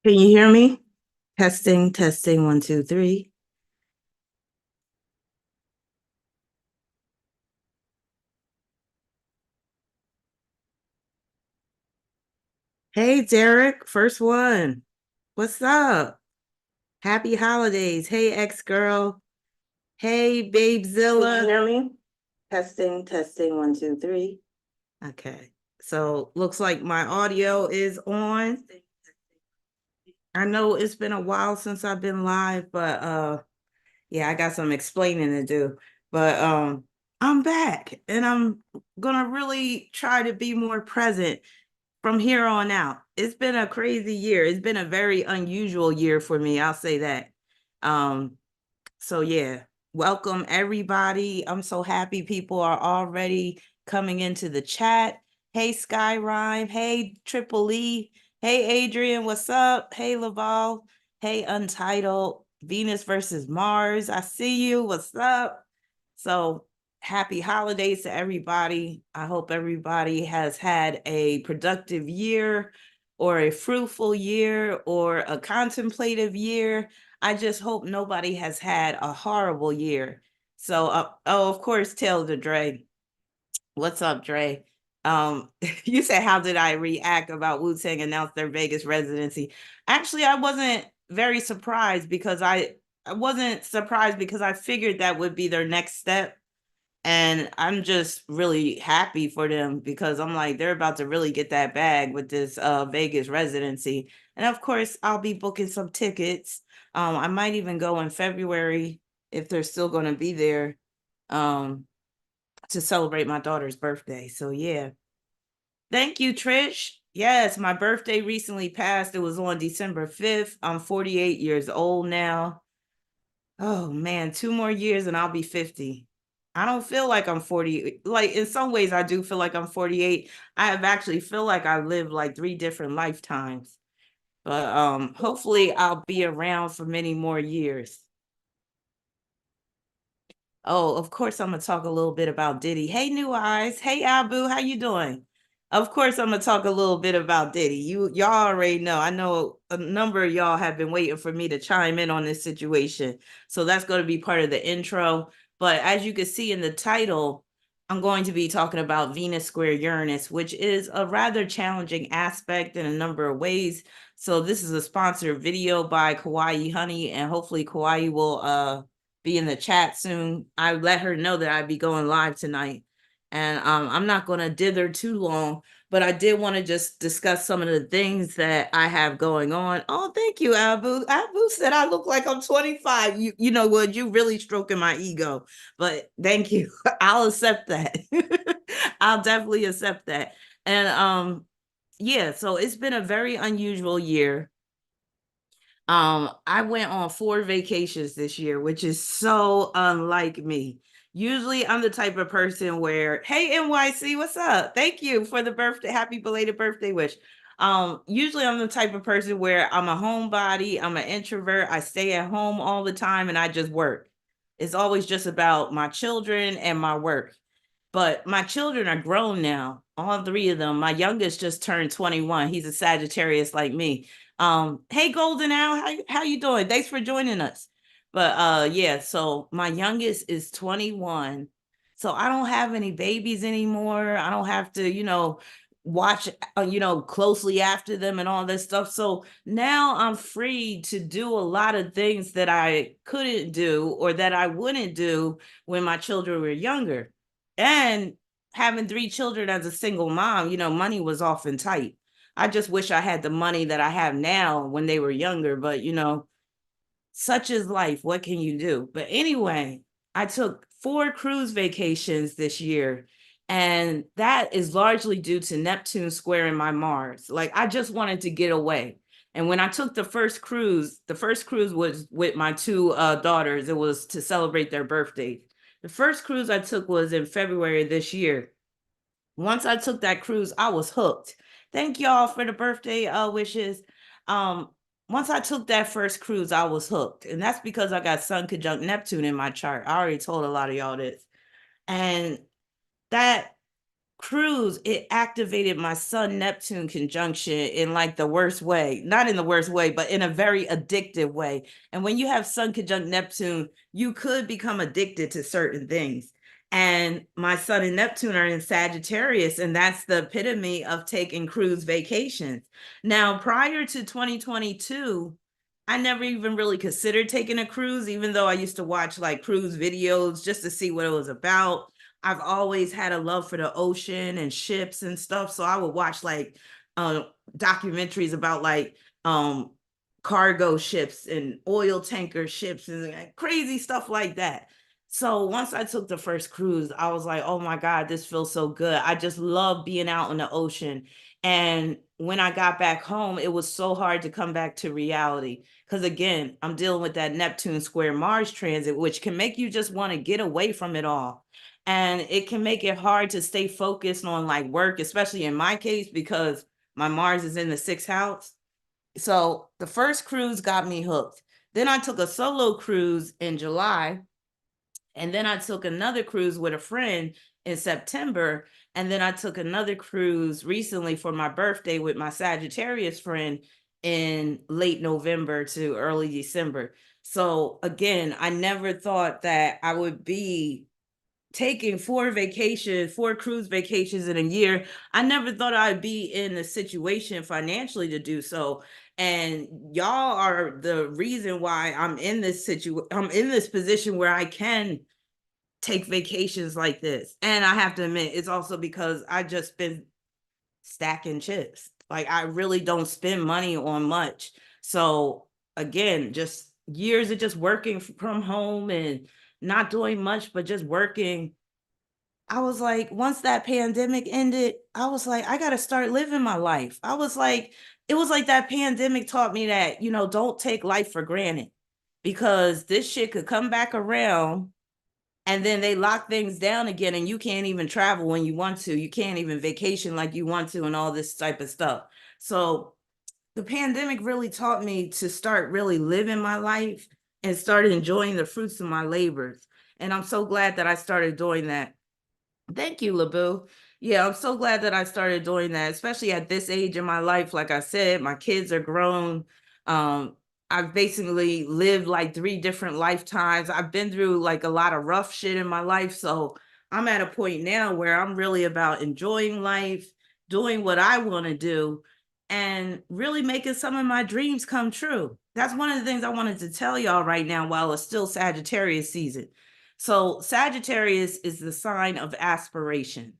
Can you hear me? Testing, testing, one, two, three. Hey, Derek, first one. What's up? Happy holidays. Hey, ex-girl. Hey, Babezilla. Can you hear me? Testing, testing, one, two, three. Okay. So looks like my audio is on. I know it's been a while since I've been live, but yeah, I got some explaining to do. But I'm back and I'm gonna really try to be more present from here on out. It's been a crazy year. It's been a very unusual year for me. I'll say that. Um, so yeah, welcome everybody. I'm so happy people are already coming into the chat. Hey Sky Rhyme. Hey Triple E. Hey Adrian, what's up? Hey Laval. Hey Untitled. Venus versus Mars. I see you. What's up? So happy holidays to everybody. I hope everybody has had a productive year or a fruitful year or a contemplative year. I just hope nobody has had a horrible year. So, oh, of course, Taylor Dre. What's up, Dre? You said, how did I react about Wu-Tang announced their Vegas residency? Actually, I wasn't very surprised because I wasn't surprised because I figured that would be their next step. And I'm just really happy for them because I'm like, they're about to really get that bag with this Vegas residency. And of course, I'll be booking some tickets. I might even go in February if they're still going to be there um, to celebrate my daughter's birthday. So, yeah. Thank you, Trish. Yes, my birthday recently passed. It was on December 5th. I'm 48 years old now. Oh man, 2 more years and I'll be 50. I don't feel like I'm 40. Like in some ways I do feel like I'm 48. I have actually feel like I lived like three different lifetimes. But hopefully I'll be around for many more years. Oh, of course I'm gonna talk a little bit about Diddy. Hey, New Eyes. Hey, Abu, how you doing? Of course I'm gonna talk a little bit about Diddy. Y'all already know. I know a number of y'all have been waiting for me to chime in on this situation. So that's going to be part of the intro. But as you can see in the title, I'm going to be talking about Venus square Uranus, which is a rather challenging aspect in a number of ways. So this is a sponsored video by Kawaii Honey, and hopefully Kawaii will be in the chat soon. I let her know that I'd be going live tonight. And I'm not going to dither too long, but I did want to just discuss some of the things that I have going on. Oh, thank you, Abu. Abu said I look like I'm 25. You know what? You really stroking my ego, but thank you. I'll accept that. I'll definitely accept that. And yeah, so it's been a very unusual year. I went on 4 vacations this year, which is so unlike me. Usually I'm the type of person where, hey NYC, what's up? Thank you for the birthday, happy belated birthday wish. Usually I'm the type of person where I'm a homebody, I'm an introvert, I stay at home all the time and I just work. It's always just about my children and my work. But my children are grown now, all three of them. My youngest just turned 21. He's a Sagittarius like me. Hey Golden Owl, how you doing? Thanks for joining us. But yeah, so my youngest is 21. So I don't have any babies anymore. I don't have to, watch closely after them and all this stuff. So now I'm free to do a lot of things that I couldn't do or that I wouldn't do when my children were younger. And having three children as a single mom, money was often tight. I just wish I had the money that I have now when they were younger, but such is life. What can you do? But anyway, I took 4 cruise vacations this year, and that is largely due to Neptune squaring my Mars. Like, I just wanted to get away. And when I took the first cruise was with my two daughters. It was to celebrate their birthdays. The first cruise I took was in February this year. Once I took that cruise, I was hooked. Thank y'all for the birthday wishes. Um, Once I took that first cruise, I was hooked. And that's because I got Sun conjunct Neptune in my chart. I already told a lot of y'all this. And that cruise, it activated my Sun Neptune conjunction in like the worst way, not in the worst way, but in a very addictive way. And when you have Sun conjunct Neptune, you could become addicted to certain things. And my Sun and Neptune are in Sagittarius, and that's the epitome of taking cruise vacations. Now, prior to 2022, I never even really considered taking a cruise, even though I used to watch like cruise videos just to see what it was about. I've always had a love for the ocean and ships and stuff. So I would watch like uh, documentaries about like cargo ships and oil tanker ships and crazy stuff like that. So once I took the first cruise, I was like, oh my God, this feels so good. I just love being out in the ocean. And when I got back home, it was so hard to come back to reality. Because again, I'm dealing with that Neptune square Mars transit, which can make you just want to get away from it all. And it can make it hard to stay focused on like work, especially in my case, because my Mars is in the sixth house. So the first cruise got me hooked. Then I took a solo cruise in July. And then I took another cruise with a friend in September. And then I took another cruise recently for my birthday with my Sagittarius friend in late November to early December. So again, I never thought that I would be taking four cruise vacations in a year. I never thought I'd be in a situation financially to do so. And y'all are the reason why I'm in this position where I can take vacations like this. And I have to admit, it's also because I just been stacking chips. Like I really don't spend money on much. So again, just years of just working from home and not doing much, but just working. I was like, once that pandemic ended, I was like, I got to start living my life. I was like, it was like that pandemic taught me that, don't take life for granted because this shit could come back around and then they lock things down again and you can't even travel when you want to. You can't even vacation like you want to and all this type of stuff. So the pandemic really taught me to start really living my life and start enjoying the fruits of my labors. And I'm so glad that I started doing that. Thank you, LaBoo. Yeah, I'm so glad that I started doing that, especially at this age in my life. Like I said, my kids are grown. Um, I've basically lived like 3 different lifetimes. I've been through like a lot of rough shit in my life. So I'm at a point now where I'm really about enjoying life, doing what I want to do, and really making some of my dreams come true. That's one of the things I wanted to tell y'all right now while it's still Sagittarius season. So Sagittarius is the sign of aspiration.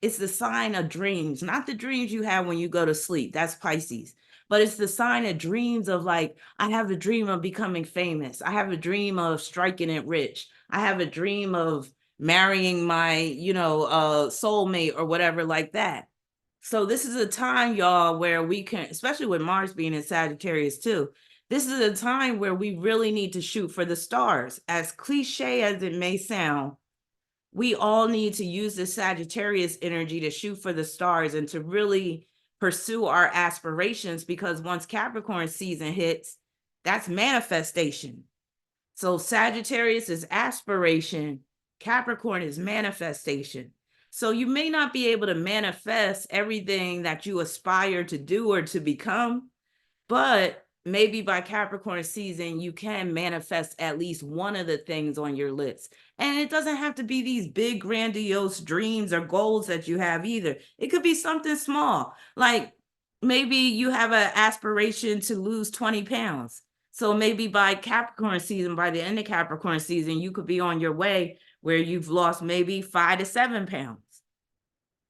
It's the sign of dreams, not the dreams you have when you go to sleep. That's Pisces. But it's the sign of dreams of like, I have a dream of becoming famous. I have a dream of striking it rich. I have a dream of marrying my, soulmate or whatever like that. So this is a time, y'all, where we can, especially with Mars being in Sagittarius too, this is a time where we really need to shoot for the stars. As cliche as it may sound, we all need to use the Sagittarius energy to shoot for the stars and to really pursue our aspirations because once Capricorn season hits, that's manifestation. So Sagittarius is aspiration, Capricorn is manifestation. So you may not be able to manifest everything that you aspire to do or to become, but maybe by Capricorn season, you can manifest at least one of the things on your list. And it doesn't have to be these big, grandiose dreams or goals that you have either. It could be something small. Like maybe you have an aspiration to lose 20 pounds. So maybe by Capricorn season, by the end of Capricorn season, you could be on your way where you've lost maybe 5 to 7 pounds.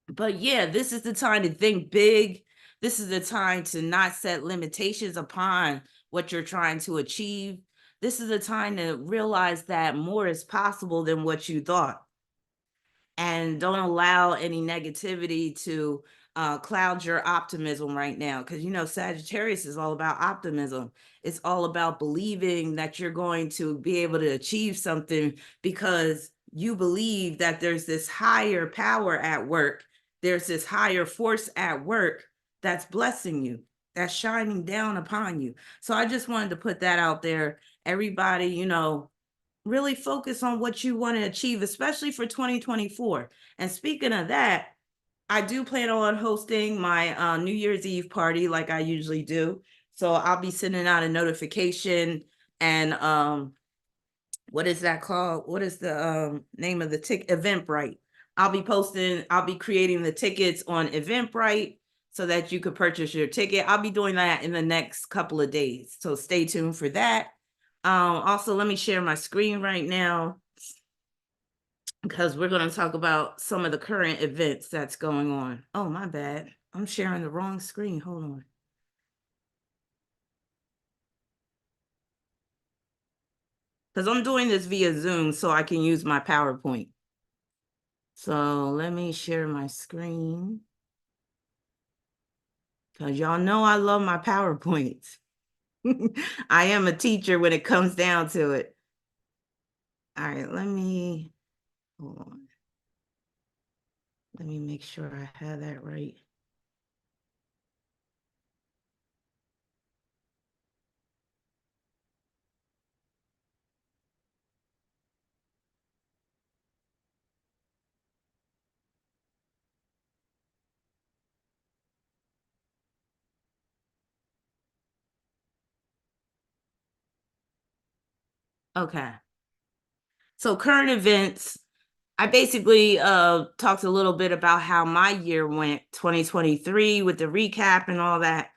But yeah, this is the time to think big. This is the time to not set limitations upon what you're trying to achieve. This is the time to realize that more is possible than what you thought. And don't allow any negativity to cloud your optimism right now. Because, Sagittarius is all about optimism. It's all about believing that you're going to be able to achieve something because you believe that there's this higher power at work. There's this higher force at work that's blessing you, that's shining down upon you. So I just wanted to put that out there. Everybody, really focus on what you want to achieve, especially for 2024. And speaking of that, I do plan on hosting my New Year's Eve party like I usually do. So I'll be sending out a notification and what is that called? What is the name of the Eventbrite. I'll be creating the tickets on Eventbrite so that you could purchase your ticket. I'll be doing that in the next couple of days. So stay tuned for that. Also, let me share my screen right now because we're going to talk about some of the current events that's going on. Oh, my bad. I'm sharing the wrong screen. Hold on. Because I'm doing this via Zoom so I can use my PowerPoint. So let me share my screen. Because y'all know I love my PowerPoints. I am a teacher when it comes down to it. All right, hold on. Let me make sure I have that right. Okay. So current events, I basically talked a little bit about how my year went, 2023, with the recap and all that.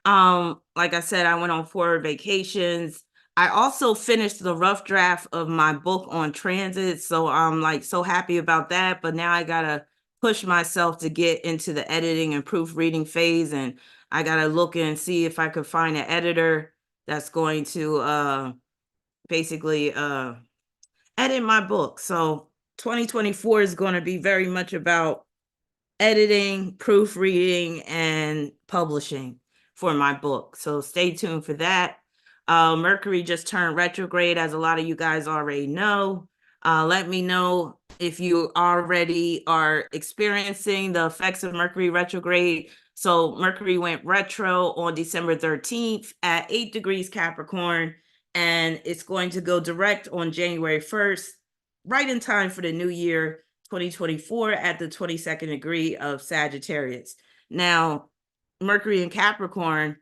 Like I said, I went on 4 vacations. I also finished the rough draft of my book on transit, so I'm like so happy about that. But now I gotta push myself to get into the editing and proofreading phase, and I gotta look and see if I could find an editor that's going to basically edit my book. So 2024 is going to be very much about editing, proofreading, and publishing for my book. So stay tuned for that. Mercury just turned retrograde, as a lot of you guys already know. Let me know if you already are experiencing the effects of Mercury retrograde. So Mercury went retro on December 13th at 8 degrees Capricorn, and it's going to go direct on January 1st, right in time for the new year 2024 at the 22nd degree of Sagittarius. Now, Mercury in Capricorn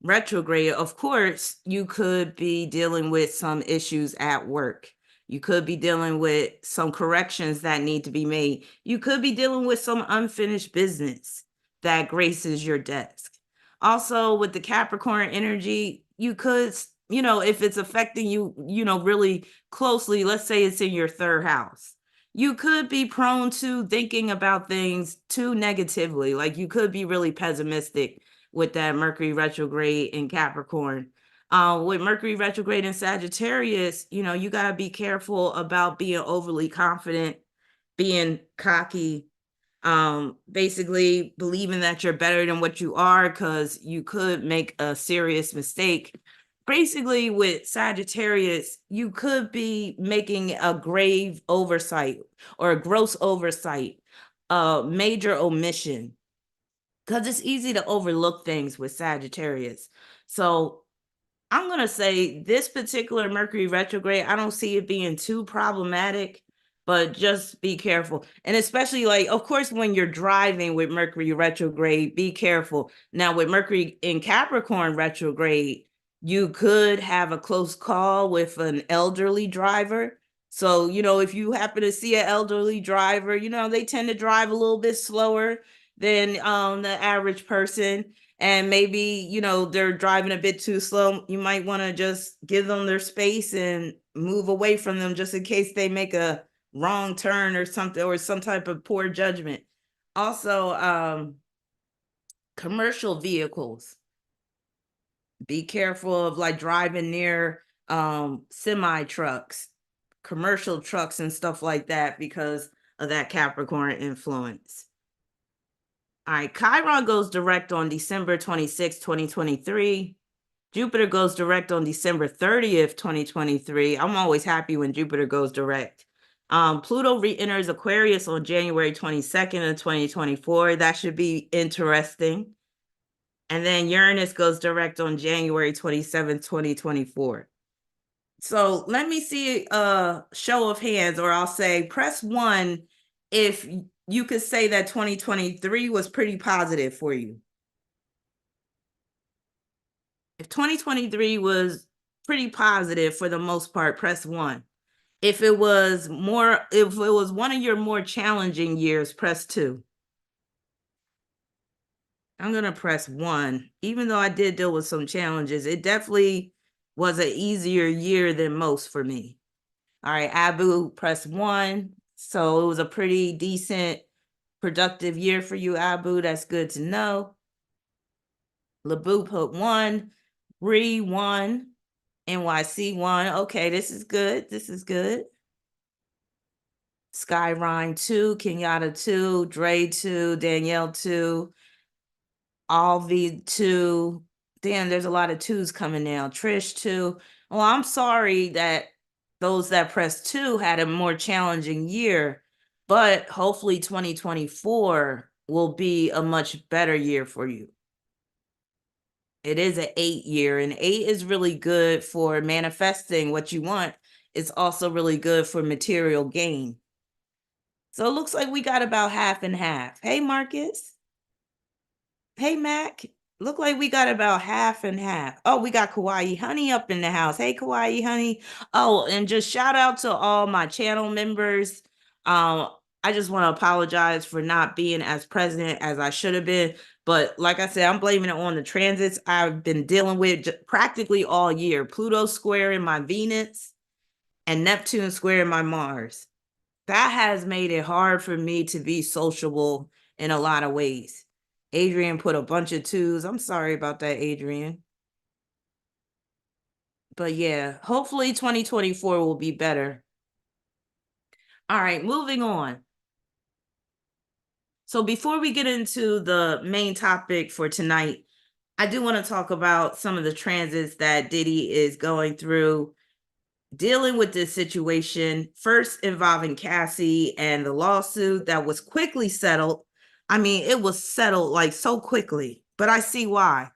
retrograde, of course, you could be dealing with some issues at work. You could be dealing with some corrections that need to be made. You could be dealing with some unfinished business that graces your desk. Also, with the Capricorn energy, you could, if it's affecting you, really closely, let's say it's in your third house, you could be prone to thinking about things too negatively. Like you could be really pessimistic with that Mercury retrograde in Capricorn. With Mercury retrograde in Sagittarius, you got to be careful about being overly confident, being cocky, basically believing that you're better than what you are, because you could make a serious mistake. Basically, with Sagittarius, you could be making a grave oversight or a gross oversight, a major omission, because it's easy to overlook things with Sagittarius. So I'm going to say this particular Mercury retrograde, I don't see it being too problematic, but just be careful. And especially, like, of course, when you're driving with Mercury retrograde, be careful. Now, with Mercury in Capricorn retrograde, you could have a close call with an elderly driver. So, if you happen to see an elderly driver, they tend to drive a little bit slower than the average person, and maybe they're driving a bit too slow. You might want to just give them their space and move away from them, just in case they make a wrong turn or something, or some type of poor judgment. Also, commercial vehicles, be careful of like driving near semi trucks, commercial trucks and stuff like that, because of that Capricorn influence. All right, Chiron goes direct on December 26, 2023. Jupiter goes direct on December 30th, 2023. I'm always happy when Jupiter goes direct. Pluto re-enters Aquarius on January 22nd of 2024. That should be interesting. And then Uranus goes direct on January 27th, 2024. So let me see a show of hands, or I'll say press 1 if you could say that 2023 was pretty positive for you. If 2023 was pretty positive for the most part, press 1. If it was one of your more challenging years, press 2. I'm going to press 1. Even though I did deal with some challenges, it definitely was an easier year than most for me. All right, Abu, press 1. So it was a pretty decent, productive year for you, Abu. That's good to know. Labu put 1. Bree 1. NYC 1. Okay, this is good. This is good. Sky Rhyme 2. Kenyatta 2. Dre 2. Danielle 2. Alvi 2. Damn, there's a lot of 2s coming now. Trish 2. Well, I'm sorry that those that pressed 2 had a more challenging year, but hopefully 2024 will be a much better year for you. It is an 8 year, and 8 is really good for manifesting what you want. It's also really good for material gain. So it looks like we got about half and half. Hey, Marcus. Hey, Mac. Look like we got about half and half. Oh, we got Kawaii Honey up in the house. Hey, Kawaii Honey. Oh, and just shout out to all my channel members. I just want to apologize for not being as present as I should have been. But like I said, I'm blaming it on the transits I've been dealing with practically all year. Pluto square in my Venus and Neptune square in my Mars. That has made it hard for me to be sociable in a lot of ways. Adrian put a bunch of 2s. I'm sorry about that, Adrian. But yeah, hopefully 2024 will be better. All right, moving on. So before we get into the main topic for tonight, I do want to talk about some of the transits that Diddy is going through, dealing with this situation, first involving Cassie and the lawsuit that was quickly settled. I mean, it was settled like so quickly, but I see why.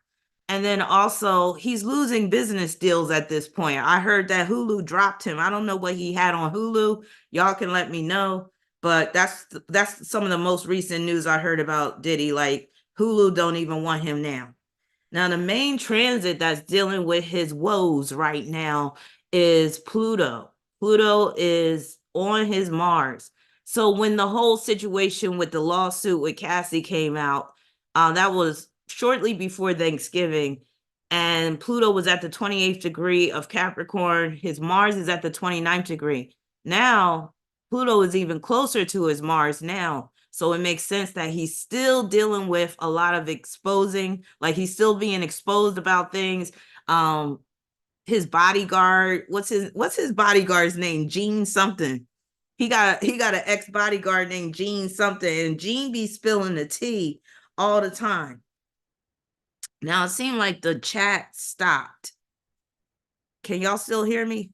And then also, he's losing business deals at this point. I heard that Hulu dropped him. I don't know what he had on Hulu. Y'all can let me know. But that's some of the most recent news I heard about Diddy. Like, Hulu don't even want him now. Now, the main transit that's dealing with his woes right now is Pluto. Pluto is on his Mars. So when the whole situation with the lawsuit with Cassie came out, that was shortly before Thanksgiving, and Pluto was at the 28th degree of Capricorn. His Mars is at the 29th degree. Now, Pluto is even closer to his Mars now. So it makes sense that he's still dealing with a lot of exposing, like he's still being exposed about things. His bodyguard, what's his bodyguard's name? Gene something. He got an ex-bodyguard named Gene something, and Gene be spilling the tea all the time. Now it seemed like the chat stopped. Can y'all still hear me?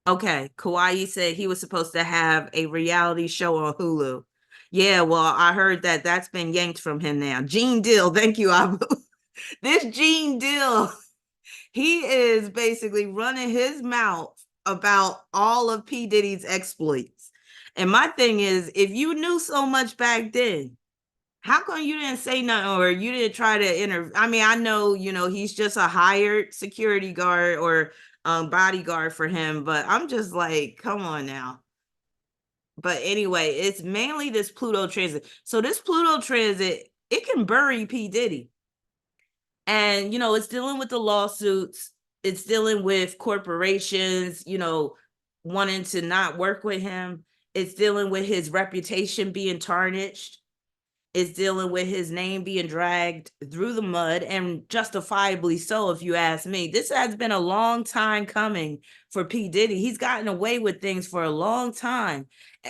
Okay, Kawaii said he was supposed to have a reality show on Hulu. Yeah, well, I heard that that's been yanked from him now. Gene Deal, thank you, Abu. This Gene Deal, he is basically running his mouth about all of P. Diddy's exploits. And my thing is, if you knew so much back then, how come you didn't say nothing, or you didn't try to interview? I mean, I know, he's just a hired security guard or bodyguard for him, but I'm just like, come on now. But anyway, it's mainly this Pluto transit. So this Pluto transit, it can bury P. Diddy. And, it's dealing with the lawsuits. It's dealing with corporations, wanting to not work with him. It's dealing with his reputation being tarnished. Is dealing with his name being dragged through the mud, and justifiably so, if you ask me. This has been a long time coming for P. Diddy. He's gotten away with things for a long time,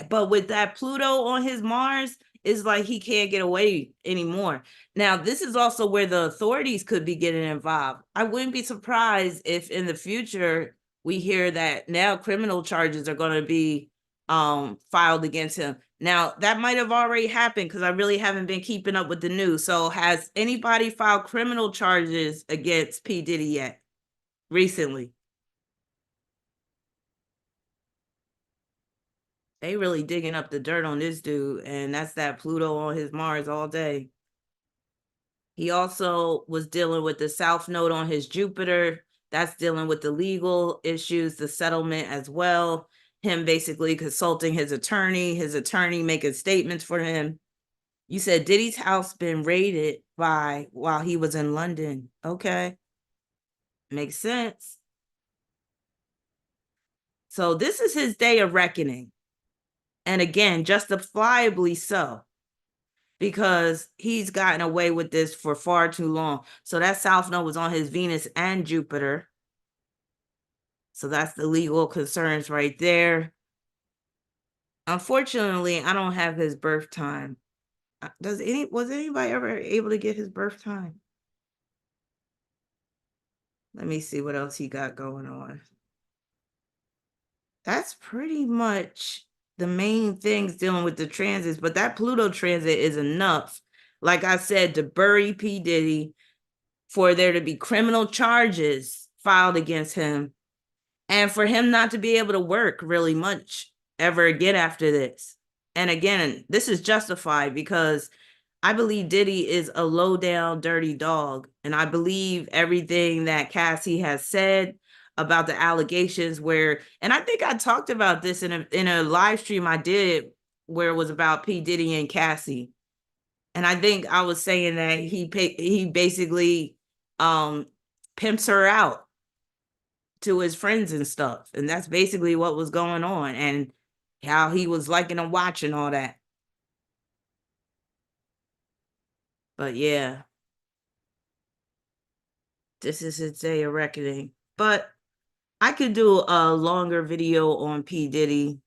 but with that Pluto on his Mars, it's like he can't get away anymore. Now, this is also where the authorities could be getting involved. I wouldn't be surprised if in the future we hear that now criminal charges are going to be filed against him. Now, that might have already happened because I really haven't been keeping up with the news. So has anybody filed criminal charges against P. Diddy yet recently? They really digging up the dirt on this dude, and that's that Pluto on his Mars all day. He also was dealing with the South Node on his Jupiter. That's dealing with the legal issues, the settlement as well. Him basically consulting his attorney making statements for him. You said Diddy's house been raided by while he was in London. Okay. Makes sense. So this is his day of reckoning. And again, justifiably so, because he's gotten away with this for far too long. So that South Node was on his Venus and Jupiter. So that's the legal concerns right there. Unfortunately, I don't have his birth time. Was anybody ever able to get his birth time? Let me see what else he got going on. That's pretty much the main things dealing with the transits, but that Pluto transit is enough, like I said, to bury P. Diddy, for there to be criminal charges filed against him, and for him not to be able to work really much ever again after this. And again, this is justified because I believe Diddy is a low down, dirty dog. And I believe everything that Cassie has said about the allegations and I think I talked about this in a live stream I did where it was about P. Diddy and Cassie. And I think I was saying that he basically pimps her out to his friends and stuff. And that's basically what was going on, and how he was liking to watch and all that. But yeah, this is his day of reckoning. But I could do a longer video on P. Diddy,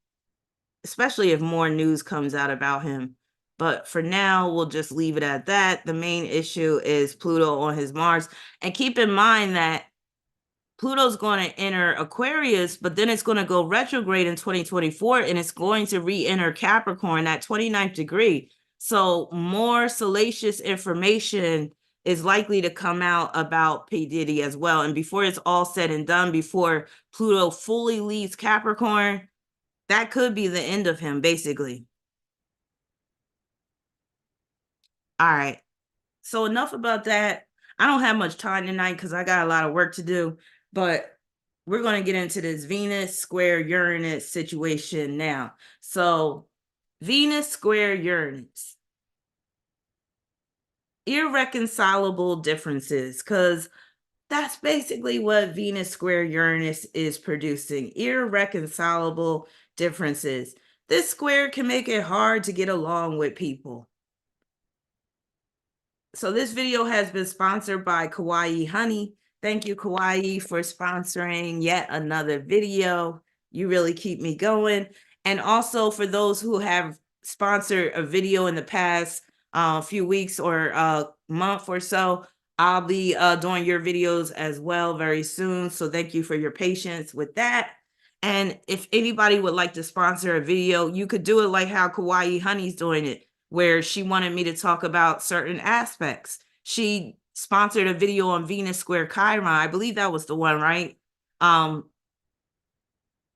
especially if more news comes out about him. But for now, we'll just leave it at that. The main issue is Pluto on his Mars. And keep in mind that Pluto's going to enter Aquarius, but then it's going to go retrograde in 2024, and it's going to re-enter Capricorn at 29th degree. So more salacious information is likely to come out about P. Diddy as well. And before it's all said and done, before Pluto fully leaves Capricorn, that could be the end of him, basically. All right. So enough about that. I don't have much time tonight because I got a lot of work to do, but we're going to get into this Venus square Uranus situation now. So Venus square Uranus. Irreconcilable differences, because that's basically what Venus square Uranus is producing. Irreconcilable differences. This square can make it hard to get along with people. So this video has been sponsored by Kawaii Honey. Thank you, Kawaii, for sponsoring yet another video. You really keep me going. And also for those who have sponsored a video in the past few weeks or month or so, I'll be doing your videos as well very soon. So thank you for your patience with that. And if anybody would like to sponsor a video, you could do it like how Kawaii Honey's doing it, where she wanted me to talk about certain aspects. She sponsored a video on Venus square Chiron. I believe that was the one, right? And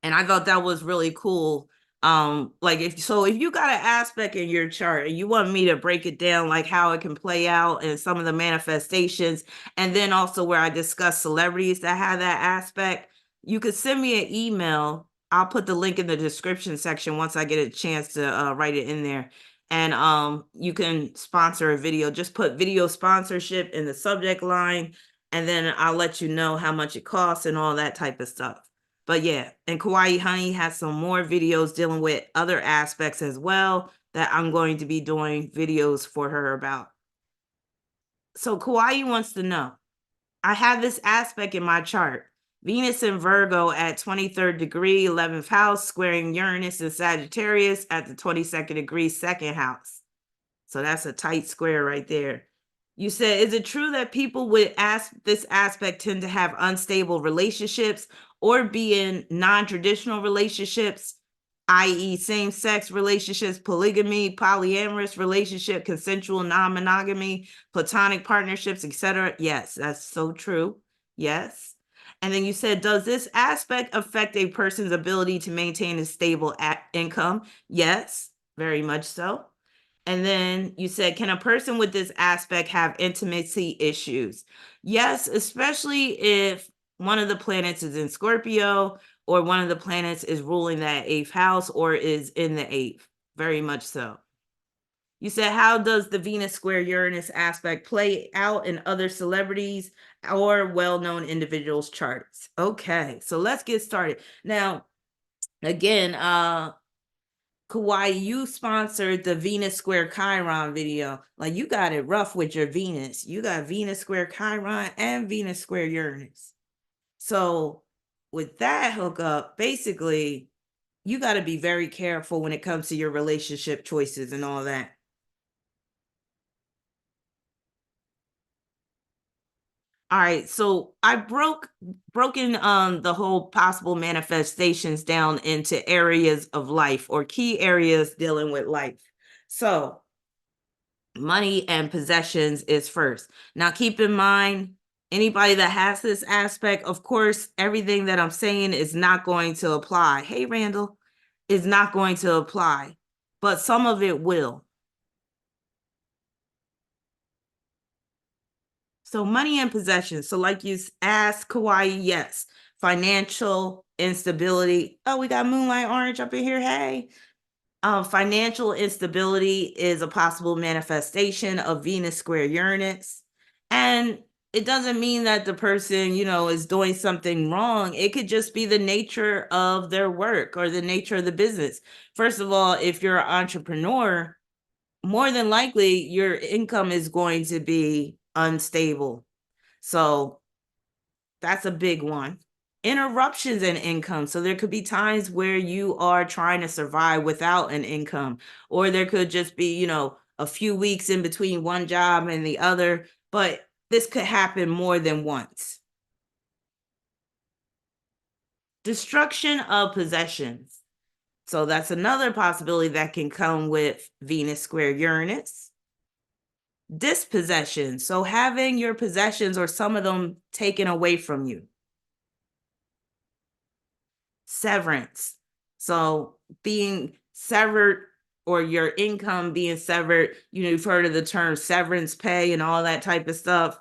I thought that was really cool. Like if you got an aspect in your chart and you want me to break it down, like how it can play out and some of the manifestations, and then also where I discuss celebrities that have that aspect, you could send me an email. I'll put the link in the description section once I get a chance to write it in there. And you can sponsor a video. Just put video sponsorship in the subject line, and then I'll let you know how much it costs and all that type of stuff. But yeah, and Kawaii Honey has some more videos dealing with other aspects as well that I'm going to be doing videos for her about. So Kawaii wants to know, I have this aspect in my chart, Venus in Virgo at 23rd degree, 11th house, squaring Uranus in Sagittarius at the 22nd degree, 2nd house. So that's a tight square right there. You said, is it true that people with this aspect tend to have unstable relationships or be in non-traditional relationships, i.e. same-sex relationships, polygamy, polyamorous relationship, consensual non-monogamy, platonic partnerships, etc.? Yes, that's so true. Yes. And then you said, does this aspect affect a person's ability to maintain a stable income? Yes, very much so. And then you said, can a person with this aspect have intimacy issues? Yes, especially if one of the planets is in Scorpio or one of the planets is ruling that eighth house or is in the eighth. Very much so. You said, how does the Venus square Uranus aspect play out in other celebrities or well-known individuals' charts? Okay, so let's get started. Now, again, Kawaii, you sponsored the Venus square Chiron video. Like, you got it rough with your Venus. You got Venus square Chiron and Venus square Uranus. So with that hookup, basically, you got to be very careful when it comes to your relationship choices and all that. All right, so I broken the whole possible manifestations down into areas of life or key areas dealing with life. So money and possessions is first. Now keep in mind, anybody that has this aspect, of course, everything that I'm saying is not going to apply. Hey, Randall, is not going to apply, but some of it will. So money and possessions. So like you asked Kawaii, yes. Financial instability. Oh, we got Moonlight Orange up in here. Hey. Financial instability is a possible manifestation of Venus square Uranus. And it doesn't mean that the person, is doing something wrong. It could just be the nature of their work or the nature of the business. First of all, if you're an entrepreneur, more than likely your income is going to be unstable. So that's a big one. Interruptions in income. So there could be times where you are trying to survive without an income, or there could just be, a few weeks in between one job and the other, but this could happen more than once. Destruction of possessions. So that's another possibility that can come with Venus square Uranus. Dispossession. So having your possessions or some of them taken away from you. Severance. So being severed or your income being severed, you've heard of the term severance pay and all that type of stuff.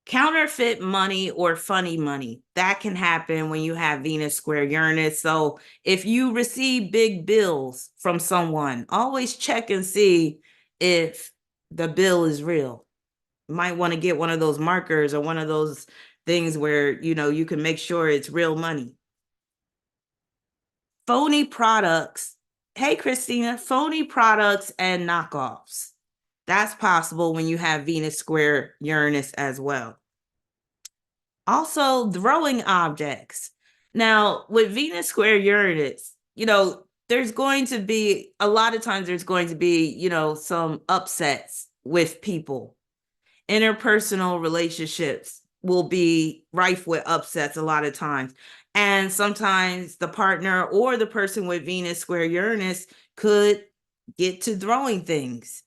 Counterfeit money or funny money, that can happen when you have Venus square Uranus. So if you receive big bills from someone, always check and see if the bill is real. You might want to get one of those markers or one of those things where, you can make sure it's real money. Phony products. Hey, Christina, phony products and knockoffs. That's possible when you have Venus square Uranus as well. Also, throwing objects. Now, with Venus square Uranus, there's going to be, a lot of times there's going to be, some upsets with people. Interpersonal relationships will be rife with upsets a lot of times. And sometimes the partner or the person with Venus square Uranus could get to throwing things.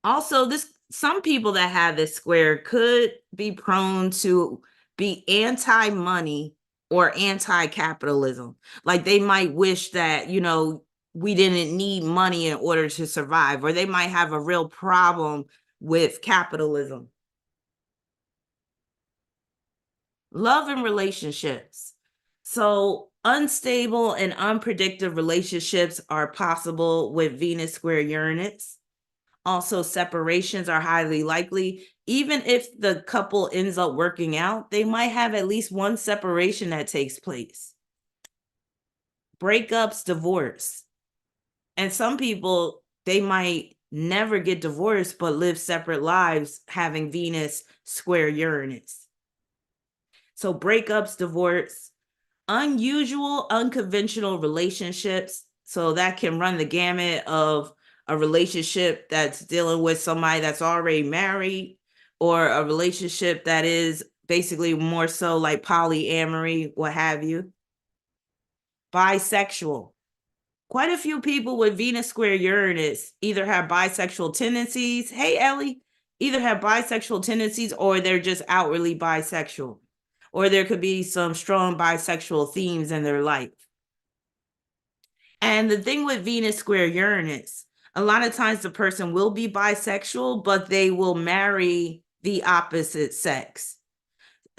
Also, some people that have this square could be prone to be anti-money or anti-capitalism. Like they might wish that, we didn't need money in order to survive, or they might have a real problem with capitalism. Love and relationships. So unstable and unpredictable relationships are possible with Venus square Uranus. Also, separations are highly likely. Even if the couple ends up working out, they might have at least one separation that takes place. Breakups, divorce. And some people, they might never get divorced, but live separate lives having Venus square Uranus. So breakups, divorce, unusual, unconventional relationships. So that can run the gamut of a relationship that's dealing with somebody that's already married, or a relationship that is basically more so like polyamory, what have you. Bisexual. Quite a few people with Venus square Uranus either have bisexual tendencies. Hey, Ellie. either have bisexual tendencies or they're just outwardly bisexual, or there could be some strong bisexual themes in their life. And the thing with Venus square Uranus, a lot of times the person will be bisexual, but they will marry the opposite sex.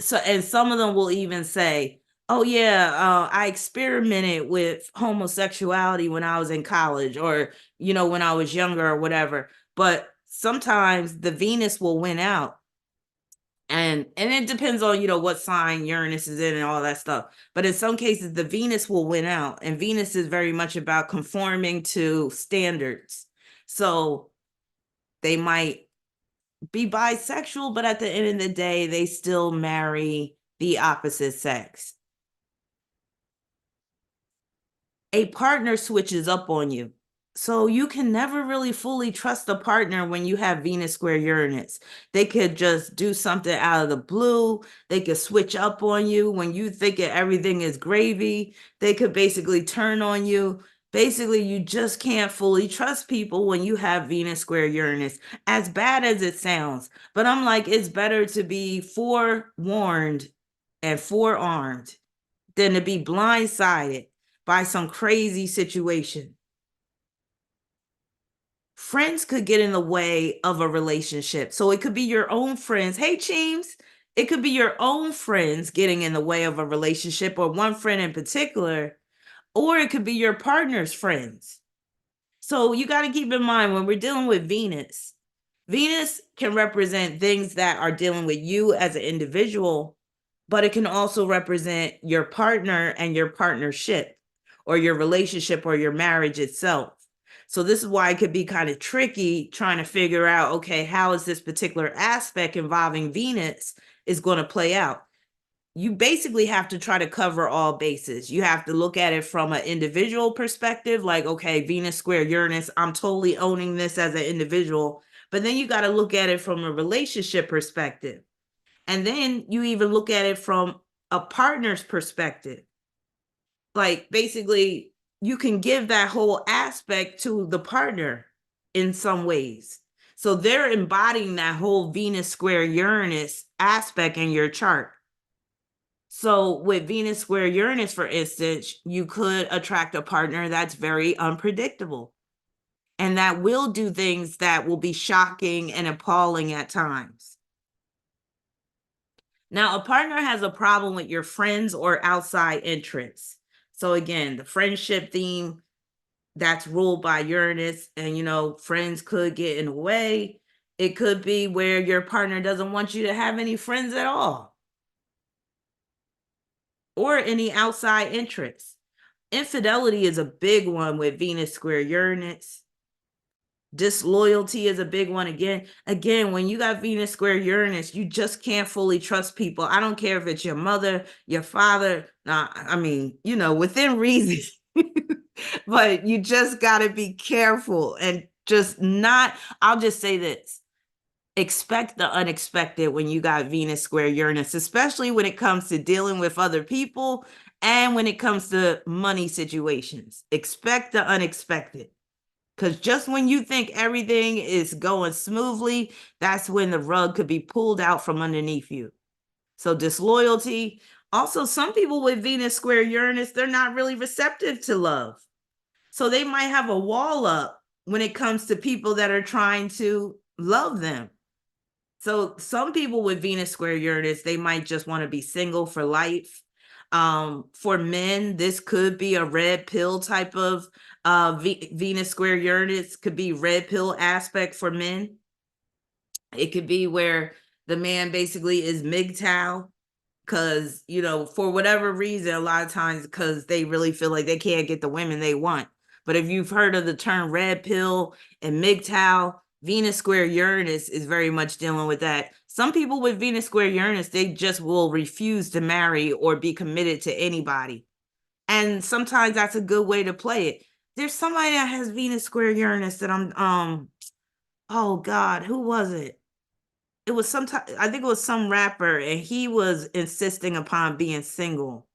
So, and some of them will even say, oh yeah, I experimented with homosexuality when I was in college, or when I was younger or whatever. But sometimes the Venus will win out, and it depends on what sign Uranus is in and all that stuff. But in some cases the Venus will win out, and Venus is very much about conforming to standards. So they might be bisexual, but at the end of the day they still marry the opposite sex. A partner switches up on you. So you can never really fully trust a partner when you have Venus square Uranus. They could just do something out of the blue. They could switch up on you when you think everything is gravy. They could basically turn on you. Basically, you just can't fully trust people when you have Venus square Uranus, as bad as it sounds. But I'm like, it's better to be forewarned and forearmed than to be blindsided by some crazy situation. Friends could get in the way of a relationship. So it could be your own friends. Hey, Cheems. It could be your own friends getting in the way of a relationship, or one friend in particular, or it could be your partner's friends. So you got to keep in mind when we're dealing with Venus, Venus can represent things that are dealing with you as an individual, but it can also represent your partner and your partnership, or your relationship, or your marriage itself. So this is why it could be kind of tricky trying to figure out, okay, how is this particular aspect involving Venus is going to play out? You basically have to try to cover all bases. You have to look at it from an individual perspective, like, okay, Venus square Uranus, I'm totally owning this as an individual. But then you got to look at it from a relationship perspective. And then you even look at it from a partner's perspective. Like, basically, you can give that whole aspect to the partner in some ways. So they're embodying that whole Venus square Uranus aspect in your chart. So with Venus square Uranus, for instance, you could attract a partner that's very unpredictable, and that will do things that will be shocking and appalling at times. Now, a partner has a problem with your friends or outside interests. So again, the friendship theme, that's ruled by Uranus, and friends could get in the way. It could be where your partner doesn't want you to have any friends at all, or any outside interests. Infidelity is a big one with Venus square Uranus. Disloyalty is a big one. Again, when you got Venus square Uranus, you just can't fully trust people. I don't care if it's your mother, your father. I mean, within reason. But you just got to be careful and just not, I'll just say this. Expect the unexpected when you got Venus square Uranus, especially when it comes to dealing with other people and when it comes to money situations. Expect the unexpected. Because just when you think everything is going smoothly, that's when the rug could be pulled out from underneath you. So disloyalty. Also, some people with Venus square Uranus, they're not really receptive to love. So they might have a wall up when it comes to people that are trying to love them. So some people with Venus square Uranus, they might just want to be single for life. For men, this could be a red pill type of Venus square Uranus, could be red pill aspect for men. It could be where the man basically is MGTOW, because, for whatever reason, a lot of times because they really feel like they can't get the women they want. But if you've heard of the term red pill and MGTOW, Venus square Uranus is very much dealing with that. Some people with Venus square Uranus, they just will refuse to marry or be committed to anybody. And sometimes that's a good way to play it. There's somebody that has Venus square Uranus that oh God, who was it? It was I think it was some rapper, and he was insisting upon being single.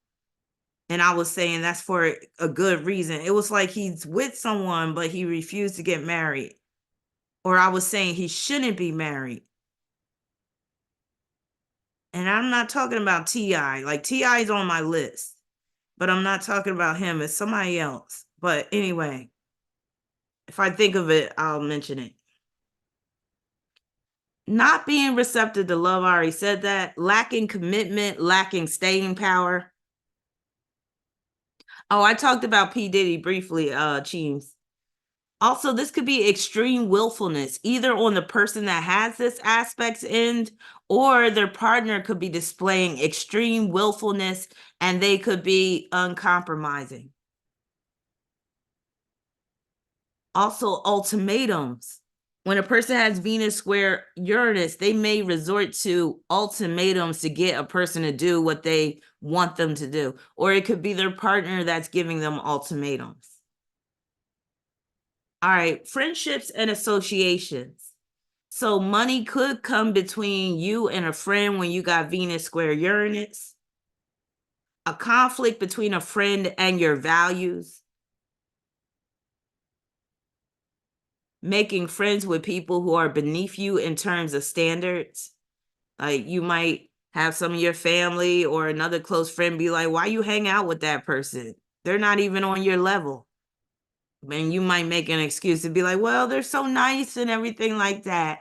And I was saying that's for a good reason. It was like he's with someone, but he refused to get married. Or I was saying he shouldn't be married. And I'm not talking about T.I. Like T.I. is on my list, but I'm not talking about him. It's somebody else. But anyway, if I think of it, I'll mention it. Not being receptive to love, I already said that. Lacking commitment, lacking staying power. Oh, I talked about P. Diddy briefly, Cheems. Also, this could be extreme willfulness, either on the person that has this aspect's end, or their partner could be displaying extreme willfulness and they could be uncompromising. Also, ultimatums. When a person has Venus square Uranus, they may resort to ultimatums to get a person to do what they want them to do. Or it could be their partner that's giving them ultimatums. All right, friendships and associations. So money could come between you and a friend when you got Venus square Uranus. A conflict between a friend and your values. Making friends with people who are beneath you in terms of standards. Like you might have some of your family or another close friend be like, why you hang out with that person? They're not even on your level. And you might make an excuse to be like, well, they're so nice and everything like that.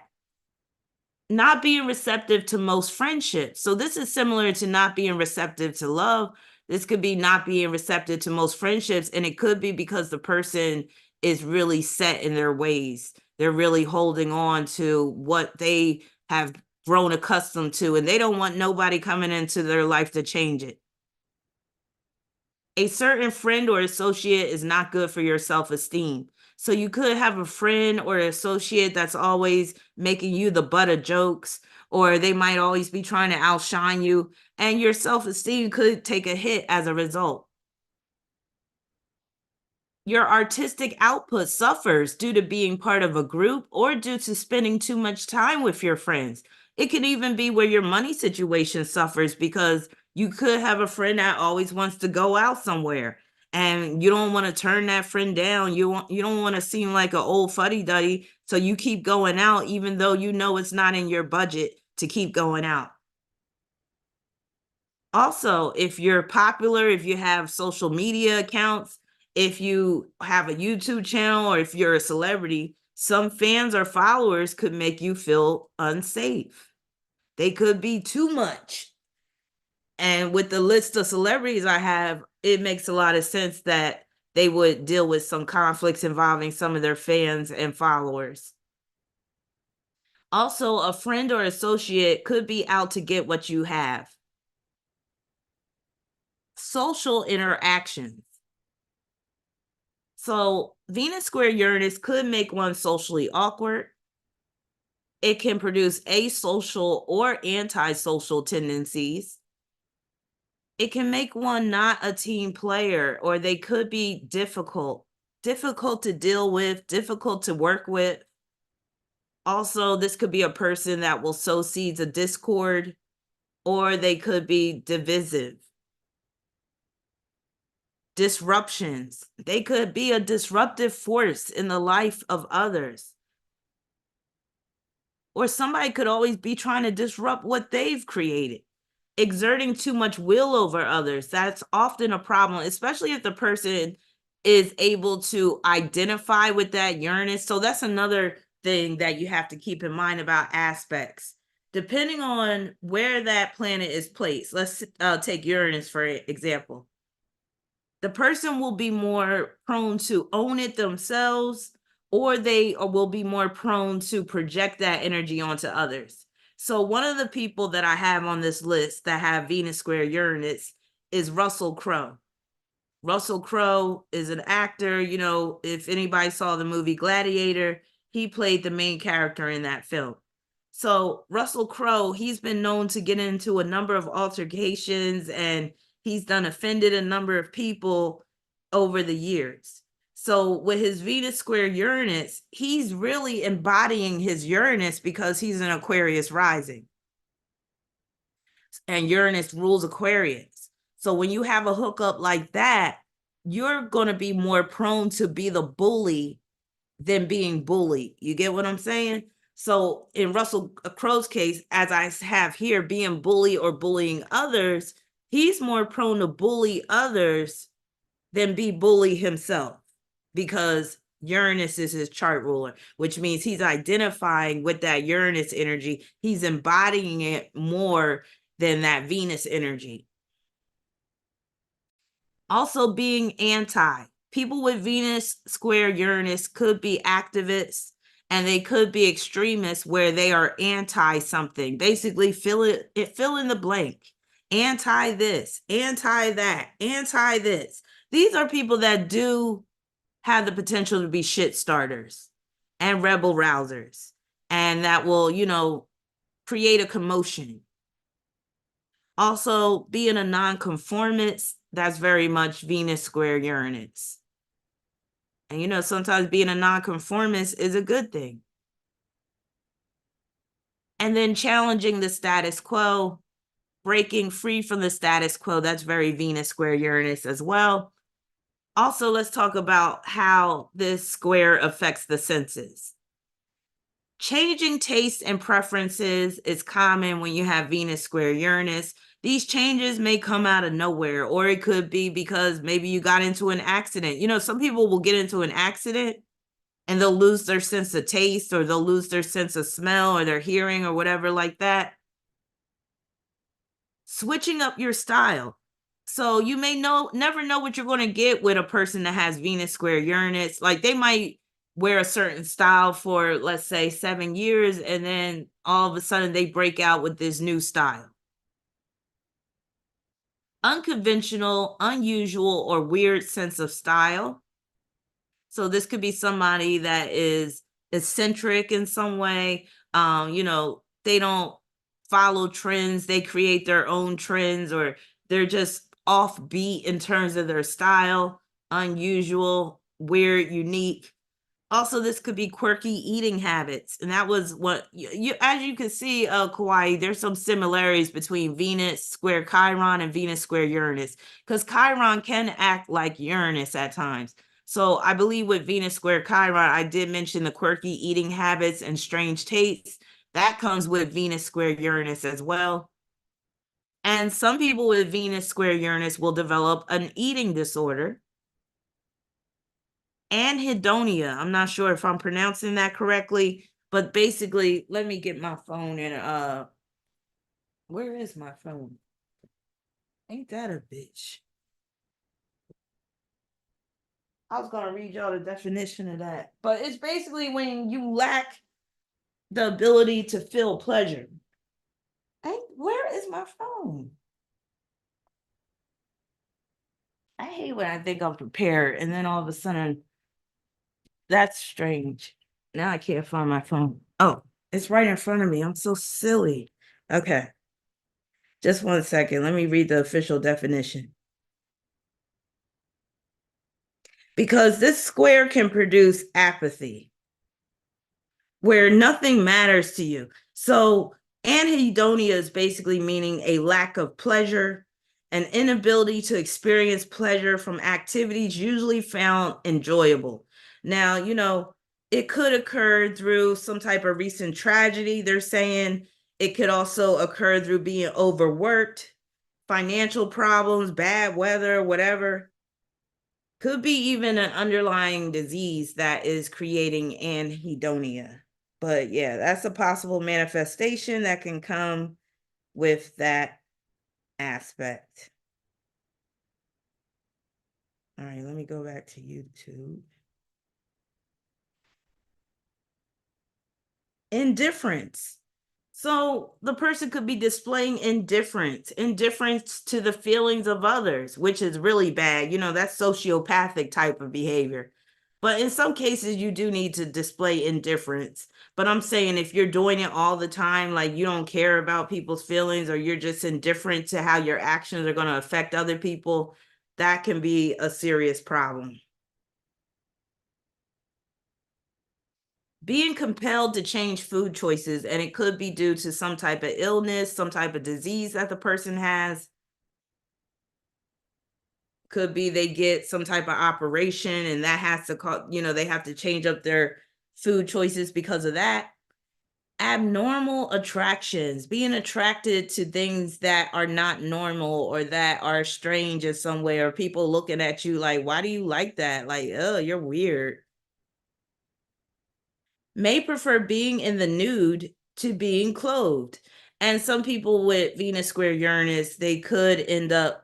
Not being receptive to most friendships. So this is similar to not being receptive to love. This could be not being receptive to most friendships, and it could be because the person is really set in their ways. They're really holding on to what they have grown accustomed to, and they don't want nobody coming into their life to change it. A certain friend or associate is not good for your self-esteem. So you could have a friend or associate that's always making you the butt of jokes, or they might always be trying to outshine you, and your self-esteem could take a hit as a result. Your artistic output suffers due to being part of a group or due to spending too much time with your friends. It can even be where your money situation suffers because you could have a friend that always wants to go out somewhere and you don't want to turn that friend down. You don't want to seem like an old fuddy-duddy, so you keep going out even though you know it's not in your budget to keep going out. Also, if you're popular, if you have social media accounts, if you have a YouTube channel, or if you're a celebrity, some fans or followers could make you feel unsafe. They could be too much. And with the list of celebrities I have, it makes a lot of sense that they would deal with some conflicts involving some of their fans and followers. Also, a friend or associate could be out to get what you have. Social interactions. So Venus square Uranus could make one socially awkward. It can produce asocial or antisocial tendencies. It can make one not a team player, or they could be difficult to deal with, difficult to work with. Also, this could be a person that will sow seeds of discord, or they could be divisive. Disruptions. They could be a disruptive force in the life of others. Or somebody could always be trying to disrupt what they've created. Exerting too much will over others. That's often a problem, especially if the person is able to identify with that Uranus. So that's another thing that you have to keep in mind about aspects. Depending on where that planet is placed, let's take Uranus for example. The person will be more prone to own it themselves, or they will be more prone to project that energy onto others. So one of the people that I have on this list that have Venus square Uranus is Russell Crowe. Russell Crowe is an actor. You know, if anybody saw the movie Gladiator, he played the main character in that film. So Russell Crowe, he's been known to get into a number of altercations, and he's offended a number of people over the years. So with his Venus square Uranus, he's really embodying his Uranus because he's an Aquarius rising. And Uranus rules Aquarius. So when you have a hookup like that, you're going to be more prone to be the bully than being bullied. You get what I'm saying? So in Russell Crowe's case, as I have here, being bully or bullying others, he's more prone to bully others than be bully himself, because Uranus is his chart ruler, which means he's identifying with that Uranus energy. He's embodying it more than that Venus energy. Also, being anti. People with Venus square Uranus could be activists, and they could be extremists where they are anti something. Basically, fill in the blank. Anti this, anti that, anti this. These are people that do have the potential to be shit starters and rebel rousers, and that will, create a commotion. Also, being a nonconformist, that's very much Venus square Uranus. And sometimes being a nonconformist is a good thing. And then challenging the status quo, breaking free from the status quo, that's very Venus square Uranus as well. Also, let's talk about how this square affects the senses. Changing tastes and preferences is common when you have Venus square Uranus. These changes may come out of nowhere, or it could be because maybe you got into an accident. Some people will get into an accident and they'll lose their sense of taste, or they'll lose their sense of smell or their hearing or whatever like that. Switching up your style. So you may never know what you're going to get with a person that has Venus square Uranus. Like, they might wear a certain style for, let's say, 7 years, and then all of a sudden they break out with this new style. Unconventional, unusual, or weird sense of style. So this could be somebody that is eccentric in some way. They don't follow trends. They create their own trends, or they're just offbeat in terms of their style. Unusual, weird, unique. Also, this could be quirky eating habits. And that was what as you can see, Kawaii, there's some similarities between Venus square Chiron and Venus square Uranus, because Chiron can act like Uranus at times. So I believe with Venus square Chiron, I did mention the quirky eating habits and strange tastes. That comes with Venus square Uranus as well. And some people with Venus square Uranus will develop an eating disorder. Anhedonia. I'm not sure if I'm pronouncing that correctly, but basically, let me get my phone and where is my phone? Ain't that a bitch? I was gonna read y'all the definition of that, but it's basically when you lack the ability to feel pleasure. Where is my phone? I hate when I think I'm prepared and then all of a sudden, that's strange. Now I can't find my phone. Oh, it's right in front of me. I'm so silly. Okay. Just 1 second. Let me read the official definition. Because this square can produce apathy, where nothing matters to you. So anhedonia is basically meaning a lack of pleasure, an inability to experience pleasure from activities usually found enjoyable. Now, it could occur through some type of recent tragedy. They're saying it could also occur through being overworked, financial problems, bad weather, whatever. Could be even an underlying disease that is creating anhedonia. But yeah, that's a possible manifestation that can come with that aspect. All right, let me go back to YouTube. Indifference. So the person could be displaying indifference to the feelings of others, which is really bad. That's sociopathic type of behavior. But in some cases, you do need to display indifference. But I'm saying if you're doing it all the time, like you don't care about people's feelings, or you're just indifferent to how your actions are going to affect other people, that can be a serious problem. Being compelled to change food choices, and it could be due to some type of illness, some type of disease that the person has. Could be they get some type of operation and that has to cause, they have to change up their food choices because of that. abnormal attractions, being attracted to things that are not normal or that are strange in some way, or people looking at you like, why do you like that? Like, oh, you're weird. May prefer being in the nude to being clothed. And some people with Venus square Uranus, they could end up,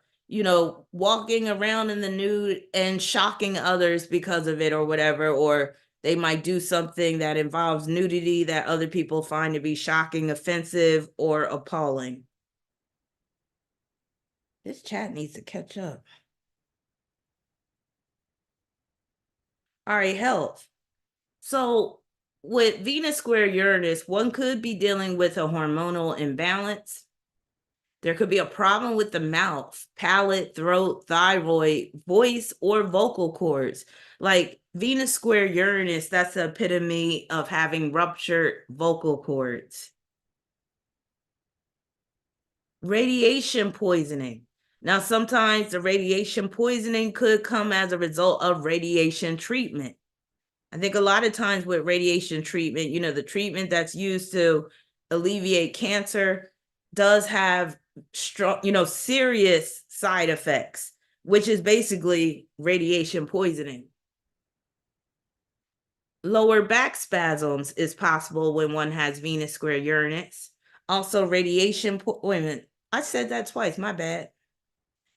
walking around in the nude and shocking others because of it or whatever, or they might do something that involves nudity that other people find to be shocking, offensive, or appalling. This chat needs to catch up. All right, health. So with Venus square Uranus, one could be dealing with a hormonal imbalance. There could be a problem with the mouth, palate, throat, thyroid, voice, or vocal cords. Like Venus square Uranus, that's the epitome of having ruptured vocal cords. Radiation poisoning. Now, sometimes the radiation poisoning could come as a result of radiation treatment. I think a lot of times with radiation treatment, the treatment that's used to alleviate cancer does have strong, serious side effects, which is basically radiation poisoning. Lower back spasms is possible when one has Venus square Uranus. Also, wait a minute, I said that twice, my bad.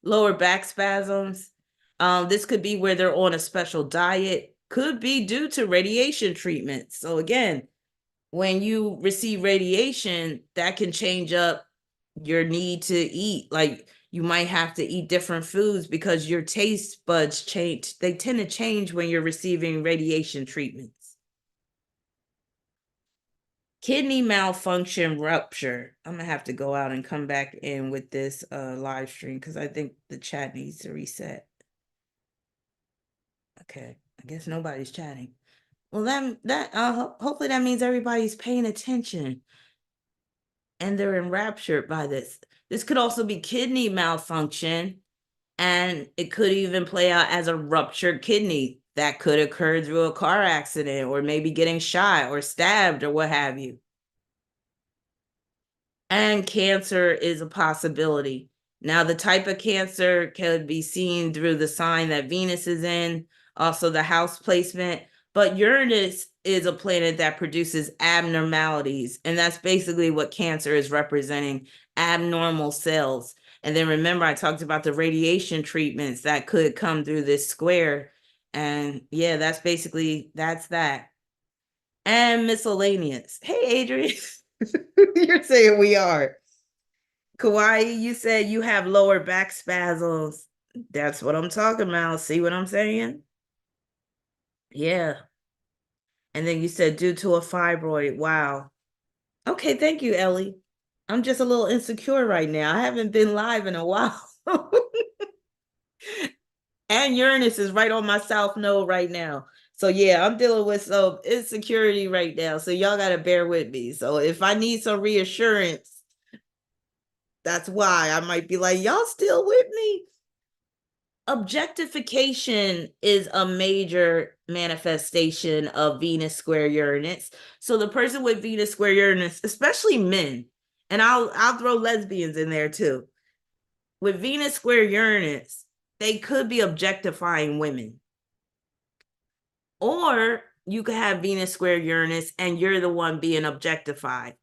Lower back spasms. This could be where they're on a special diet, could be due to radiation treatment. So again, when you receive radiation, that can change up your need to eat. Like you might have to eat different foods because your taste buds change. They tend to change when you're receiving radiation treatments. Kidney malfunction rupture. I'm gonna have to go out and come back in with this live stream because I think the chat needs to reset. Okay, I guess nobody's chatting. Well, hopefully that means everybody's paying attention and they're enraptured by this. This could also be kidney malfunction, and it could even play out as a ruptured kidney that could occur through a car accident or maybe getting shot or stabbed or what have you. And cancer is a possibility. Now, the type of cancer could be seen through the sign that Venus is in, also the house placement. But Uranus is a planet that produces abnormalities. And that's basically what cancer is representing, abnormal cells. And then remember, I talked about the radiation treatments that could come through this square. And yeah, that's that. And miscellaneous. Hey, Adrian. You're saying we are. Kawaii, you said you have lower back spasms. That's what I'm talking about. See what I'm saying? Yeah. And then you said due to a fibroid. Wow. Okay, thank you, Ellie. I'm just a little insecure right now. I haven't been live in a while. And Uranus is right on my south node right now. So yeah, I'm dealing with some insecurity right now. So y'all gotta bear with me. So if I need some reassurance, that's why I might be like, y'all still with me? Objectification is a major manifestation of Venus square Uranus. So the person with Venus square Uranus, especially men, and I'll throw lesbians in there too. With Venus square Uranus, they could be objectifying women. Or you could have Venus square Uranus and you're the one being objectified.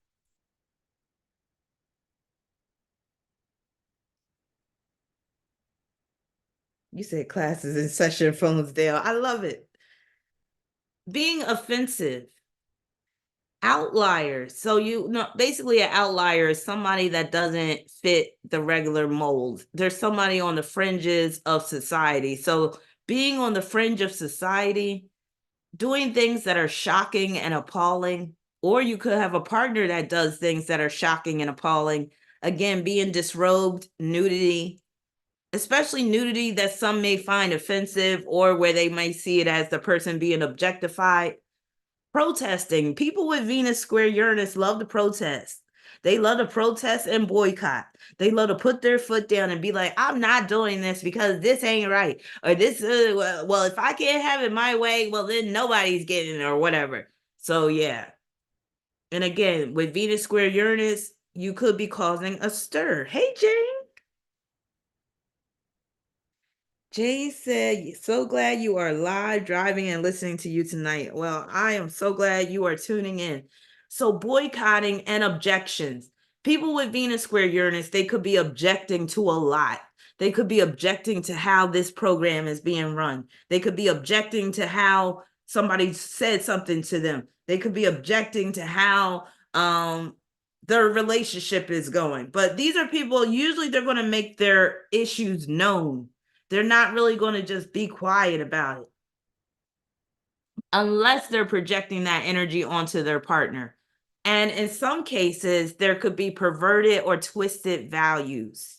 You said classes in session, phones down. I love it. Being offensive. Outliers. So basically an outlier is somebody that doesn't fit the regular mold. There's somebody on the fringes of society. So being on the fringe of society, doing things that are shocking and appalling, or you could have a partner that does things that are shocking and appalling. Again, being disrobed, nudity, especially nudity that some may find offensive or where they may see it as the person being objectified. Protesting. People with Venus square Uranus love to protest. They love to protest and boycott. They love to put their foot down and be like, I'm not doing this because this ain't right. Or this, well, if I can't have it my way, well, then nobody's getting it or whatever. So, yeah. And again, with Venus square Uranus, you could be causing a stir. Hey, Jane. Jay said, so glad you are live driving and listening to you tonight. Well, I am so glad you are tuning in. So, boycotting and objections. People with Venus square Uranus, they could be objecting to a lot. They could be objecting to how this program is being run. They could be objecting to how somebody said something to them. They could be objecting to how their relationship is going. But these are people, usually they're going to make their issues known. They're not really going to just be quiet about it unless they're projecting that energy onto their partner. And in some cases, there could be perverted or twisted values.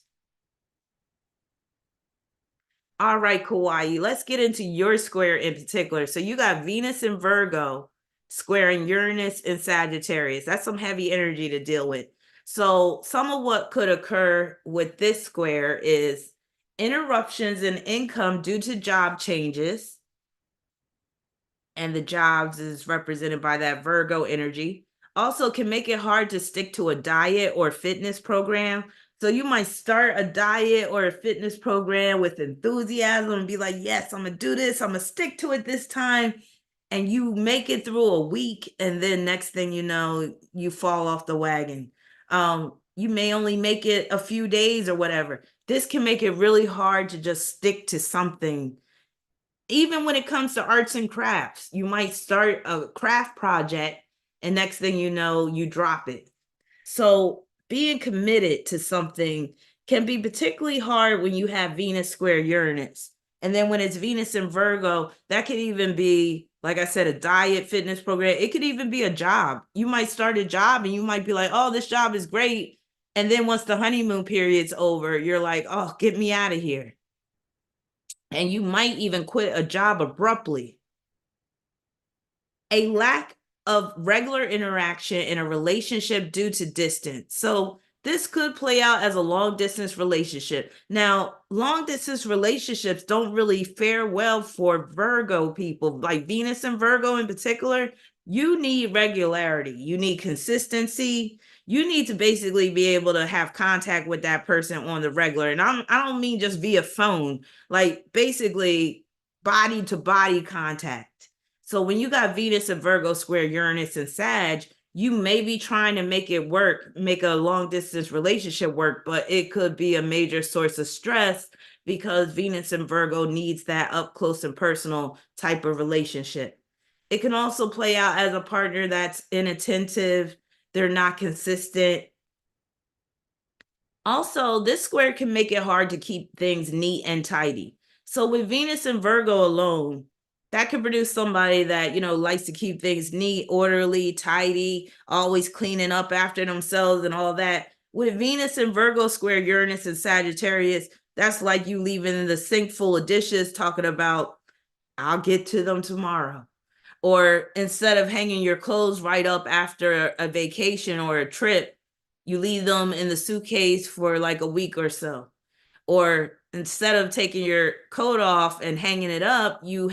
All right, Kawaii, let's get into your square in particular. So you got Venus in Virgo squaring Uranus in Sagittarius. That's some heavy energy to deal with. So some of what could occur with this square is interruptions in income due to job changes. And the jobs is represented by that Virgo energy. Also can make it hard to stick to a diet or fitness program. So you might start a diet or a fitness program with enthusiasm and be like, yes, I'm going to do this. I'm going to stick to it this time. And you make it through a week. And then next thing you know, you fall off the wagon. You may only make it a few days or whatever. This can make it really hard to just stick to something. Even when it comes to arts and crafts, you might start a craft project and next thing you know, you drop it. So being committed to something can be particularly hard when you have Venus square Uranus. And then when it's Venus in Virgo, that could even be, like I said, a diet fitness program. It could even be a job. You might start a job and you might be like, oh, this job is great. And then once the honeymoon period's over, you're like, oh, get me out of here. And you might even quit a job abruptly. A lack of regular interaction in a relationship due to distance. So this could play out as a long distance relationship. Now, long distance relationships don't really fare well for Virgo people, like Venus and Virgo in particular. You need regularity, you need consistency. You need to basically be able to have contact with that person on the regular. And I don't mean just via phone, like basically body to body contact. So when you got Venus and Virgo square Uranus and Sag, you may be trying to make it work, make a long distance relationship work, but it could be a major source of stress because Venus and Virgo needs that up close and personal type of relationship. It can also play out as a partner that's inattentive, they're not consistent. Also, this square can make it hard to keep things neat and tidy. So with Venus and Virgo alone, that can produce somebody that, likes to keep things neat, orderly, tidy, always cleaning up after themselves and all that. With Venus and Virgo square Uranus and Sagittarius, that's like you leaving the sink full of dishes talking about, I'll get to them tomorrow. Or instead of hanging your clothes right up after a vacation or a trip, you leave them in the suitcase for like a week or so. Or instead of taking your coat off and hanging it up, you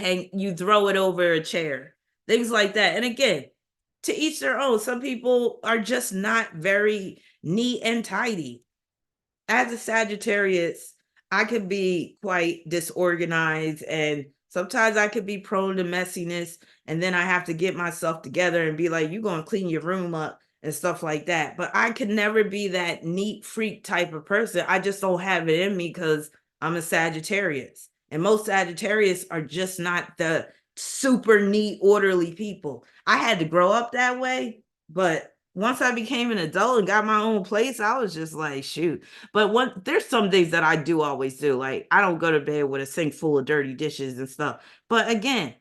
throw it over a chair. Things like that. And again, to each their own. Some people are just not very neat and tidy. As a Sagittarius, I could be quite disorganized and sometimes I could be prone to messiness. And then I have to get myself together and be like, you're going to clean your room up and stuff like that. But I could never be that neat freak type of person. I just don't have it in me because I'm a Sagittarius. And most Sagittarius are just not the super neat, orderly people. I had to grow up that way. But once I became an adult and got my own place, I was just like, shoot. But there's some things that I do always do. Like I don't go to bed with a sink full of dirty dishes and stuff. But again,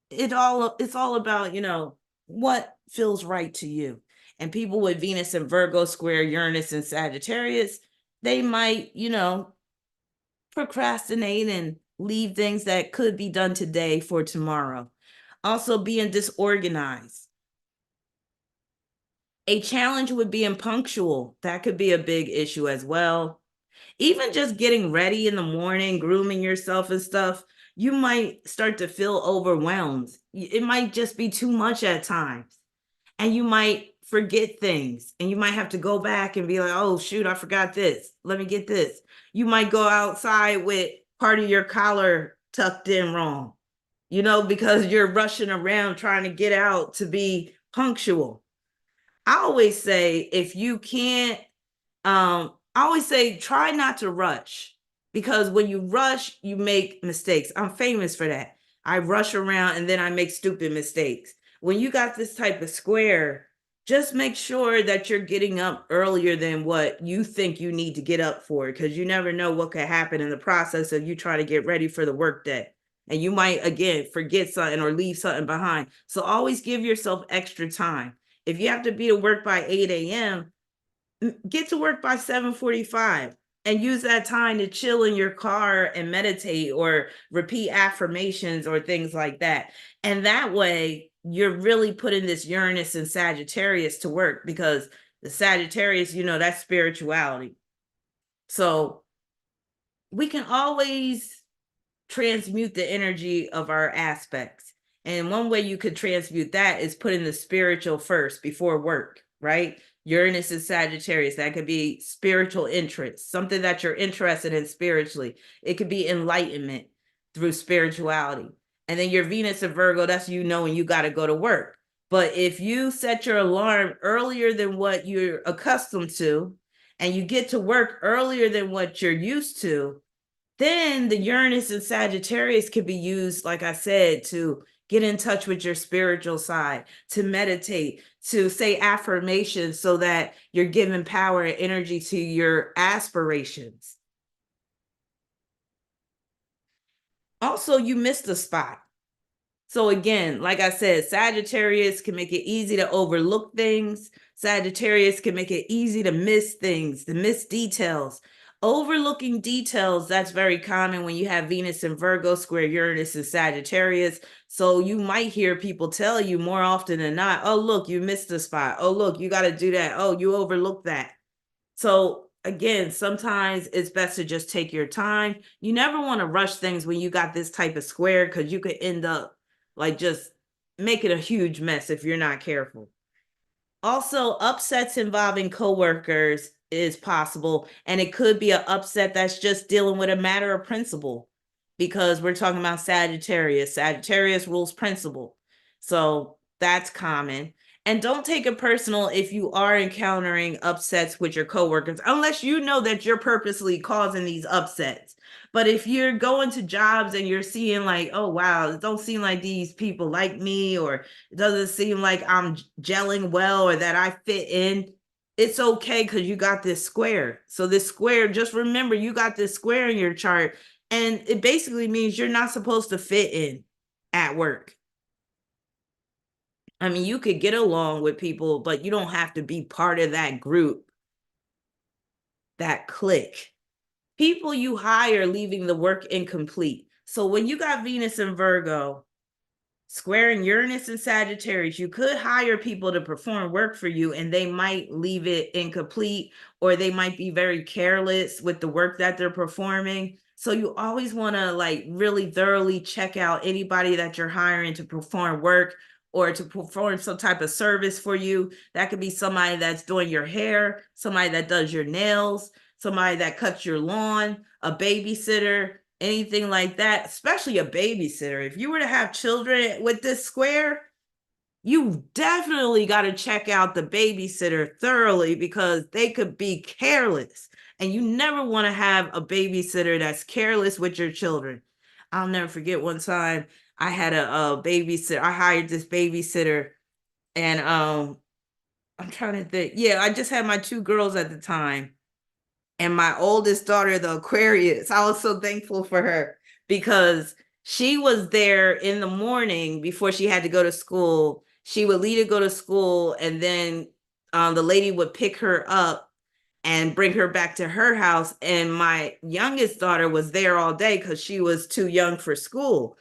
it's all about, what feels right to you. And people with Venus and Virgo square Uranus and Sagittarius, they might, procrastinate and leave things that could be done today for tomorrow. Also being disorganized. A challenge with being punctual. That could be a big issue as well. Even just getting ready in the morning, grooming yourself and stuff, you might start to feel overwhelmed. It might just be too much at times. And you might forget things, and you might have to go back and be like, oh shoot, I forgot this, let me get this. You might go outside with part of your collar tucked in wrong, because you're rushing around trying to get out to be punctual. I always say, if you can't, I always say, try not to rush, because when you rush, you make mistakes. I'm famous for that. I rush around and then I make stupid mistakes. When you got this type of square, just make sure that you're getting up earlier than what you think you need to get up for, because you never know what could happen in the process of you trying to get ready for the workday. And you might, again, forget something or leave something behind. So always give yourself extra time. If you have to be to work by 8 a.m., get to work by 7:45 and use that time to chill in your car and meditate or repeat affirmations or things like that. And that way, you're really putting this Uranus and Sagittarius to work, because the Sagittarius, that's spirituality. So we can always transmute the energy of our aspects. And one way you could transmute that is putting the spiritual first before work, right? Uranus is Sagittarius. That could be spiritual interest, something that you're interested in spiritually. It could be enlightenment through spirituality. And then your Venus and Virgo, that's when you got to go to work. But if you set your alarm earlier than what you're accustomed to, and you get to work earlier than what you're used to, then the Uranus and Sagittarius can be used, like I said, to get in touch with your spiritual side, to meditate, to say affirmations so that you're giving power and energy to your aspirations. Also, you missed a spot. So again, like I said, Sagittarius can make it easy to overlook things. Sagittarius can make it easy to miss things, to miss details. Overlooking details, that's very common when you have Venus and Virgo square Uranus and Sagittarius. So you might hear people tell you more often than not, oh, look, you missed a spot. Oh, look, you got to do that. Oh, you overlooked that. So again, sometimes it's best to just take your time. You never want to rush things when you got this type of square, because you could end up like just making a huge mess if you're not careful. Also, upsets involving coworkers is possible, and it could be an upset that's just dealing with a matter of principle, because we're talking about Sagittarius. Sagittarius rules principle. So that's common. And don't take it personal if you are encountering upsets with your coworkers, unless you know that you're purposely causing these upsets. But if you're going to jobs and you're seeing like, oh, wow, it don't seem like these people like me, or it doesn't seem like I'm gelling well, or that I fit in, it's okay, because you got this square. So this square, just remember, you got this square in your chart, and it basically means you're not supposed to fit in at work. I mean, you could get along with people, but you don't have to be part of that group, that clique. People you hire leaving the work incomplete. So when you got Venus and Virgo squaring Uranus and Sagittarius, you could hire people to perform work for you, and they might leave it incomplete, or they might be very careless with the work that they're performing. So you always want to like really thoroughly check out anybody that you're hiring to perform work or to perform some type of service for you. That could be somebody that's doing your hair, somebody that does your nails, somebody that cuts your lawn, a babysitter, anything like that, especially a babysitter. If you were to have children with this square, you definitely got to check out the babysitter thoroughly, because they could be careless. And you never want to have a babysitter that's careless with your children. I'll never forget one time I had a babysitter. I hired this babysitter, and I'm trying to think. Yeah, I just had my two girls at the time. And my oldest daughter, the Aquarius, I was so thankful for her, because she was there in the morning before she had to go to school. She would leave to go to school, and then the lady would pick her up and bring her back to her house. And my youngest daughter was there all day because she was too young for school.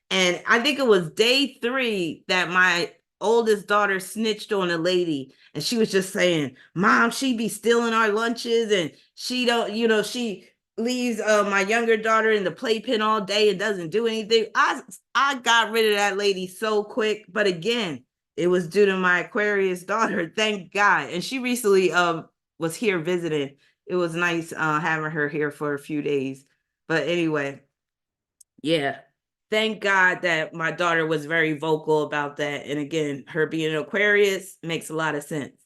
And I think it was day 3 that my oldest daughter snitched on a lady, and she was just saying, Mom, she be stealing our lunches, and she don't, she leaves my younger daughter in the playpen all day and doesn't do anything. I got rid of that lady so quick. But again, It was due to my Aquarius daughter, thank God. And she recently was here visiting. It was nice having her here for a few days. But anyway, yeah. Thank God that my daughter was very vocal about that. And again, her being an Aquarius makes a lot of sense.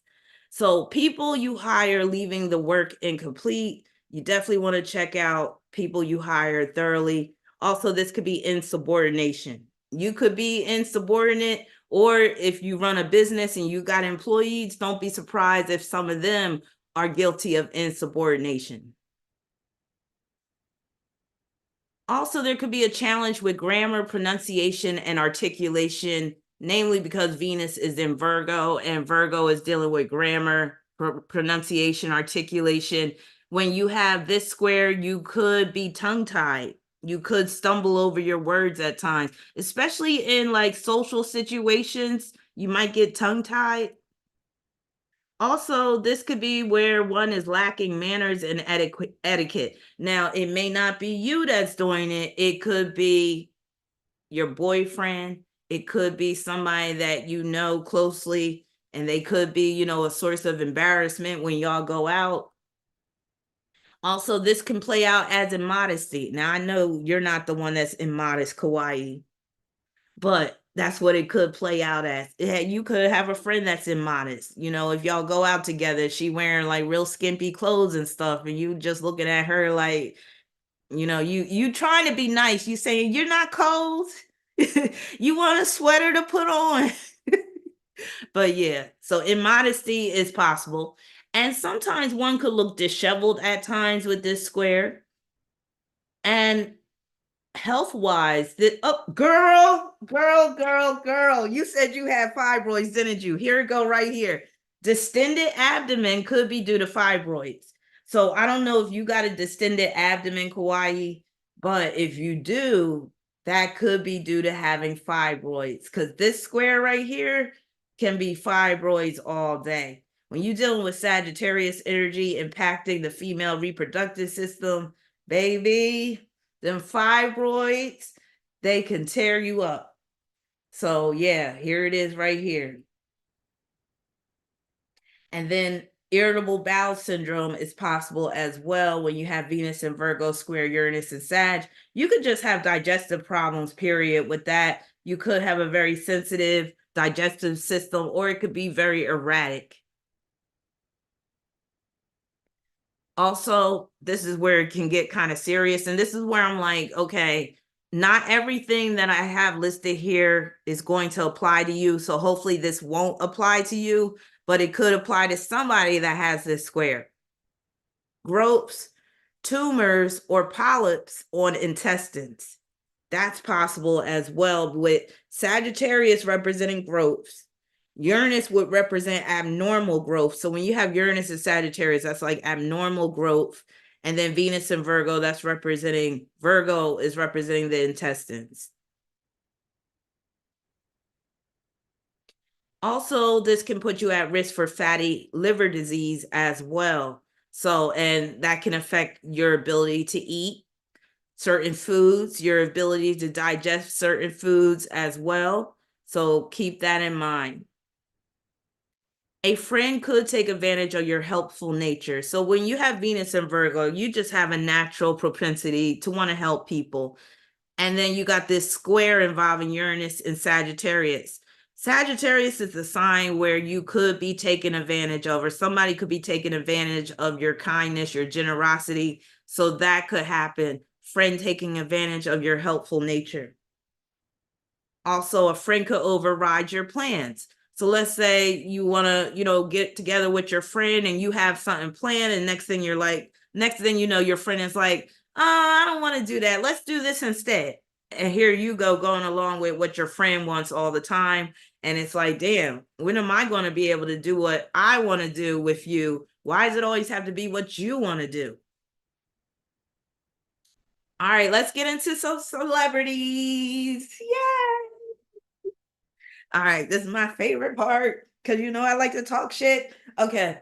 So people you hire leaving the work incomplete, you definitely want to check out people you hire thoroughly. Also, this could be insubordination. You could be insubordinate, or if you run a business and you got employees, don't be surprised if some of them are guilty of insubordination. Also, there could be a challenge with grammar, pronunciation, and articulation, namely because Venus is in Virgo and Virgo is dealing with grammar, pronunciation, articulation. When you have this square, you could be tongue-tied. You could stumble over your words at times, especially in like social situations. You might get tongue-tied. Also, this could be where one is lacking manners and etiquette. Now, it may not be you that's doing it. It could be your boyfriend. It could be somebody that you know closely, and they could be, you know, a source of embarrassment when y'all go out. Also, this can play out as immodesty. Now, I know you're not the one that's immodest, Kawaii, but that's what it could play out as. You could have a friend that's immodest. You know, if y'all go out together, she wearing like real skimpy clothes and stuff, and you just looking at her like, you know, you trying to be nice. You saying you're not cold. You want a sweater to put on. But yeah, so immodesty is possible. And sometimes one could look disheveled at times with this square. And health wise, girl, you said you had fibroids, didn't you? Here it go right here. Distended abdomen could be due to fibroids. So I don't know if you got a distended abdomen, Kawaii, but if you do, that could be due to having fibroids, because this square right here can be fibroids all day. When you're dealing with Sagittarius energy impacting the female reproductive system, baby, them fibroids, they can tear you up. So yeah, here it is right here. And then irritable bowel syndrome is possible as well when you have Venus and Virgo square Uranus and Sag. You could just have digestive problems, period, with that. You could have a very sensitive digestive system, or it could be very erratic. Also, this is where it can get kind of serious. And this is where I'm like, okay, not everything that I have listed here is going to apply to you. So hopefully this won't apply to you, but it could apply to somebody that has this square. Growths, tumors, or polyps on intestines. That's possible as well, with Sagittarius representing growths. Uranus would represent abnormal growth. So when you have Uranus and Sagittarius, that's like abnormal growth. And then Venus and Virgo, Virgo is representing the intestines. Also, this can put you at risk for fatty liver disease as well. So, and that can affect your ability to eat certain foods, your ability to digest certain foods as well. So keep that in mind. A friend could take advantage of your helpful nature. So when you have Venus and Virgo, you just have a natural propensity to want to help people. And then you got this square involving Uranus and Sagittarius. Sagittarius is a sign where you could be taken advantage of, or somebody could be taking advantage of your kindness, your generosity. So that could happen. Friend taking advantage of your helpful nature. Also, a friend could override your plans. So let's say you want to, you know, get together with your friend and you have something planned, and next thing you know, your friend is like, oh, I don't want to do that. Let's do this instead. And here you go going along with what your friend wants all the time. And it's like, damn, when am I going to be able to do what I want to do with you? Why does it always have to be what you want to do? All right, let's get into some celebrities. Yay! All right, this is my favorite part because you know I like to talk shit. Okay.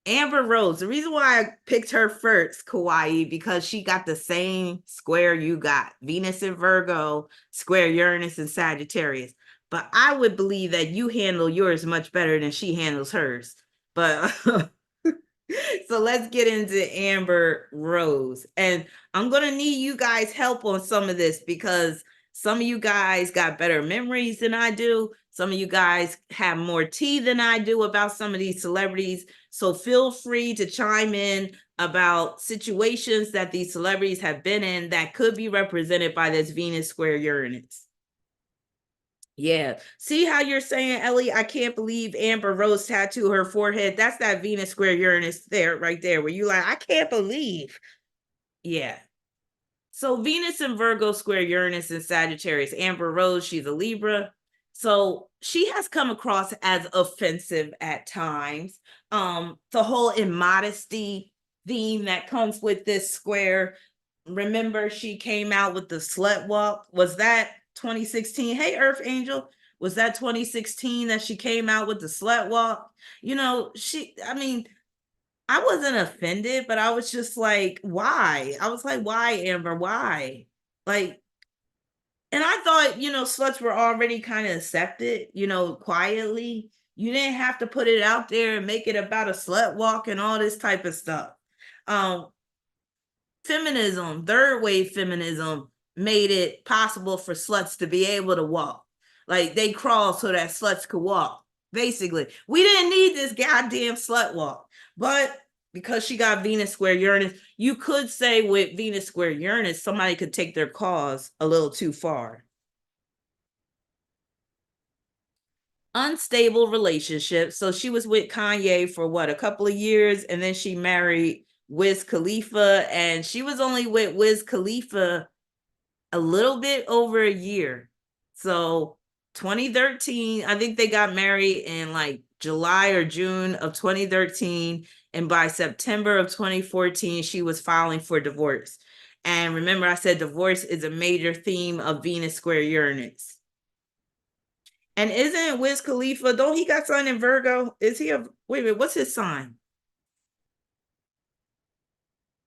Amber Rose. The reason why I picked her first, Kawaii, because she got the same square you got. Venus and Virgo, square Uranus and Sagittarius. but I would believe that you handle yours much better than she handles hers. But so let's get into Amber Rose. And I'm going to need you guys' help on some of this because some of you guys got better memories than I do. Some of you guys have more tea than I do about some of these celebrities. So feel free to chime in about situations that these celebrities have been in that could be represented by this Venus square Uranus. Yeah. See how you're saying, Ellie, I can't believe Amber Rose tattooed her forehead. That's that Venus square Uranus there, right there, where you like, I can't believe. Yeah. So Venus and Virgo square Uranus and Sagittarius. Amber Rose, she's a Libra. So she has come across as offensive at times. The whole immodesty theme that comes with this square. Remember, she came out with the slut walk. Was that 2016? Hey, Earth Angel. Was that 2016 that she came out with the slut walk? I mean, I wasn't offended, but I was just like, why? I was like, why, Amber? Why? Like, and I thought, sluts were already kind of accepted, quietly. You didn't have to put it out there and make it about a slut walk and all this type of stuff. Um, Feminism, third wave feminism, made it possible for sluts to be able to walk. Like they crawl so that sluts could walk. Basically, we didn't need this goddamn slut walk. But because she got Venus square Uranus, you could say with Venus square Uranus, somebody could take their cause a little too far. Unstable relationship. So she was with Kanye for what, a couple of years, and then she married Wiz Khalifa, and she was only with Wiz Khalifa a little bit over a year. So 2013, I think they got married in like July or June of 2013. And by September of 2014, she was filing for divorce. And remember, I said divorce is a major theme of Venus square Uranus. And isn't Wiz Khalifa, don't he got sign in Virgo? Is he wait a minute, what's his sign?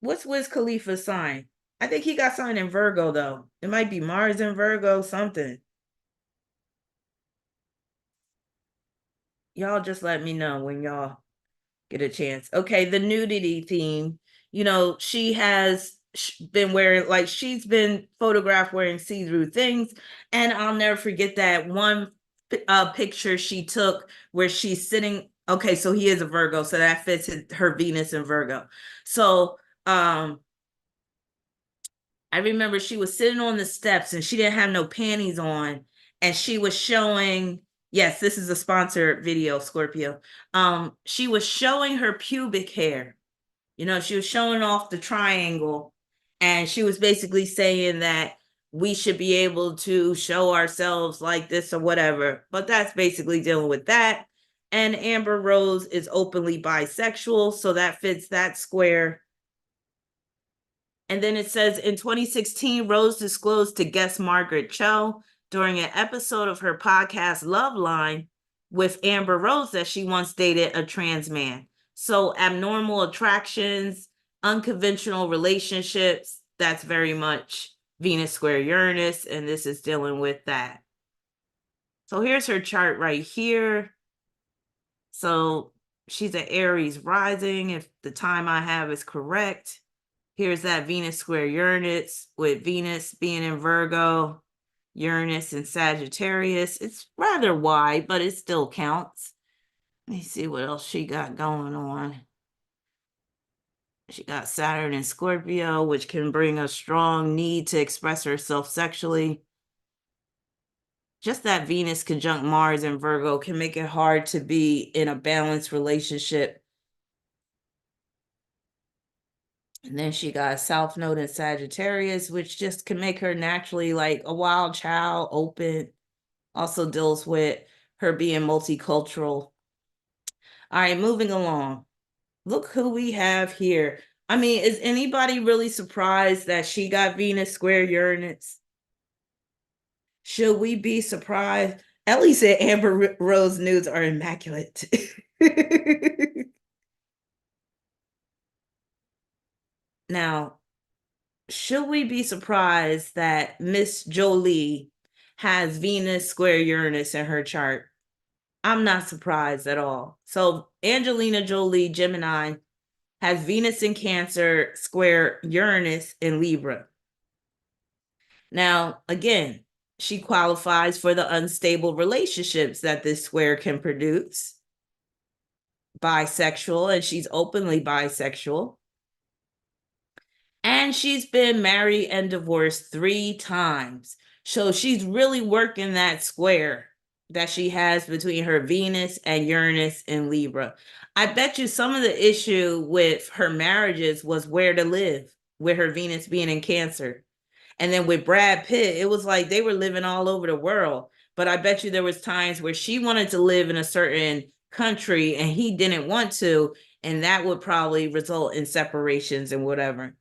What's Wiz Khalifa's sign? I think he got signed in Virgo, though. It might be Mars in Virgo, something. Y'all just let me know when y'all get a chance. Okay, the nudity theme. She has been wearing, like, she's been photographed wearing see-through things. And I'll never forget that one picture she took where she's sitting. Okay, so he is a Virgo, so that fits her Venus and Virgo. So, I remember she was sitting on the steps and she didn't have no panties on, and she was showing, yes, this is a sponsored video, Scorpio. She was showing her pubic hair. She was showing off the triangle, and she was basically saying that we should be able to show ourselves like this or whatever. But that's basically dealing with that. And Amber Rose is openly bisexual, so that fits that square. And then it says in 2016, Rose disclosed to guest Margaret Cho during an episode of her podcast Love Line with Amber Rose that she once dated a trans man. So abnormal attractions, unconventional relationships, that's very much Venus square Uranus, and this is dealing with that. So here's her chart right here. So she's an Aries rising, if the time I have is correct. Here's that Venus square Uranus with Venus being in Virgo, Uranus in Sagittarius. It's rather wide, but it still counts. Let me see what else she got going on. She got Saturn in Scorpio, which can bring a strong need to express herself sexually. Just that Venus conjunct Mars in Virgo can make it hard to be in a balanced relationship. And then she got South Node in Sagittarius, which just can make her naturally like a wild child, open. Also deals with her being multicultural. All right, moving along. Look who we have here. I mean, is anybody really surprised that she got Venus square Uranus? Should we be surprised? Ellie said Amber Rose nudes are immaculate. Now, should we be surprised that Miss Jolie has Venus square Uranus in her chart. I'm not surprised at all. So Angelina Jolie, Gemini, has Venus in Cancer square Uranus in Libra. Now, again, she qualifies for the unstable relationships that this square can produce. Bisexual, and she's openly bisexual. And she's been married and divorced 3 times. So she's really working that square that she has between her Venus and Uranus in Libra. I bet you some of the issue with her marriages was where to live, with her Venus being in Cancer. And then with Brad Pitt, it was like they were living all over the world. But I bet you there was times where she wanted to live in a certain country and he didn't want to, and that would probably result in separations and whatever.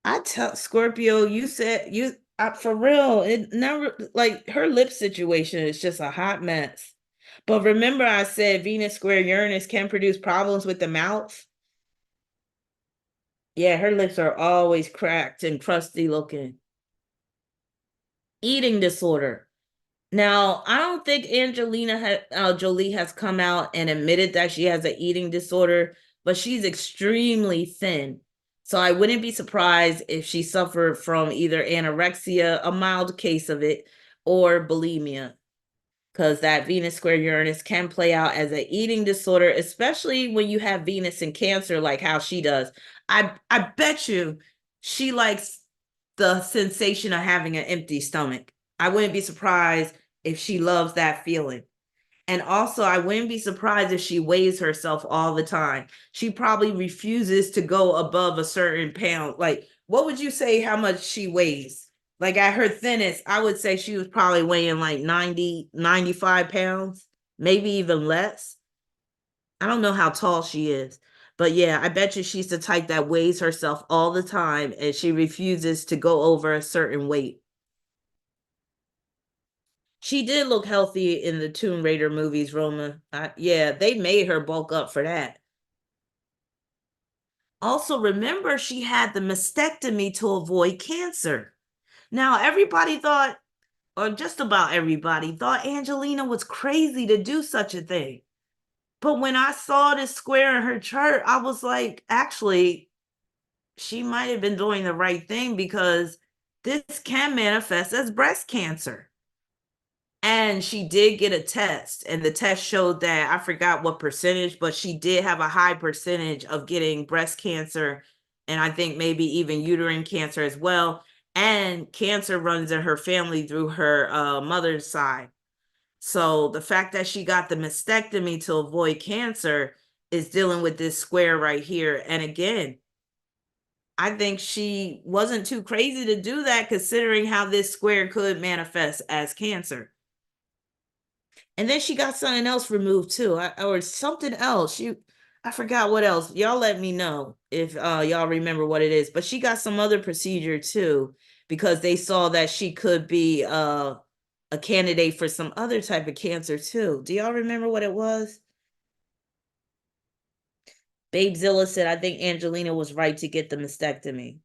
I tell Scorpio, you said you for real. It never, like, her lip situation is just a hot mess. But remember, I said Venus square Uranus can produce problems with the mouth. Yeah, her lips are always cracked and crusty looking. Eating disorder. Now, I don't think Angelina Jolie has come out and admitted that she has an eating disorder, but she's extremely thin. So I wouldn't be surprised if she suffered from either anorexia, a mild case of it, or bulimia, because that Venus square Uranus can play out as an eating disorder, especially when you have Venus in Cancer, like how she does. I bet you she likes the sensation of having an empty stomach. I wouldn't be surprised if she loves that feeling. And also, I wouldn't be surprised if she weighs herself all the time. She probably refuses to go above a certain pound. Like, what would you say how much she weighs? Like, at her thinnest, I would say she was probably weighing like 90, 95 pounds, maybe even less. I don't know how tall she is. But yeah, I bet you she's the type that weighs herself all the time and she refuses to go over a certain weight. She did look healthy in the Tomb Raider movies, Roma. Yeah, they made her bulk up for that. Also, remember, she had the mastectomy to avoid cancer. Now, everybody thought, or just about everybody, thought Angelina was crazy to do such a thing. But when I saw this square in her chart, I was like, actually, she might have been doing the right thing because this can manifest as breast cancer. And she did get a test, and the test showed that I forgot what percentage, but she did have a high percentage of getting breast cancer, and I think maybe even uterine cancer as well. And cancer runs in her family through her mother's side. So the fact that she got the mastectomy to avoid cancer is dealing with this square right here. And again, I think she wasn't too crazy to do that considering how this square could manifest as cancer. And then she got something else removed too, or something else. I forgot what else. Y'all let me know if y'all remember what it is. But she got some other procedure too, because they saw that she could be a candidate for some other type of cancer too. Do y'all remember what it was? Babezilla said, I think Angelina was right to get the mastectomy.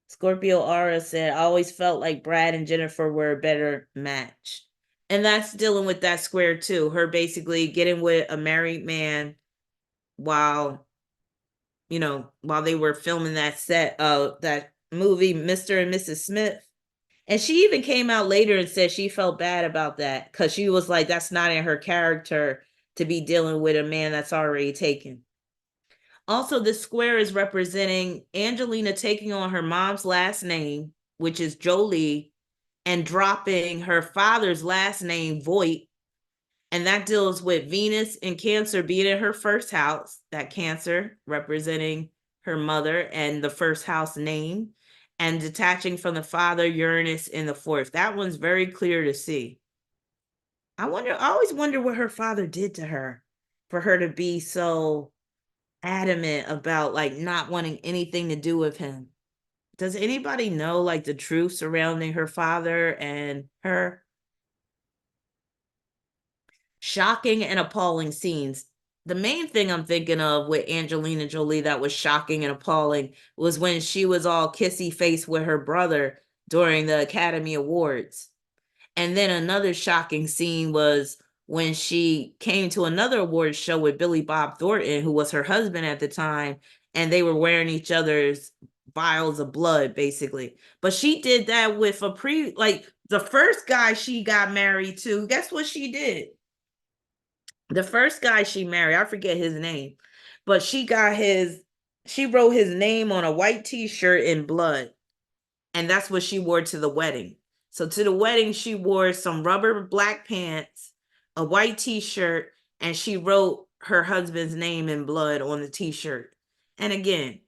Scorpio Aura said, I always felt like Brad and Jennifer were a better match. And that's dealing with that square too. Her basically getting with a married man while, while they were filming that set of that movie, Mr. and Mrs. Smith. And she even came out later and said she felt bad about that because she was like, that's not in her character to be dealing with a man that's already taken. Also, this square is representing Angelina taking on her mom's last name, which is Jolie, and dropping her father's last name, Voight. And that deals with Venus in Cancer being in her first house, that Cancer representing her mother and the first house name, and detaching from the father, Uranus in the fourth. That one's very clear to see. I always wonder what her father did to her for her to be so adamant about like not wanting anything to do with him. Does anybody know like the truth surrounding her father and her? Shocking and appalling scenes. The main thing I'm thinking of with Angelina Jolie that was shocking and appalling was when she was all kissy face with her brother during the Academy Awards. And then another shocking scene was when she came to another awards show with Billy Bob Thornton, who was her husband at the time, and they were wearing each other's vials of blood, basically. But she did that with like the first guy she got married to. Guess what she did? The first guy she married, I forget his name, but she wrote his name on a white t-shirt in blood. And that's what she wore to the wedding. So to the wedding, she wore some rubber black pants, a white t-shirt, and she wrote her husband's name in blood on the t-shirt. And again,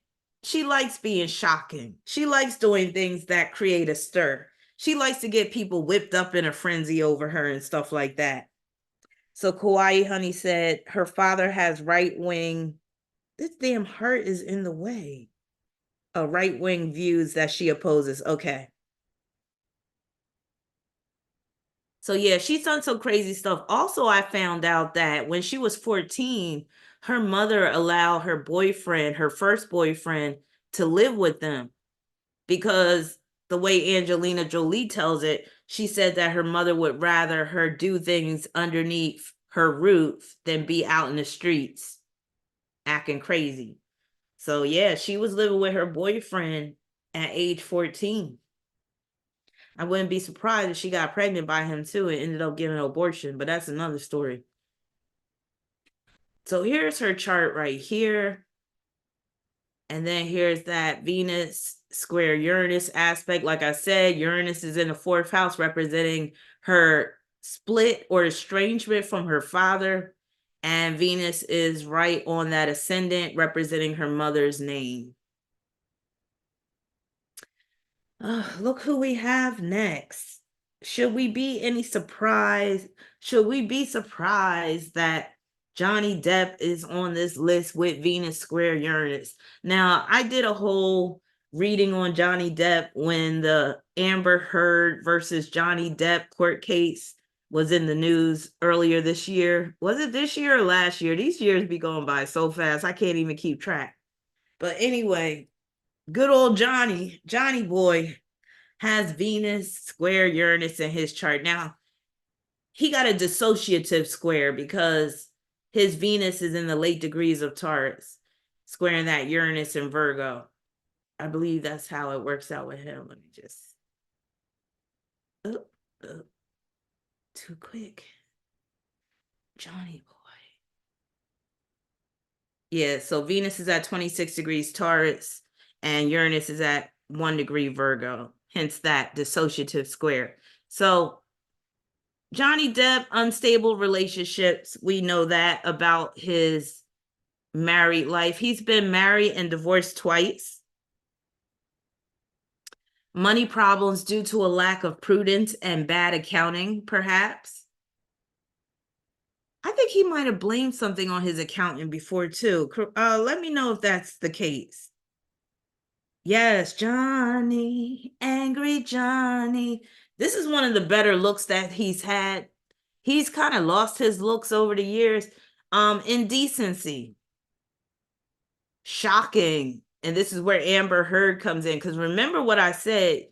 she likes being shocking. She likes doing things that create a stir. She likes to get people whipped up in a frenzy over her and stuff like that. So Kawaii Honey said her father has right-wing, this damn heart is in the way. Right-wing views that she opposes. Okay. So yeah, she's done some crazy stuff. Also, I found out that when she was 14, her mother allowed her boyfriend, her first boyfriend, to live with them because the way Angelina Jolie tells it, she said that her mother would rather her do things underneath her roof than be out in the streets acting crazy. So yeah, she was living with her boyfriend at age 14. I wouldn't be surprised if she got pregnant by him too and ended up getting an abortion, but that's another story. So here's her chart right here. And then here's that Venus square Uranus aspect. Like I said, Uranus is in the fourth house representing her split or estrangement from her father. And Venus is right on that ascendant representing her mother's name. Look who we have next. Should we be any surprise? Should we be surprised that Johnny Depp is on this list with Venus square Uranus? Now, I did a whole reading on Johnny Depp when the Amber Heard versus Johnny Depp court case was in the news earlier this year. Was it this year or last year? These years be going by so fast, I can't even keep track. But anyway, good old Johnny boy has Venus square Uranus in his chart. Now, he got a dissociative square because his Venus is in the late degrees of Taurus, squaring that Uranus and Virgo. I believe that's how it works out with him. Let me just... too quick. Johnny boy. Yeah, so Venus is at 26 degrees Taurus and Uranus is at 1 degree Virgo, hence that dissociative square. So Johnny Depp, unstable relationships. We know that about his married life. He's been married and divorced twice. Money problems due to a lack of prudence and bad accounting, perhaps. I think he might have blamed something on his accountant before too. Let me know if that's the case. Yes, Johnny, angry Johnny. This is one of the better looks that he's had. He's kind of lost his looks over the years. Indecency. Shocking. And this is where Amber Heard comes in. Because remember what I said,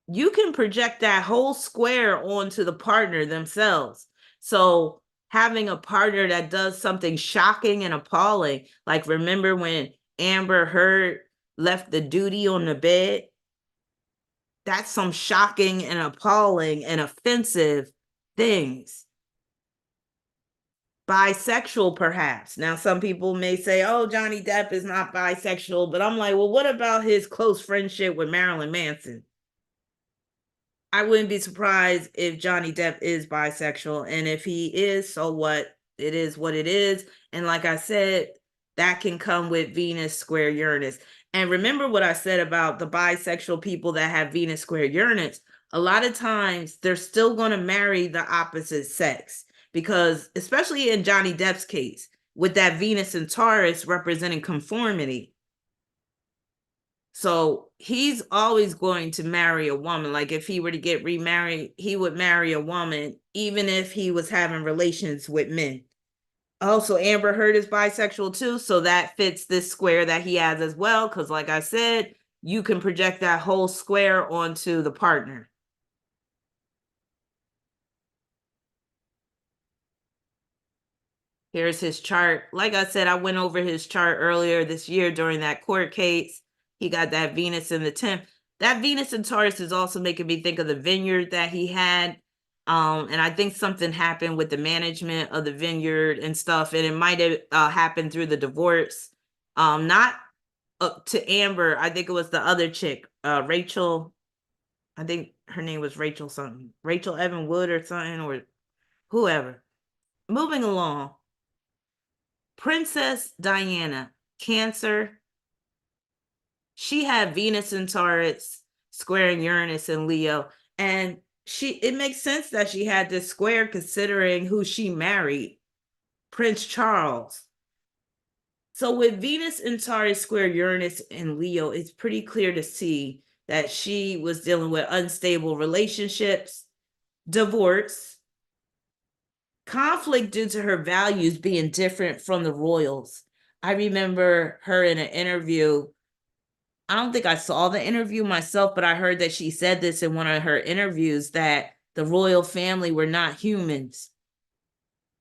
you can project that whole square onto the partner themselves. So having a partner that does something shocking and appalling, like remember when Amber Heard left the duty on the bed? That's some shocking and appalling and offensive things. Bisexual, perhaps. Now, some people may say, oh, Johnny Depp is not bisexual, but I'm like, well, what about his close friendship with Marilyn Manson? I wouldn't be surprised if Johnny Depp is bisexual, and if he is, so what? It is what it is. And like I said, that can come with Venus square Uranus. And remember what I said about the bisexual people that have Venus square Uranus. A lot of times they're still going to marry the opposite sex because, especially in Johnny Depp's case, with that Venus and Taurus representing conformity. So he's always going to marry a woman. Like if he were to get remarried, he would marry a woman, even if he was having relations with men. Also, Amber Heard is bisexual too, so that fits this square that he has as well. Because like I said, you can project that whole square onto the partner. Here's his chart. Like I said, I went over his chart earlier this year during that court case. He got that Venus in the 10th. That Venus in Taurus is also making me think of the vineyard that he had. And I think something happened with the management of the vineyard and stuff. And it might have happened through the divorce. Not up to Amber. I think it was the other chick, Rachel. I think her name was Rachel something. Rachel Evan Wood or something, or whoever. Moving along. Princess Diana, Cancer. She had Venus in Taurus, squaring Uranus and Leo. And it makes sense that she had this square considering who she married, Prince Charles. So with Venus in Taurus square Uranus and Leo, it's pretty clear to see that she was dealing with unstable relationships, divorce, conflict due to her values being different from the royals. I remember her in an interview. I don't think I saw the interview myself, but I heard that she said this in one of her interviews, that the royal family were not humans.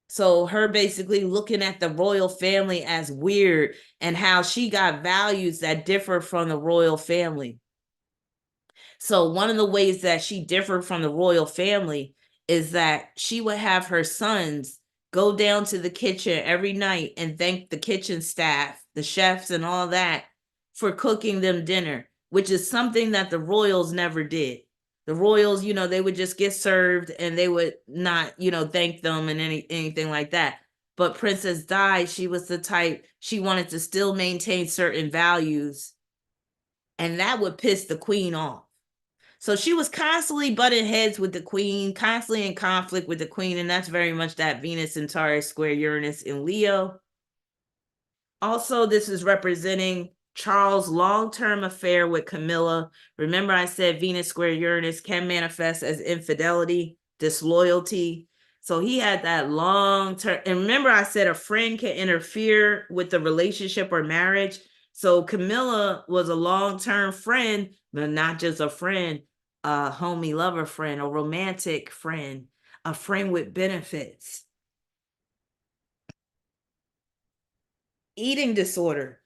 So her basically looking at the royal family as weird and how she got values that differ from the royal family. So one of the ways that she differed from the royal family is that she would have her sons go down to the kitchen every night and thank the kitchen staff, the chefs and all that, for cooking them dinner, which is something that the royals never did. The royals, they would just get served and they would not, thank them and anything like that. But Princess Di, she was the type, she wanted to still maintain certain values, and that would piss the queen off. So she was constantly butting heads with the queen, constantly in conflict with the queen, and that's very much that Venus in Taurus square Uranus in Leo. Also, this is representing Charles' long-term affair with Camilla. Remember, I said Venus square Uranus can manifest as infidelity, disloyalty. So he had that long-term, and remember I said a friend can interfere with the relationship or marriage. So Camilla was a long-term friend, but not just a friend, a homie lover friend, a romantic friend, a friend with benefits. Eating disorder.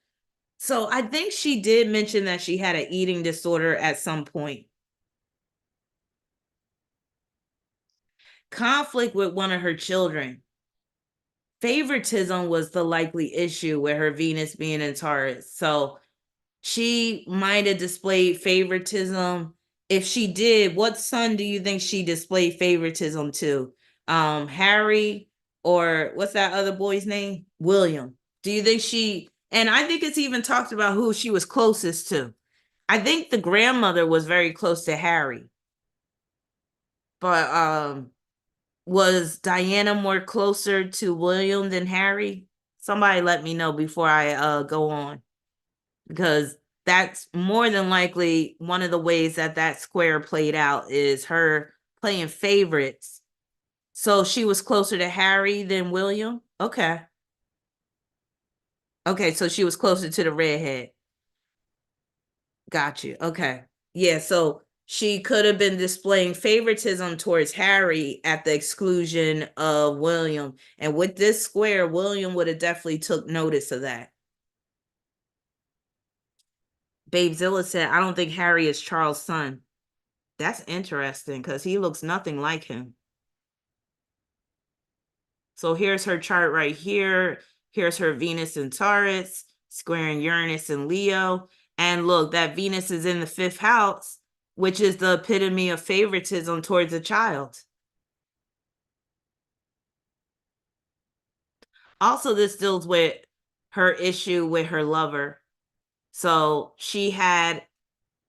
So I think she did mention that she had an eating disorder at some point. Conflict with one of her children. Favoritism was the likely issue with her Venus being in Taurus. So she might have displayed favoritism. If she did, what son do you think she displayed favoritism to? Harry, or what's that other boy's name? William. Do you think she, and I think it's even talked about who she was closest to. I think the grandmother was very close to Harry. But was Diana more closer to William than Harry? Somebody let me know before I go on, because that's more than likely one of the ways that square played out, is her playing favorites. So she was closer to Harry than William? Okay. Okay, so she was closer to the redhead. Got you. Okay. Yeah, so she could have been displaying favoritism towards Harry at the exclusion of William. And with this square, William would have definitely took notice of that. Babezilla said, I don't think Harry is Charles' son. That's interesting because he looks nothing like him. So here's her chart right here. Here's her Venus in Taurus, squaring Uranus and Leo. And look, that Venus is in the 5th house, which is the epitome of favoritism towards a child. Also, this deals with her issue with her lover. So she had,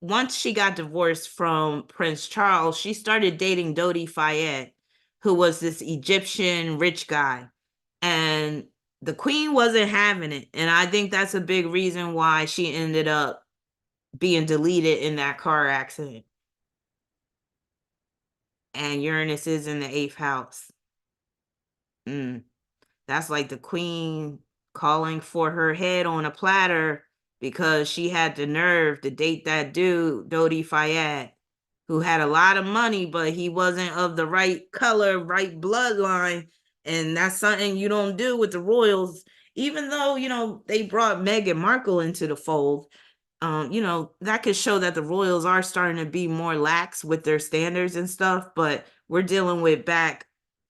once she got divorced from Prince Charles, she started dating Dodi Fayed, who was this Egyptian rich guy. And the queen wasn't having it. And I think that's a big reason why she ended up being deleted in that car accident. And Uranus is in the 8th house. That's like the queen calling for her head on a platter because she had the nerve to date that dude, Dodi Fayed, who had a lot of money, but he wasn't of the right color, right bloodline. And that's something you don't do with the royals, even though, they brought Meghan Markle into the fold. That could show that the royals are starting to be more lax with their standards and stuff, but we're dealing with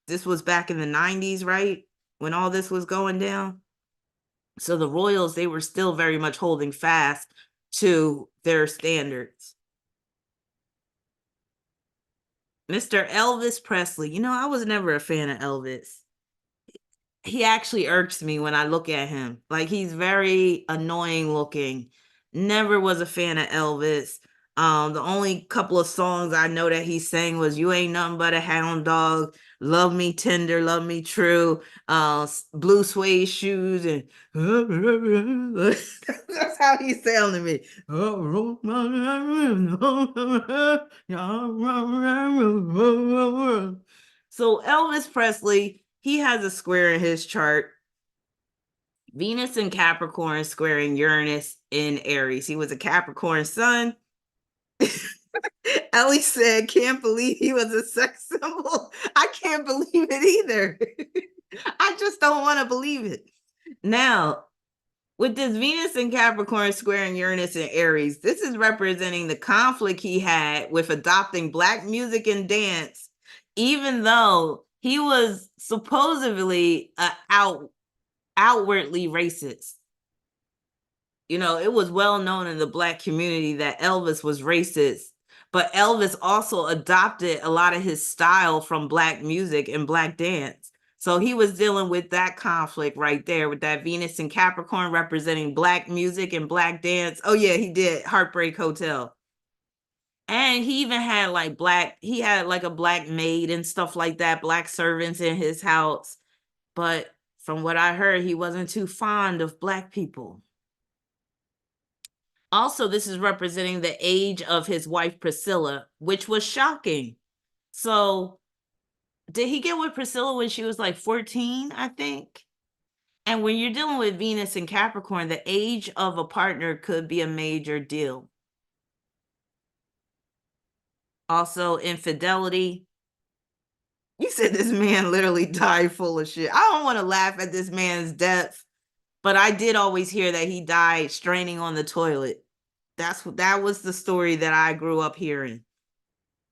this was back in the 90s, right? When all this was going down. So the royals, they were still very much holding fast to their standards. Mr. Elvis Presley. I was never a fan of Elvis. He actually irks me when I look at him. Like, he's very annoying looking. Never was a fan of Elvis. The only couple of songs I know that he sang was "You Ain't Nothing But a Hound Dog," "Love Me Tender, Love Me True," "Blue Suede Shoes," and that's how he sounded to me. So Elvis Presley, he has a square in his chart. Venus in Capricorn squaring Uranus in Aries. He was a Capricorn sun. Ellie said, "Can't believe he was a sex symbol." I can't believe it either. I just don't want to believe it. Now, with this Venus in Capricorn squaring Uranus in Aries, this is representing the conflict he had with adopting Black music and dance, even though he was supposedly outwardly racist. It was well known in the Black community that Elvis was racist, but Elvis also adopted a lot of his style from Black music and Black dance. So he was dealing with that conflict right there with that Venus and Capricorn representing Black music and Black dance. Oh yeah, he did Heartbreak Hotel. And he even had he had like a Black maid and stuff like that, Black servants in his house. But from what I heard, he wasn't too fond of Black people. Also, this is representing the age of his wife, Priscilla, which was shocking. So, did he get with Priscilla when she was like 14, I think? And when you're dealing with Venus and Capricorn, the age of a partner could be a major deal. Also, infidelity. You said this man literally died full of shit. I don't want to laugh at this man's death, but I did always hear that he died straining on the toilet. That was the story that I grew up hearing.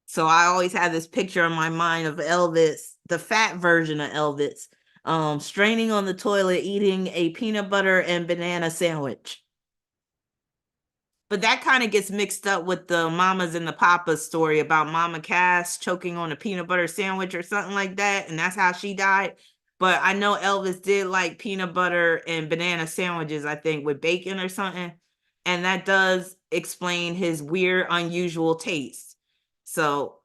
So I always had this picture in my mind of Elvis, the fat version of Elvis, straining on the toilet, eating a peanut butter and banana sandwich. But that kind of gets mixed up with the Mamas and the Papas story about Mama Cass choking on a peanut butter sandwich or something like that. And that's how she died. But I know Elvis did like peanut butter and banana sandwiches, I think, with bacon or something. And that does explain his weird, unusual taste. So,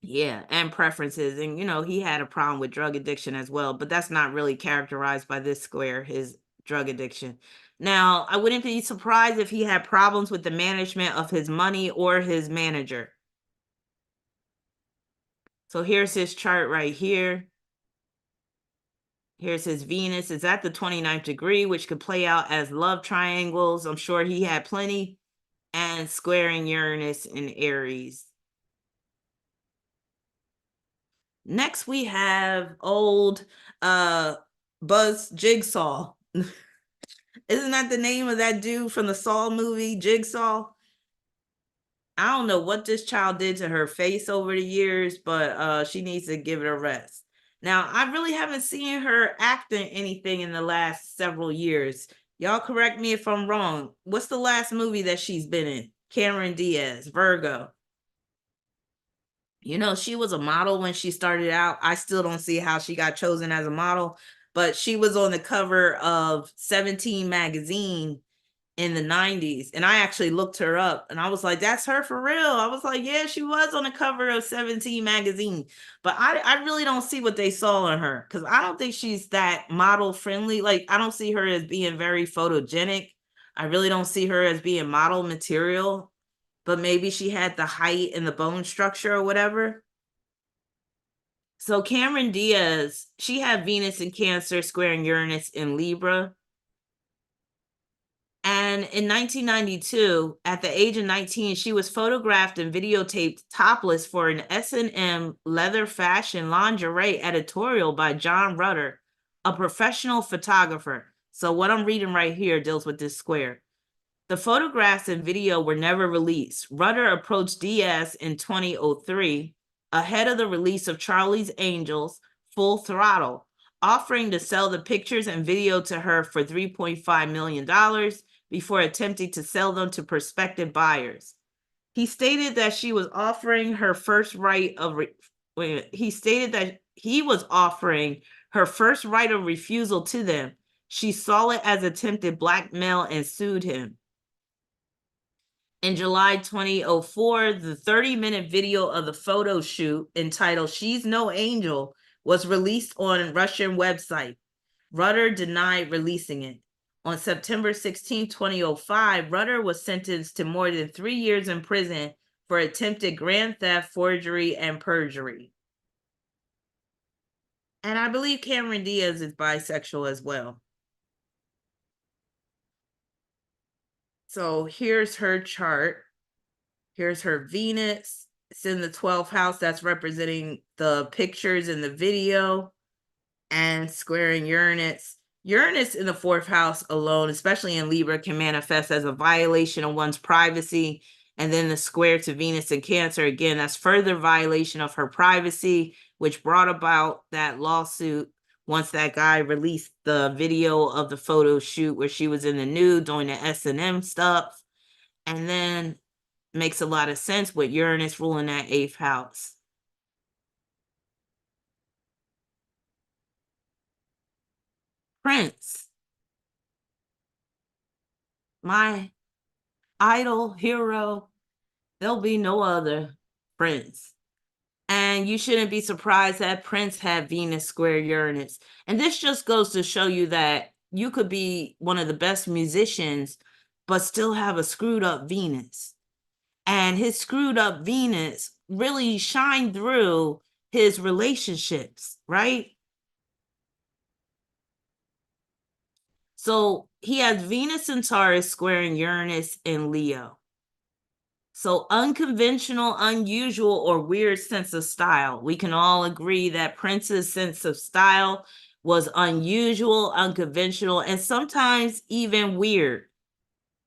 yeah, and preferences. And, he had a problem with drug addiction as well. But that's not really characterized by this square, his drug addiction. Now, I wouldn't be surprised if he had problems with the management of his money or his manager. So here's his chart right here. Here's his Venus. It's at the 29th degree, which could play out as love triangles. I'm sure he had plenty. And squaring Uranus in Aries. Next, we have old Buzz Jigsaw. Isn't that the name of that dude from the Saw movie, Jigsaw? I don't know what this child did to her face over the years, but she needs to give it a rest. Now, I really haven't seen her acting anything in the last several years. Y'all correct me if I'm wrong. What's the last movie that she's been in? Cameron Diaz, Virgo. She was a model when she started out. I still don't see how she got chosen as a model, but she was on the cover of 17 magazine in the 90s. And I actually looked her up and I was like, that's her for real. I was like, yeah, she was on the cover of 17 magazine. But I really don't see what they saw in her because I don't think she's that model friendly. Like, I don't see her as being very photogenic. I really don't see her as being model material, but maybe she had the height and the bone structure or whatever. So Cameron Diaz, she had Venus in Cancer squaring Uranus in Libra. And And in 1992, at the age of 19, she was photographed and videotaped topless for an S&M leather fashion lingerie editorial by John Rutter, a professional photographer. So what I'm reading right here deals with this square. The photographs and video were never released. Rutter approached Diaz in 2003, ahead of the release of Charlie's Angels, Full Throttle, offering to sell the pictures and video to her for $3.5 million before attempting to sell them to prospective buyers. He stated that she was offering her first right of he stated that he was offering her first right of refusal to them. She saw it as attempted blackmail and sued him. In July 2004, the 30-minute video of the photo shoot entitled She's No Angel was released on a Russian website. Rutter denied releasing it. On September 16, 2005, Rutter was sentenced to more than 3 years in prison for attempted grand theft, forgery, and perjury. And I believe Cameron Diaz is bisexual as well. So here's her chart. Here's her Venus. It's in the 12th house. That's representing the pictures in the video, and squaring Uranus. Uranus in the 4th house alone, especially in Libra, can manifest as a violation of one's privacy. And then the square to Venus in Cancer, again, that's further violation of her privacy, which brought about that lawsuit once that guy released the video of the photo shoot where she was in the nude doing the S&M stuff. And then makes a lot of sense with Uranus ruling that 8th house. Prince, my idol, hero, there'll be no other Prince. And you shouldn't be surprised that Prince had Venus square Uranus. And this just goes to show you that you could be one of the best musicians, but still have a screwed up Venus. And his screwed up Venus really shined through his relationships, right? So he has Venus and Taurus squaring Uranus in Leo. So unconventional, unusual, or weird sense of style. We can all agree that Prince's sense of style was unusual, unconventional, and sometimes even weird.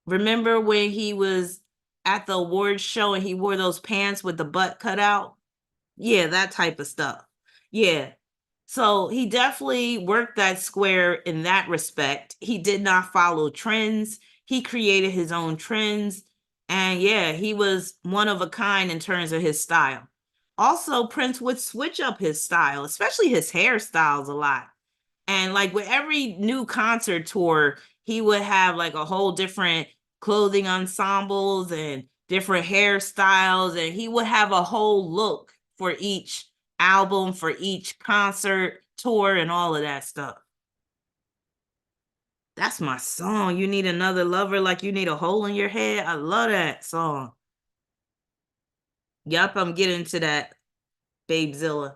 Remember when he was at the awards show and he wore those pants with the butt cut out? Yeah, that type of stuff. Yeah. So he definitely worked that square in that respect. He did not follow trends. He created his own trends. And yeah, he was one of a kind in terms of his style. Also, Prince would switch up his style, especially his hairstyles a lot. And like with every new concert tour, he would have like a whole different clothing ensembles and different hairstyles. And he would have a whole look for each album, for each concert, tour, and all of that stuff. That's my song. You need another lover like you need a hole in your head. I love that song. Yup, I'm getting to that, Babezilla.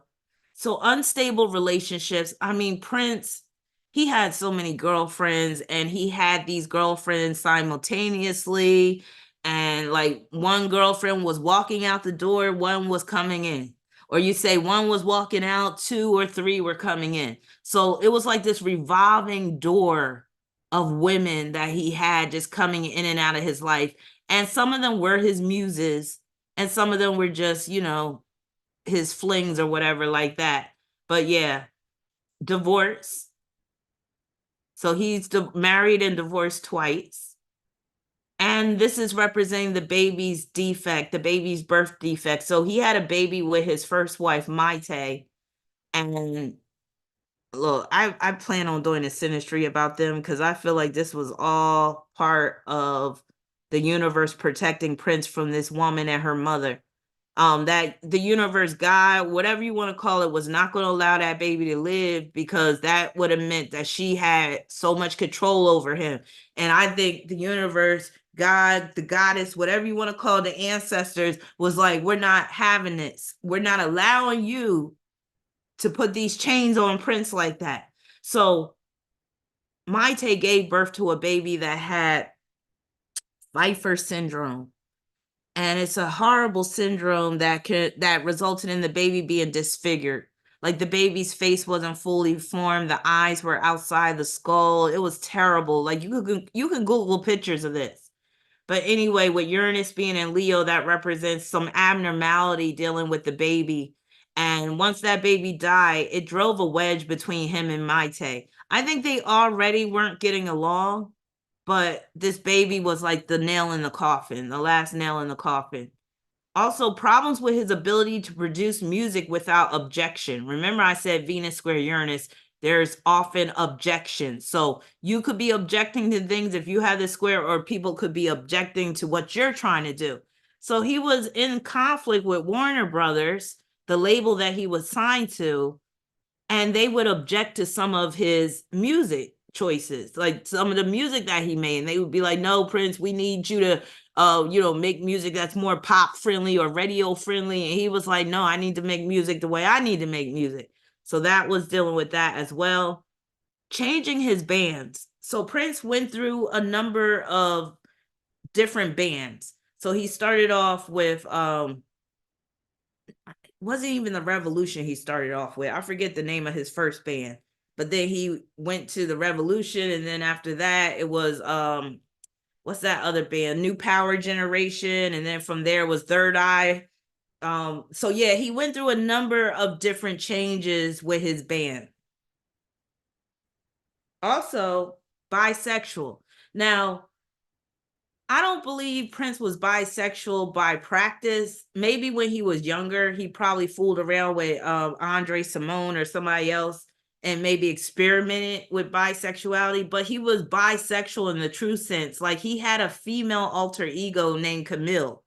So unstable relationships. I mean, Prince, he had so many girlfriends and he had these girlfriends simultaneously. And like one girlfriend was walking out the door, one was coming in. Or you say one was walking out, 2 or 3 were coming in. So it was like this revolving door of women that he had just coming in and out of his life. And some of them were his muses, and some of them were just, his flings or whatever like that. But yeah, divorce. So he's married and divorced twice. And this is representing the baby's defect, the baby's birth defect. So he had a baby with his first wife, Maite. And look, I plan on doing a synastry about them because I feel like this was all part of the universe protecting Prince from this woman and her mother. That the universe, God, whatever you want to call it, was not going to allow that baby to live because that would have meant that she had so much control over him. And I think the universe, God, the goddess, whatever you want to call it, the ancestors, was like, we're not having this. We're not allowing you to put these chains on Prince like that. So Maite gave birth to a baby that had Pfeiffer syndrome. And it's a horrible syndrome that resulted in the baby being disfigured. Like the baby's face wasn't fully formed, the eyes were outside the skull. It was terrible. Like you can Google pictures of this. But anyway, with Uranus being in Leo, that represents some abnormality dealing with the baby. And once that baby died, it drove a wedge between him and Maite. I think they already weren't getting along, but this baby was like the nail in the coffin, the last nail in the coffin. Also, problems with his ability to produce music without objection. Remember, I said Venus square Uranus, there's often objection. So you could be objecting to things if you have this square, or people could be objecting to what you're trying to do. So he was in conflict with Warner Brothers, the label that he was signed to, and they would object to some of his music choices, like some of the music that he made, and they would be like, no, Prince, we need you to make music that's more pop friendly or radio friendly. And he was like, no, I need to make music the way I need to make music. So that was dealing with that as well. Changing his bands. So Prince went through a number of different bands. So he started off with wasn't even the Revolution he started off with. I forget the name of his first band. But then he went to the Revolution, and then after that it was what's that other band? New Power Generation, and then from there was Third Eye. So yeah, he went through a number of different changes with his band. Also, bisexual. Now, I don't believe Prince was bisexual by practice. Maybe when he was younger, he probably fooled around with Andre Simone or somebody else and maybe experimented with bisexuality, but he was bisexual in the true sense. Like he had a female alter ego named Camille,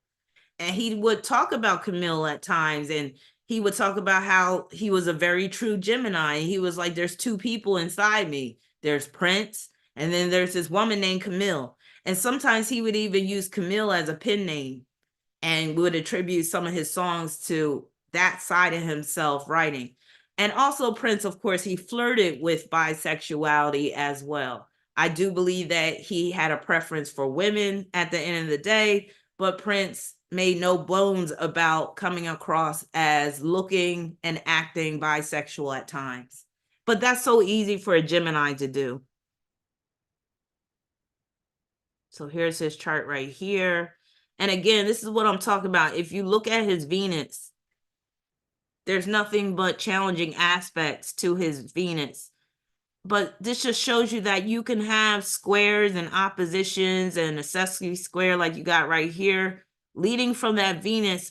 and he would talk about Camille at times, and he would talk about how he was a very true Gemini. He was like, there's two people inside me. There's Prince, and then there's this woman named Camille. And sometimes he would even use Camille as a pen name and would attribute some of his songs to that side of himself writing. And also Prince, of course, he flirted with bisexuality as well. I do believe that he had a preference for women at the end of the day, but Prince made no bones about coming across as looking and acting bisexual at times. But that's so easy for a Gemini to do. So here's his chart right here. And again, this is what I'm talking about. If you look at his Venus, there's nothing but challenging aspects to his Venus. But this just shows you that you can have squares and oppositions and a sesqui square like you got right here, leading from that Venus,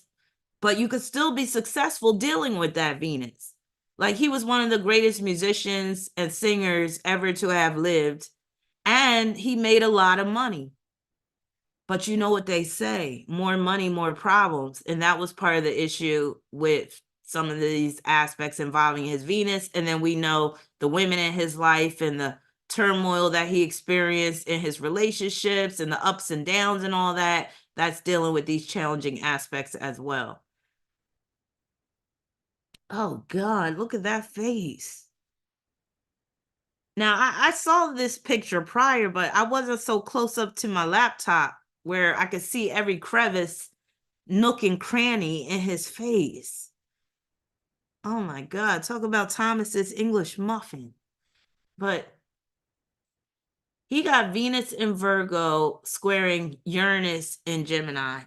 but you could still be successful dealing with that Venus. Like he was one of the greatest musicians and singers ever to have lived, and he made a lot of money. But you know what they say, more money, more problems. And that was part of the issue with some of these aspects involving his Venus. And then we know the women in his life and the turmoil that he experienced in his relationships and the ups and downs and all that. That's dealing with these challenging aspects as well. Oh God, look at that face. Now, I saw this picture prior, but I wasn't so close up to my laptop where I could see every crevice, nook, and cranny in his face. Oh my God, talk about Thomas's English muffin. But he got Venus in Virgo squaring Uranus in Gemini.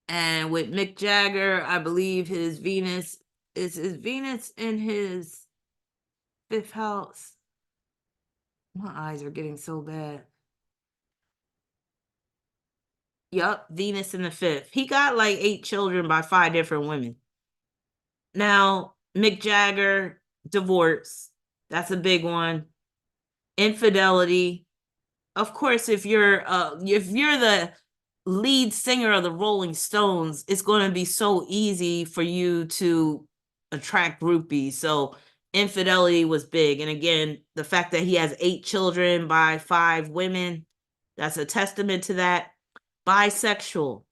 And with Mick Jagger, I believe his Venus is his Venus in his fifth house. My eyes are getting so bad. Yup, Venus in the fifth. He got like 8 children by 5 different women. Now, Mick Jagger, divorce. That's a big one. Infidelity. Of course, if you're the lead singer of the Rolling Stones, it's going to be so easy for you to attract groupies. So infidelity was big. And again, the fact that he has 8 children by 5 women, that's a testament to that. Bisexual.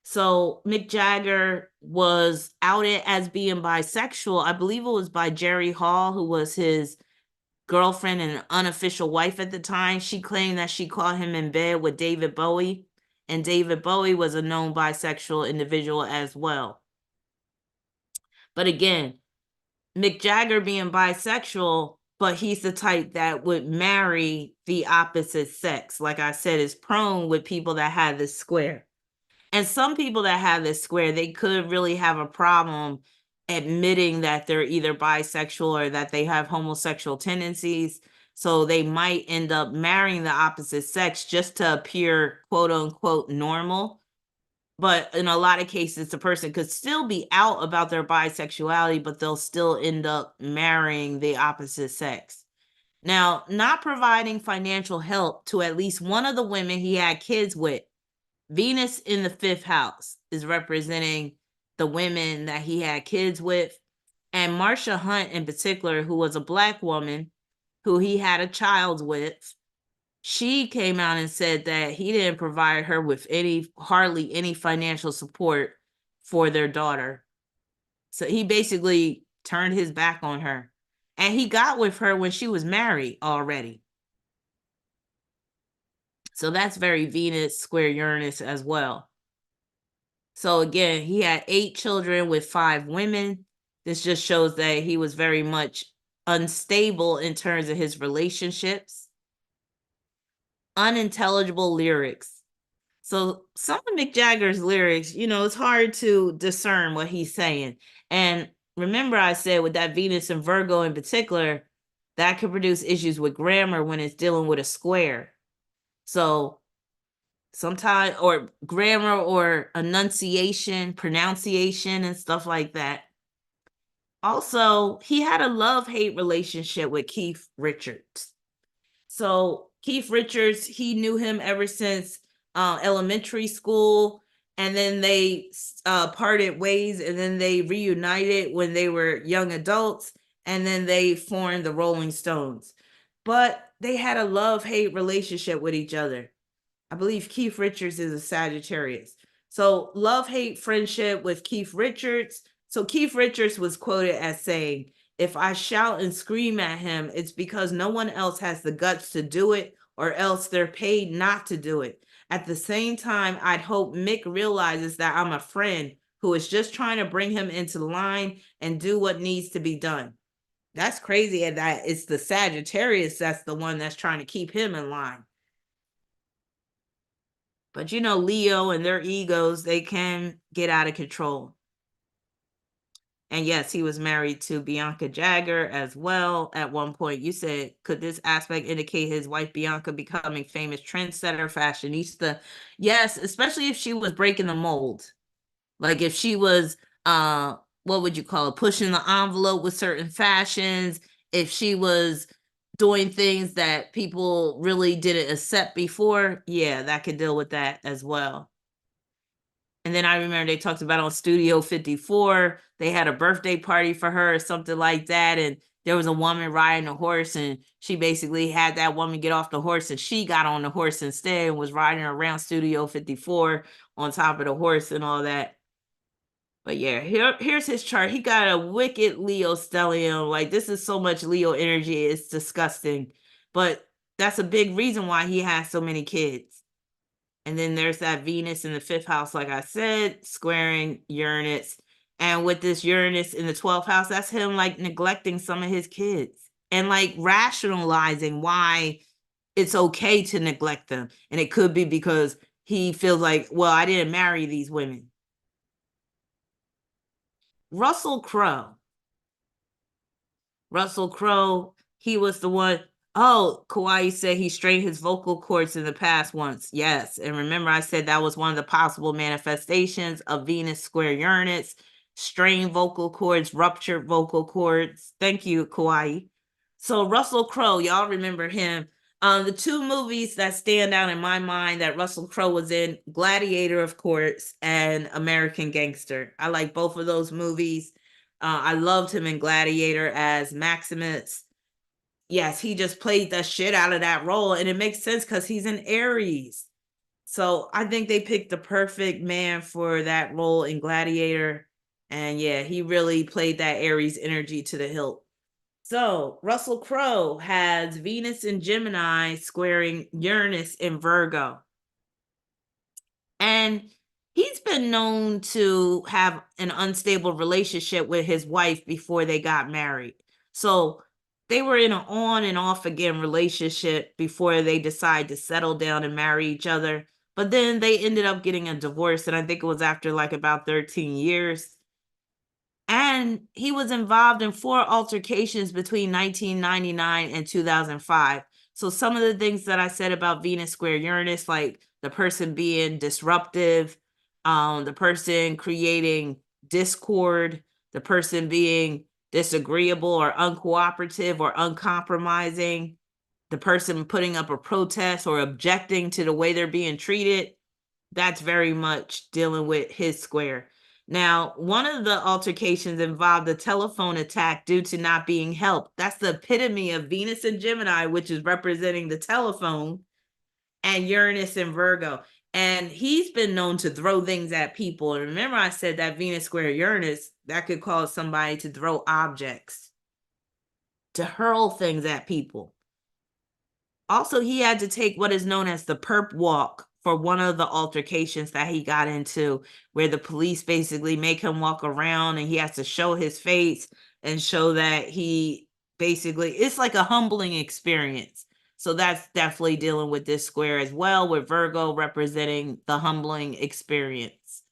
So Mick Jagger was outed as being bisexual. I believe it was by Jerry Hall, who was his girlfriend and unofficial wife at the time. She claimed that she caught him in bed with David Bowie. And David Bowie was a known bisexual individual as well. But again, Mick Jagger being bisexual, but he's the type that would marry the opposite sex. Like I said, is prone with people that have this square. And some people that have this square, they could really have a problem admitting that they're either bisexual or that they have homosexual tendencies. So they might end up marrying the opposite sex just to appear quote unquote normal. But in a lot of cases, the person could still be out about their bisexuality, but they'll still end up marrying the opposite sex. Now, not providing financial help to at least one of the women he had kids with. Venus in the 5th house is representing the women that he had kids with. And Marsha Hunt in particular, who was a Black woman who he had a child with, she came out and said that he didn't provide her with hardly any financial support for their daughter. So he basically turned his back on her. And he got with her when she was married already. So that's very Venus square Uranus as well. So again, he had 8 children with 5 women. This just shows that he was very much unstable in terms of his relationships. Unintelligible lyrics. So some of Mick Jagger's lyrics, it's hard to discern what he's saying. And remember I said with that Venus and Virgo in particular, that could produce issues with grammar when it's dealing with a square. So sometimes, or grammar or enunciation, pronunciation, and stuff like that. Also, he had a love-hate relationship with Keith Richards. So Keith Richards, he knew him ever since elementary school, and then they parted ways, and then they reunited when they were young adults, and then they formed the Rolling Stones. But they had a love-hate relationship with each other. I believe Keith Richards is a Sagittarius. So love-hate friendship with Keith Richards. So Keith Richards was quoted as saying, "If I shout and scream at him, it's because no one else has the guts to do it, or else they're paid not to do it. At the same time, I'd hope Mick realizes that I'm a friend who is just trying to bring him into line and do what needs to be done." That's crazy, and that it's the Sagittarius that's the one that's trying to keep him in line. But Leo and their egos, they can get out of control. And yes, he was married to Bianca Jagger as well at one point. You said, could this aspect indicate his wife Bianca becoming famous trendsetter, fashionista? Yes, especially if she was breaking the mold. Like if she was, what would you call it, pushing the envelope with certain fashions, if she was doing things that people really didn't accept before, yeah, that could deal with that as well. And then I remember they talked about on Studio 54, they had a birthday party for her or something like that. And there was a woman riding a horse, and she basically had that woman get off the horse, and she got on the horse instead and was riding around Studio 54 on top of the horse and all that. But yeah, here's his chart. He got a wicked Leo stellium. Like, this is so much Leo energy. It's disgusting. But that's a big reason why he has so many kids. And then there's that Venus in the 5th house, like I said, squaring Uranus. And with this Uranus in the 12th house, that's him like neglecting some of his kids and like rationalizing why it's okay to neglect them. And it could be because he feels like, well, I didn't marry these women. Russell Crowe. Russell Crowe, he was the one. Oh, Kawaii said he strained his vocal cords in the past once. Yes. And remember, I said that was one of the possible manifestations of Venus square Uranus, strained vocal cords, ruptured vocal cords. Thank you, Kawaii. So Russell Crowe, y'all remember him. The 2 movies that stand out in my mind that Russell Crowe was in, Gladiator, of course, and American Gangster. I like both of those movies. I loved him in Gladiator as Maximus. Yes, he just played the shit out of that role, and it makes sense because he's an Aries. So I think they picked the perfect man for that role in Gladiator. And yeah, he really played that Aries energy to the hilt. So Russell Crowe has Venus in Gemini squaring Uranus in Virgo. And he's been known to have an unstable relationship with his wife before they got married. So they were in an on and off again relationship before they decided to settle down and marry each other. But then they ended up getting a divorce, and I think it was after like about 13 years. And he was involved in 4 altercations between 1999 and 2005. So some of the things that I said about Venus square Uranus, like the person being disruptive, the person creating discord, the person being disagreeable or uncooperative or uncompromising, the person putting up a protest or objecting to the way they're being treated, that's very much dealing with his square. Now, one of the altercations involved a telephone attack due to not being helped. That's the epitome of Venus and Gemini, which is representing the telephone, and Uranus and Virgo. And he's been known to throw things at people. And remember, I said that Venus square Uranus, that could cause somebody to throw objects, to hurl things at people. Also, he had to take what is known as the perp walk for one of the altercations that he got into, where the police basically make him walk around and he has to show his face and show that he basically, it's like a humbling experience. So that's definitely dealing with this square as well, with Virgo representing the humbling experience.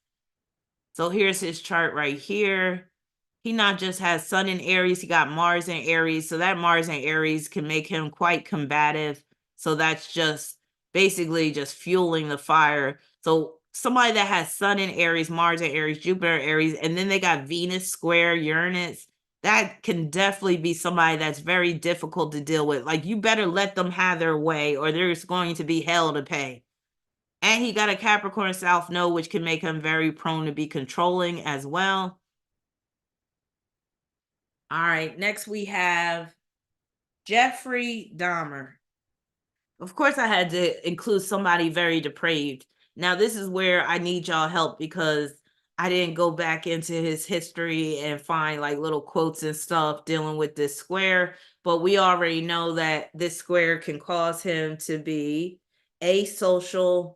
So here's his chart right here. He not just has Sun in Aries, he got Mars in Aries. So that Mars in Aries can make him quite combative. So that's just basically just fueling the fire. So somebody that has Sun in Aries, Mars in Aries, Jupiter in Aries, and then they got Venus square Uranus, that can definitely be somebody that's very difficult to deal with. Like, you better let them have their way or there's going to be hell to pay. And he got a Capricorn South Node, which can make him very prone to be controlling as well. All right, next we have Jeffrey Dahmer. Of course, I had to include somebody very depraved. Now, this is where I need y'all help because I didn't go back into his history and find like little quotes and stuff dealing with this square. But we already know that this square can cause him to be asocial,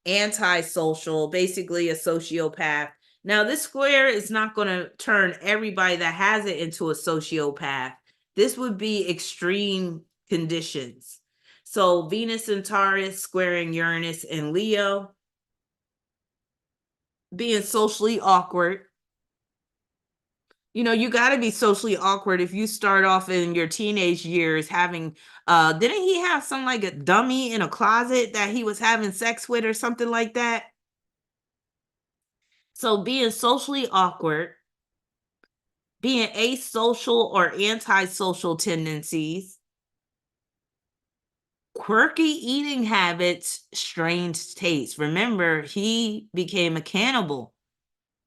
antisocial, basically a sociopath. Now, this square is not going to turn everybody that has it into a sociopath. This would be extreme conditions. So Venus and Taurus squaring Uranus and Leo, being socially awkward. You know, you got to be socially awkward if you start off in your teenage years having, didn't he have some like a dummy in a closet that he was having sex with or something like that? So being socially awkward, being asocial or antisocial tendencies, quirky eating habits, strange tastes. Remember, he became a cannibal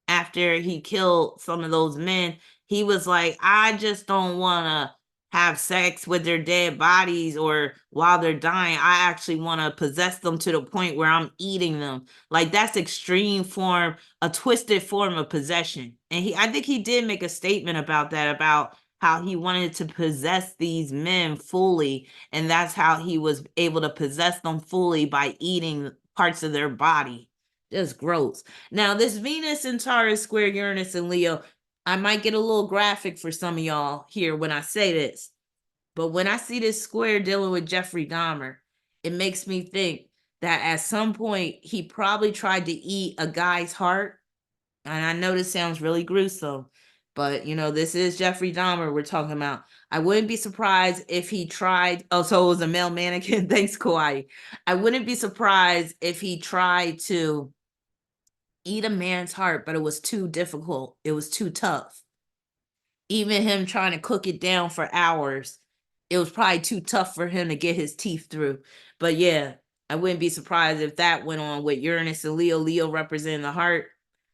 after he killed some of those men. He was like, I just don't want to have sex with their dead bodies or while they're dying. I actually want to possess them to the point where I'm eating them. Like, that's extreme form, a twisted form of possession. And I think he did make a statement about that, about how he wanted to possess these men fully. And that's how he was able to possess them fully, by eating parts of their body. Just gross. Now, this Venus and Taurus square Uranus and Leo, I might get a little graphic for some of y'all here when I say this, but when I see this square dealing with Jeffrey Dahmer, it makes me think that at some point he probably tried to eat a guy's heart. And I know this sounds really gruesome, but you know, this is Jeffrey Dahmer we're talking about. I wouldn't be surprised if he tried. Oh, so it was a male mannequin. Thanks, Kawaii. I wouldn't be surprised if he tried to eat a man's heart, but it was too difficult. It was too tough. Even him trying to cook it down for hours, it was probably too tough for him to get his teeth through. But yeah, I wouldn't be surprised if that went on with Uranus and Leo. Leo representing the heart.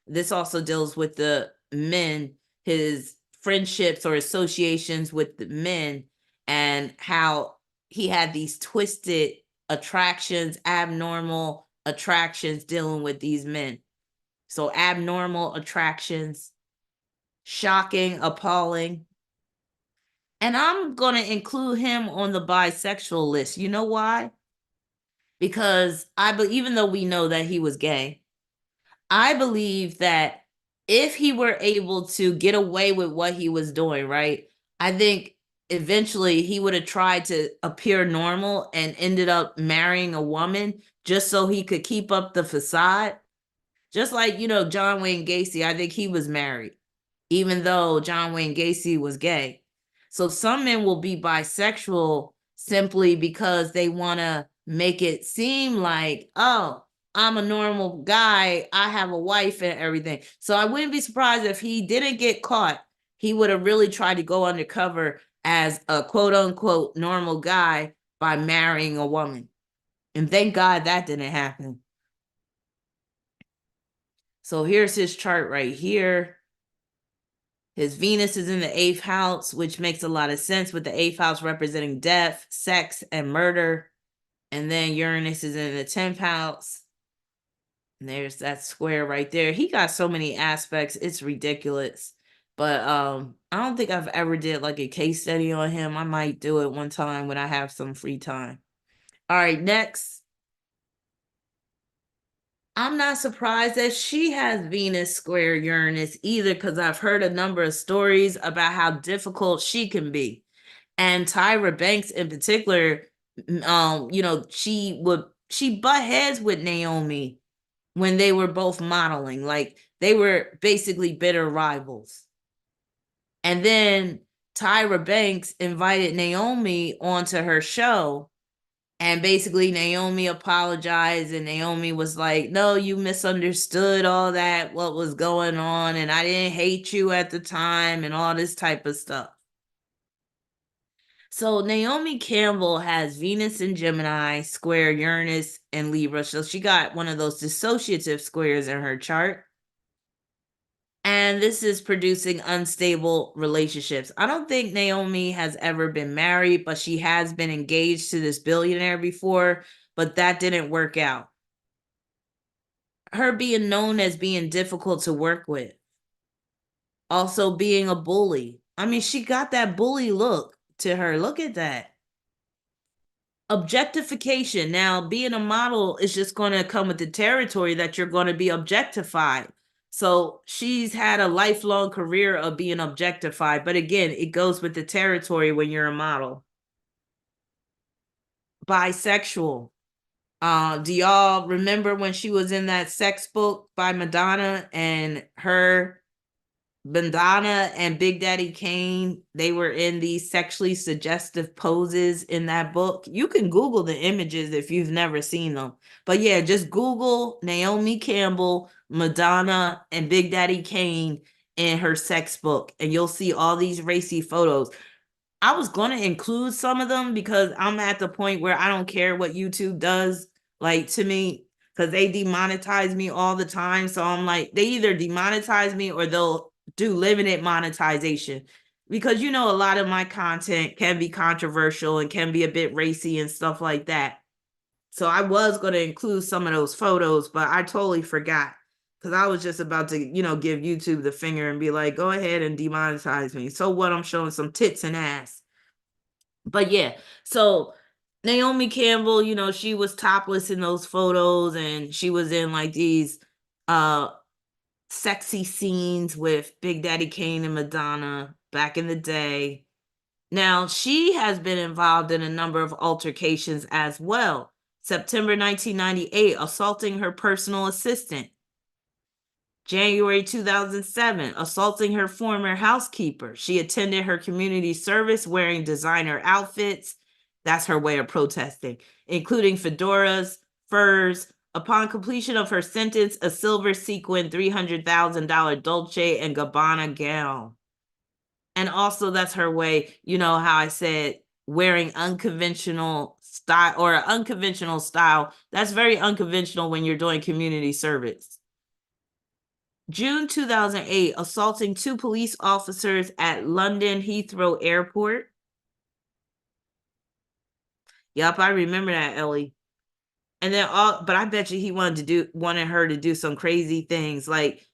This also deals with the men, his friendships or associations with the men, and how he had these twisted attractions, abnormal attractions dealing with these men. So abnormal attractions, shocking, appalling. And I'm going to include him on the bisexual list. You know why? because even though we know that he was gay, I believe that if he were able to get away with what he was doing, right? I think eventually he would have tried to appear normal and ended up marrying a woman just so he could keep up the facade. Just like, John Wayne Gacy, I think he was married, even though John Wayne Gacy was gay. So some men will be bisexual simply because they want to make it seem like, oh, I'm a normal guy. I have a wife and everything. So I wouldn't be surprised if he didn't get caught. He would have really tried to go undercover as a quote unquote normal guy by marrying a woman. And thank God that didn't happen. So here's his chart right here. His Venus is in the 8th house, which makes a lot of sense with the 8th house representing death, sex, and murder. And then Uranus is in the 10th house. And there's that square right there. He got so many aspects. It's ridiculous. But I don't think I've ever did like a case study on him. I might do it one time when I have some free time. All right, next. I'm not surprised that she has Venus square Uranus either, because I've heard a number of stories about how difficult she can be. And Tyra Banks in particular, she butt heads with Naomi when they were both modeling. Like they were basically bitter rivals. And then Tyra Banks invited Naomi onto her show. And basically, Naomi apologized, and Naomi was like, no, you misunderstood all that, what was going on, and I didn't hate you at the time, and all this type of stuff. So Naomi Campbell has Venus in Gemini, square Uranus and Libra. So she got one of those dissociative squares in her chart. And this is producing unstable relationships. I don't think Naomi has ever been married, but she has been engaged to this billionaire before, but that didn't work out. Her being known as being difficult to work with. Also being a bully. I mean, she got that bully look to her. Look at that. Objectification. Now, being a model is just going to come with the territory that you're going to be objectified. So she's had a lifelong career of being objectified. But again, it goes with the territory when you're a model. Bisexual. Do y'all remember when she was in that sex book by Madonna and her Bandana and Big Daddy Kane, they were in these sexually suggestive poses in that book? You can Google the images if you've never seen them. But yeah, just Google Naomi Campbell, Madonna, and Big Daddy Kane in her sex book, and you'll see all these racy photos. I was going to include some of them because I'm at the point where I don't care what YouTube does, like, to me, because they demonetize me all the time. So I'm like, they either demonetize me or they'll do limited monetization, because a lot of my content can be controversial and can be a bit racy and stuff like that. So I was going to include some of those photos, but I totally forgot, because I was just about to, give YouTube the finger and be like, go ahead and demonetize me. So what? I'm showing some tits and ass. But yeah, so Naomi Campbell, she was topless in those photos, and she was in like these sexy scenes with Big Daddy Kane and Madonna back in the day. Now, she has been involved in a number of altercations as well. September 1998, assaulting her personal assistant. January 2007, assaulting her former housekeeper. She attended her community service wearing designer outfits. That's her way of protesting, including fedoras, furs. Upon completion of her sentence, a silver sequin $300,000 Dolce and Gabbana gown. And also, that's her way, how I said, wearing unconventional style or unconventional style. That's very unconventional when you're doing community service. June 2008, assaulting 2 police officers at London Heathrow Airport. Yep, I remember that, Ellie. And then but I bet you he wanted her to do some crazy things, like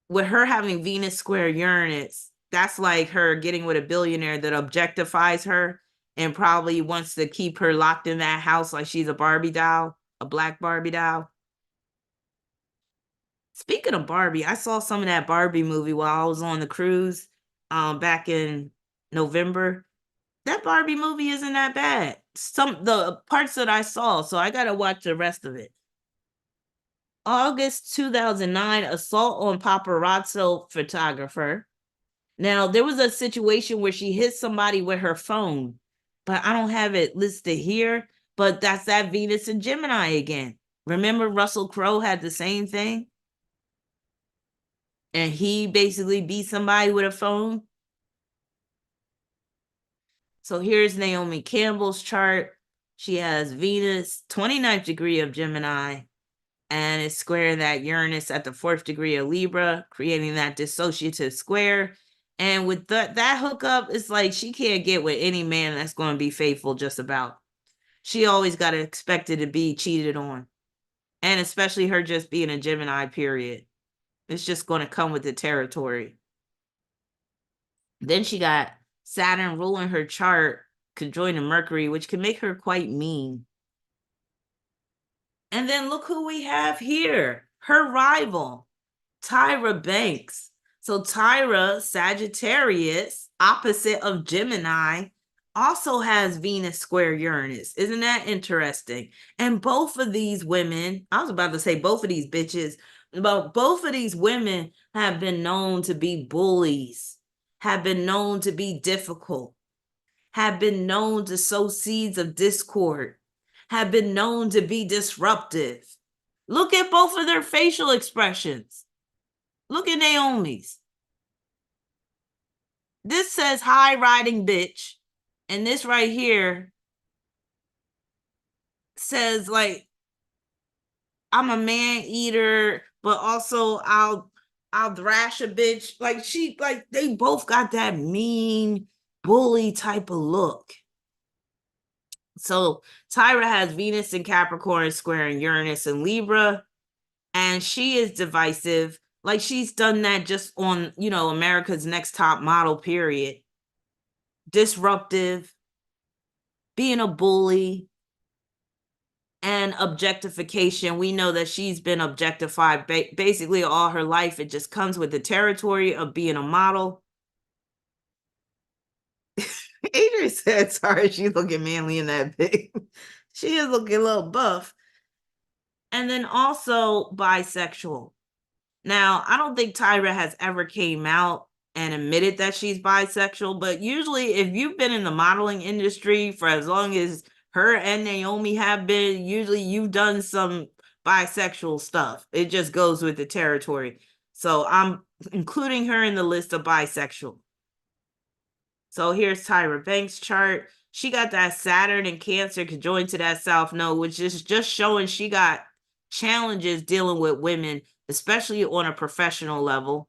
with her having Venus square Uranus. That's like her getting with a billionaire that objectifies her. and probably wants to keep her locked in that house like she's a Barbie doll, a black Barbie doll. Speaking of Barbie, I saw some of that Barbie movie while I was on the cruise back in November. That Barbie movie isn't that bad. Some the parts that I saw, so I gotta watch the rest of it. August 2009, assault on paparazzo photographer. Now, there was a situation where she hit somebody with her phone, but I don't have it listed here. But that's that Venus and Gemini again. Remember, Russell Crowe had the same thing? And he basically beat somebody with a phone. So here's Naomi Campbell's chart. She has Venus, 29th degree of Gemini, and it's squaring that Uranus at the 4th degree of Libra, creating that dissociative square. And with that hookup, it's like she can't get with any man that's going to be faithful just about. She always got to expect it to be cheated on. And especially her just being a Gemini, period. It's just going to come with the territory. Then she got Saturn ruling her chart, conjoining Mercury, which can make her quite mean. And then look who we have here, her rival, Tyra Banks. So Tyra, Sagittarius, opposite of Gemini, also has Venus square Uranus. Isn't that interesting? And both of these women, I was about to say both of these bitches, but both of these women have been known to be bullies, have been known to be difficult, have been known to sow seeds of discord, have been known to be disruptive. Look at both of their facial expressions. Look at Naomi's. This says high riding bitch. And this right here says like I'm a man eater, but also I'll thrash a bitch. Like they both got that mean bully type of look. So Tyra has Venus in Capricorn squaring Uranus and Libra, and she is divisive. Like she's done that just on, America's Next Top Model, period. Disruptive, being a bully, and objectification. We know that she's been objectified basically all her life. It just comes with the territory of being a model. Adrian said, sorry, she's looking manly in that pic. She is looking a little buff. And then also bisexual. Now, I don't think Tyra has ever came out and admitted that she's bisexual, but usually if you've been in the modeling industry for as long as her and Naomi have been, usually you've done some bisexual stuff. It just goes with the territory. So I'm including her in the list of bisexual. So here's Tyra Banks' chart. She got that Saturn and Cancer conjoined to that South Node, which is just showing she got challenges dealing with women, especially on a professional level.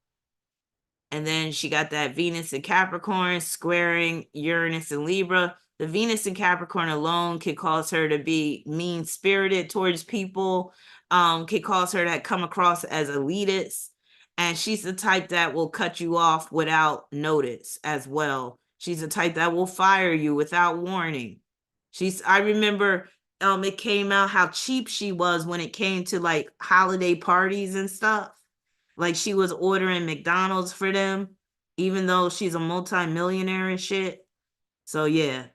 And then she got that Venus in Capricorn squaring Uranus and Libra. The Venus in Capricorn alone can cause her to be mean-spirited towards people, can cause her to come across as elitist. And she's the type that will cut you off without notice as well. She's the type that will fire you without warning. I remember it came out how cheap she was when it came to like holiday parties and stuff. Like she was ordering McDonald's for them, even though she's a multi-millionaire and shit. So yeah,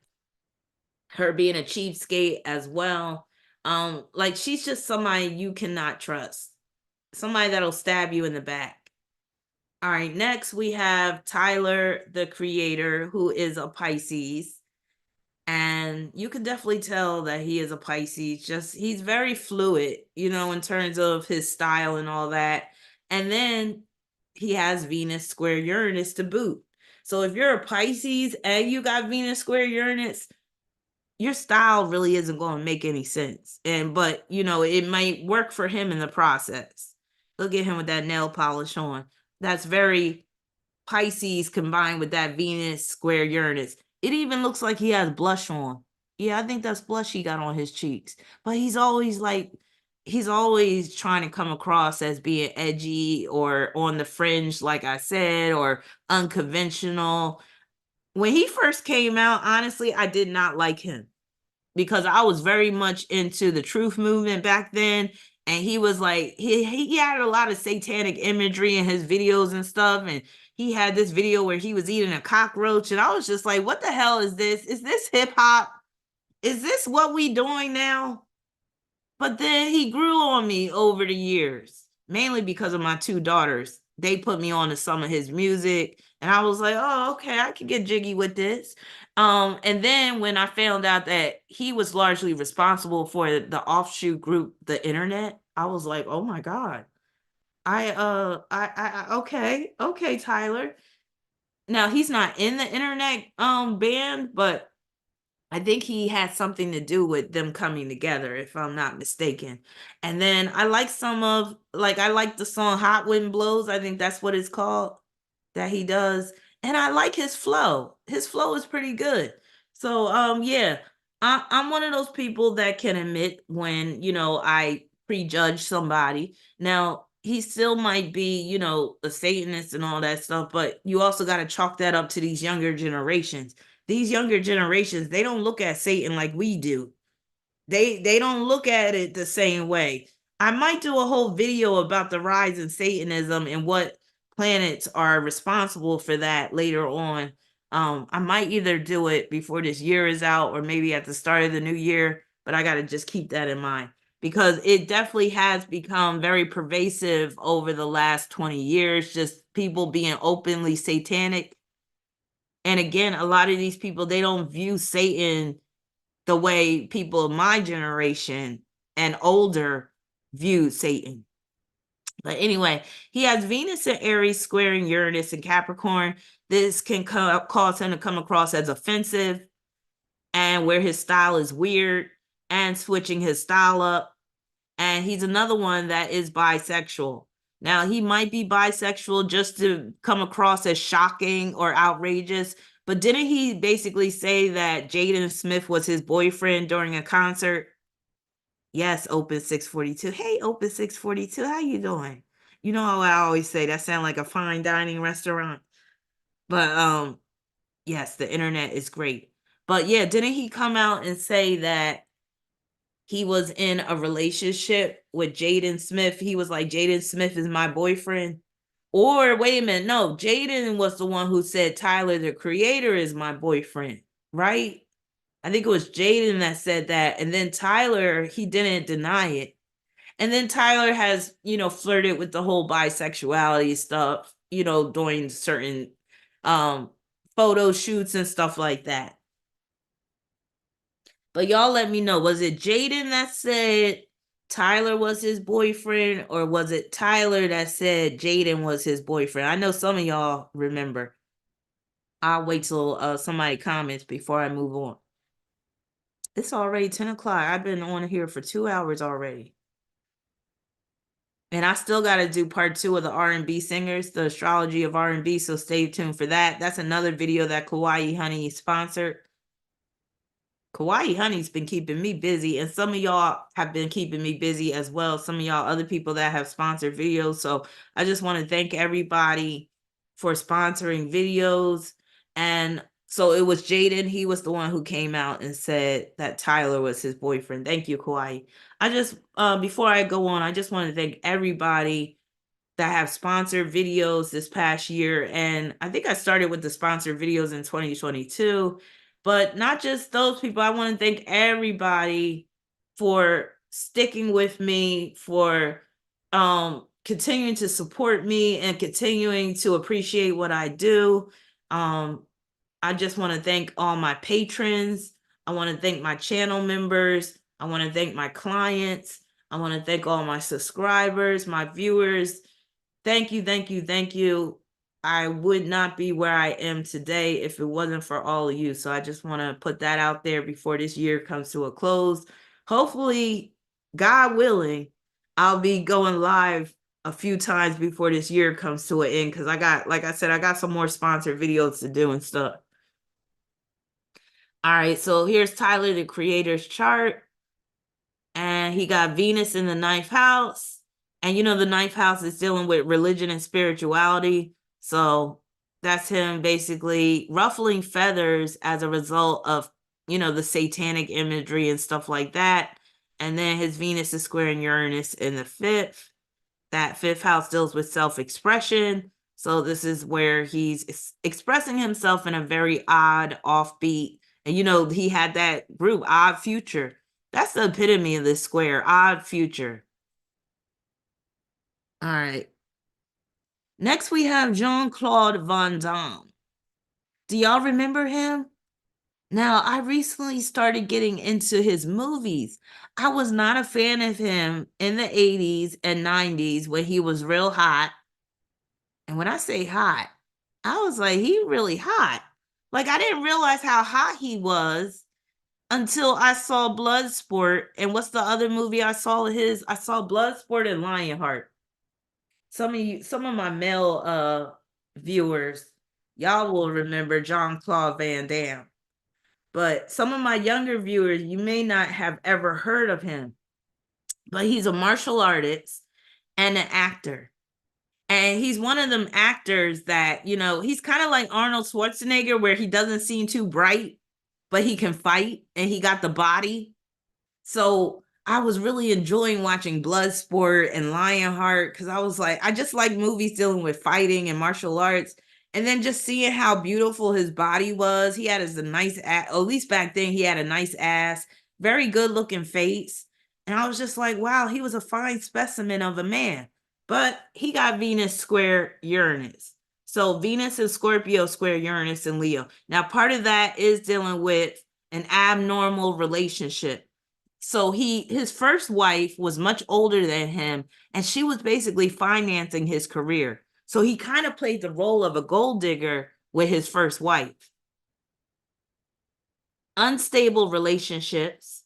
her being a cheapskate as well. Like she's just somebody you cannot trust. Somebody that'll stab you in the back. All right, next we have Tyler, the creator, who is a Pisces. And you can definitely tell that he is a Pisces. Just he's very fluid, in terms of his style and all that. And then he has Venus square Uranus to boot. So if you're a Pisces and you got Venus square Uranus, your style really isn't going to make any sense. But it might work for him in the process. Look at him with that nail polish on. That's very Pisces combined with that Venus square Uranus. It even looks like he has blush on. Yeah, I think that's blush he got on his cheeks. But he's always trying to come across as being edgy or on the fringe, like I said, or unconventional. when he first came out, honestly, I did not like him because I was very much into the truth movement back then. And he was like, he had a lot of satanic imagery in his videos and stuff. And he had this video where he was eating a cockroach. And I was just like, what the hell is this? Is this hip hop? Is this what we doing now? But then he grew on me over the years, mainly because of my two daughters. They put me on to some of his music, and I was like, oh, okay, I can get jiggy with this. And then when I found out that he was largely responsible for the offshoot group, the internet, I was like, oh my God. Okay, Tyler. Now he's not in the internet band, but I think he had something to do with them coming together, if I'm not mistaken. And then I like I like the song Hot Wind Blows. I think that's what it's called that he does. And I like his flow. His flow is pretty good. So yeah, I'm one of those people that can admit when, I prejudge somebody. Now, he still might be, a Satanist and all that stuff, but you also got to chalk that up to these younger generations. These younger generations, they don't look at Satan like we do. They don't look at it the same way. I might do a whole video about the rise in Satanism and what planets are responsible for that later on. I might either do it before this year is out or maybe at the start of the new year, but I got to just keep that in mind because it definitely has become very pervasive over the last 20 years, just people being openly satanic. And again, a lot of these people, they don't view Satan the way people of my generation and older viewed Satan. But anyway, he has Venus and Aries squaring Uranus and Capricorn. This can cause him to come across as offensive and where his style is weird and switching his style up. And he's another one that is bisexual. Now, he might be bisexual just to come across as shocking or outrageous, but didn't he basically say that Jaden Smith was his boyfriend during a concert? Yes, Open 642. Hey, Open 642, how you doing? You know how I always say that sounds like a fine dining restaurant. But yes, the internet is great. But yeah, didn't he come out and say that he was in a relationship with Jaden Smith? He was like, Jaden Smith is my boyfriend. Or wait a minute, no, Jaden was the one who said Tyler, the creator, is my boyfriend, right? I think it was Jaden that said that. And then Tyler, he didn't deny it. And then Tyler has, flirted with the whole bisexuality stuff, doing certain um photo shoots and stuff like that. But y'all let me know, was it Jaden that said Tyler was his boyfriend, or was it Tyler that said Jaden was his boyfriend? I know some of y'all remember. I'll wait till somebody comments before I move on. It's already 10 o'clock. I've been on here for 2 hours already. And I still got to do part 2 of the R&B singers, the astrology of R&B, so stay tuned for that. That's another video that Kawaii Honey sponsored. Kawaii Honey's been keeping me busy, and some of y'all have been keeping me busy as well. Some of y'all other people that have sponsored videos. So I just want to thank everybody for sponsoring videos. And so it was Jaden. He was the one who came out and said that Tyler was his boyfriend. Thank you, Kawaii. I just, before I go on, I just want to thank everybody that have sponsored videos this past year. And I think I started with the sponsored videos in 2022. But not just those people. I want to thank everybody for sticking with me, for continuing to support me and continuing to appreciate what I do. I just want to thank all my patrons. I want to thank my channel members. I want to thank my clients. I want to thank all my subscribers, my viewers. Thank you, thank you, thank you. I would not be where I am today if it wasn't for all of you. So I just want to put that out there before this year comes to a close. Hopefully, God willing, I'll be going live a few times before this year comes to an end because like I said, I got some more sponsored videos to do and stuff. All right, so here's Tyler, the creator's chart. And he got Venus in the 9th house. And the 9th house is dealing with religion and spirituality. So That's him basically ruffling feathers as a result of, the satanic imagery and stuff like that. And then his Venus is squaring Uranus in the fifth. That fifth house deals with self expression. So this is where he's expressing himself in a very odd, offbeat. And, he had that group, Odd Future. That's the epitome of this square, Odd Future. All right. Next, we have Jean-Claude Van Damme. Do y'all remember him? Now, I recently started getting into his movies. I was not a fan of him in the 80s and 90s when he was real hot. And when I say hot, I was like, he really hot. Like, I didn't realize how hot he was until I saw Bloodsport. And what's the other movie I saw his? I saw Bloodsport and Lionheart. Some of my male viewers, y'all will remember Jean-Claude Van Damme. But some of my younger viewers, you may not have ever heard of him. But he's a martial artist and an actor. And he's one of them actors that, he's kind of like Arnold Schwarzenegger, where he doesn't seem too bright, but he can fight and he got the body. So I was really enjoying watching Bloodsport and Lionheart because I was like, I just like movies dealing with fighting and martial arts. And then just seeing how beautiful his body was. He had a nice ass, at least back then, he had a nice ass, very good looking face. And I was just like, wow, he was a fine specimen of a man. But he got Venus square Uranus. So Venus is Scorpio square Uranus and Leo. Now, part of that is dealing with an abnormal relationship. So his first wife was much older than him, and she was basically financing his career. So he kind of played the role of a gold digger with his first wife. Unstable relationships,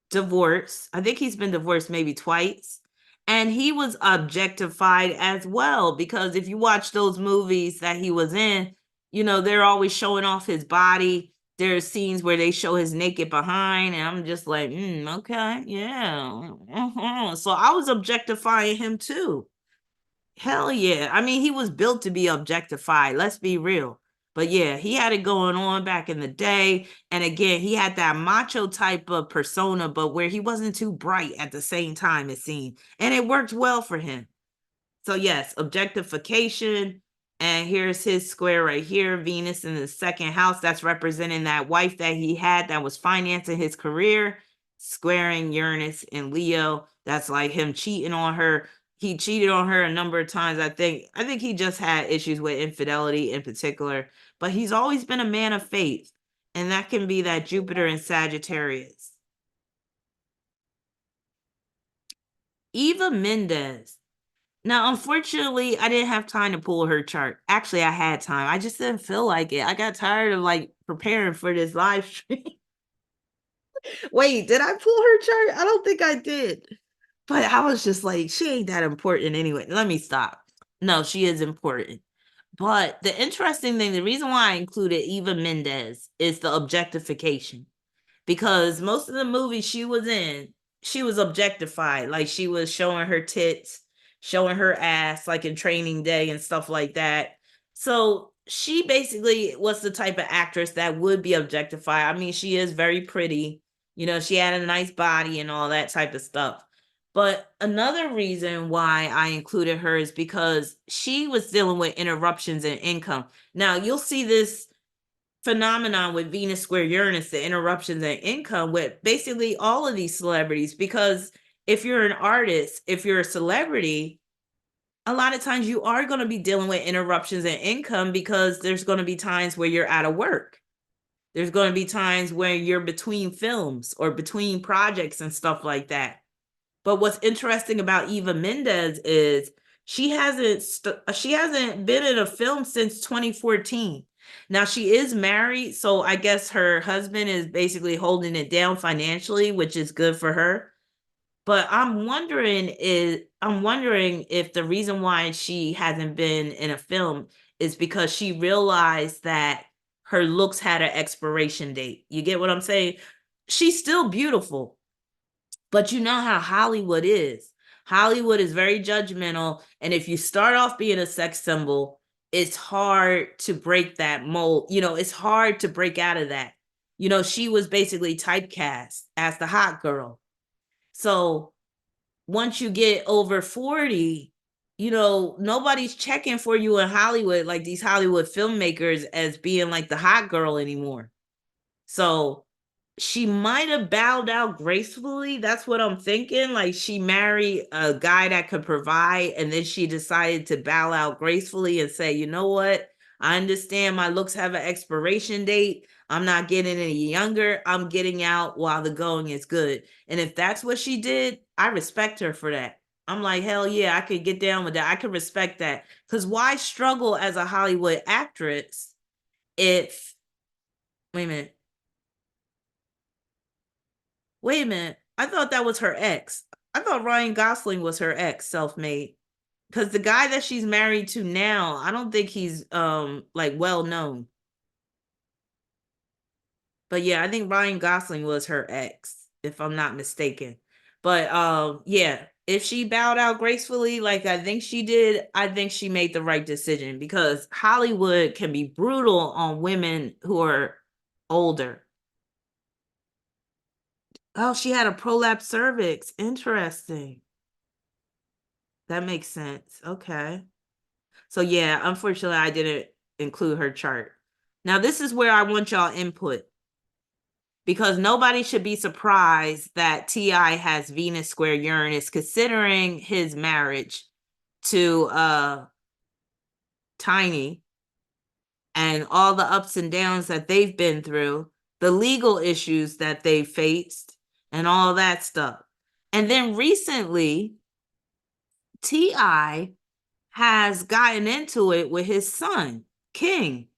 divorce. I think he's been divorced maybe twice. And he was objectified as well, because if you watch those movies that he was in, they're always showing off his body. There's scenes where they show his naked behind, and I'm just like, okay, yeah. So I was objectifying him too. Hell yeah. I mean, he was built to be objectified. Let's be real. But yeah, he had it going on back in the day. And again, he had that macho type of persona, but where he wasn't too bright at the same time, it seemed. And it worked well for him. So yes, objectification. And here's his square right here, Venus in the second house. That's representing that wife that he had that was financing his career, squaring Uranus and Leo. That's like him cheating on her. He cheated on her a number of times. I think he just had issues with infidelity in particular, but he's always been a man of faith. And that can be that Jupiter in Sagittarius. Eva Mendes. Now, unfortunately, I didn't have time to pull her chart. Actually, I had time. I just didn't feel like it. I got tired of preparing for this live stream. Wait, did I pull her chart? I don't think I did. But I was just like, she ain't that important anyway. Let me stop. No, she is important. But the interesting thing, the reason why I included Eva Mendes is the objectification. Because most of the movies she was in, she was objectified. Like, she was showing her tits, showing her ass, like in Training Day and stuff like that. So she basically was the type of actress that would be objectified. I mean, she is very pretty. She had a nice body and all that type of stuff. But another reason why I included her is because she was dealing with interruptions in income. Now, you'll see this phenomenon with Venus square Uranus, the interruptions in income with basically all of these celebrities. Because if you're an artist, if you're a celebrity, a lot of times you are going to be dealing with interruptions in income, because there's going to be times where you're out of work. There's going to be times where you're between films or between projects and stuff like that. But what's interesting about Eva Mendes is she hasn't been in a film since 2014. Now, she is married, so I guess her husband is basically holding it down financially, which is good for her. But I'm wondering if the reason why she hasn't been in a film is because she realized that her looks had an expiration date. You get what I'm saying? She's still beautiful, but you know how Hollywood is. Hollywood is very judgmental. And if you start off being a sex symbol it's hard to break that mold. It's hard to break out of that. She was basically typecast as the hot girl. So once you get over 40, nobody's checking for you in Hollywood, like these Hollywood filmmakers, as being like the hot girl anymore. So she might have bowed out gracefully. That's what I'm thinking. Like, she married a guy that could provide, and then she decided to bow out gracefully and say, you know what? I understand my looks have an expiration date. I'm not getting any younger. I'm getting out while the going is good. And if that's what she did, I respect her for that. I'm like, hell yeah, I could get down with that. I could respect that. Because why struggle as a Hollywood actress if, wait a minute, wait a minute. I thought that was her ex. I thought Ryan Gosling was her ex, self-made. Because the guy that she's married to now, I don't think he's like well known. But yeah, I think Ryan Gosling was her ex, if I'm not mistaken. But yeah, if she bowed out gracefully, like I think she did, I think she made the right decision, because Hollywood can be brutal on women who are older. Oh, she had a prolapse cervix. Interesting. That makes sense. Okay. So yeah, unfortunately, I didn't include her chart. Now, this is where I want y'all input, because nobody should be surprised that T.I. has Venus square Uranus, considering his marriage to Tiny and all the ups and downs that they've been through, the legal issues that they faced, and all that stuff. And then recently, T.I. has gotten into it with his son, King.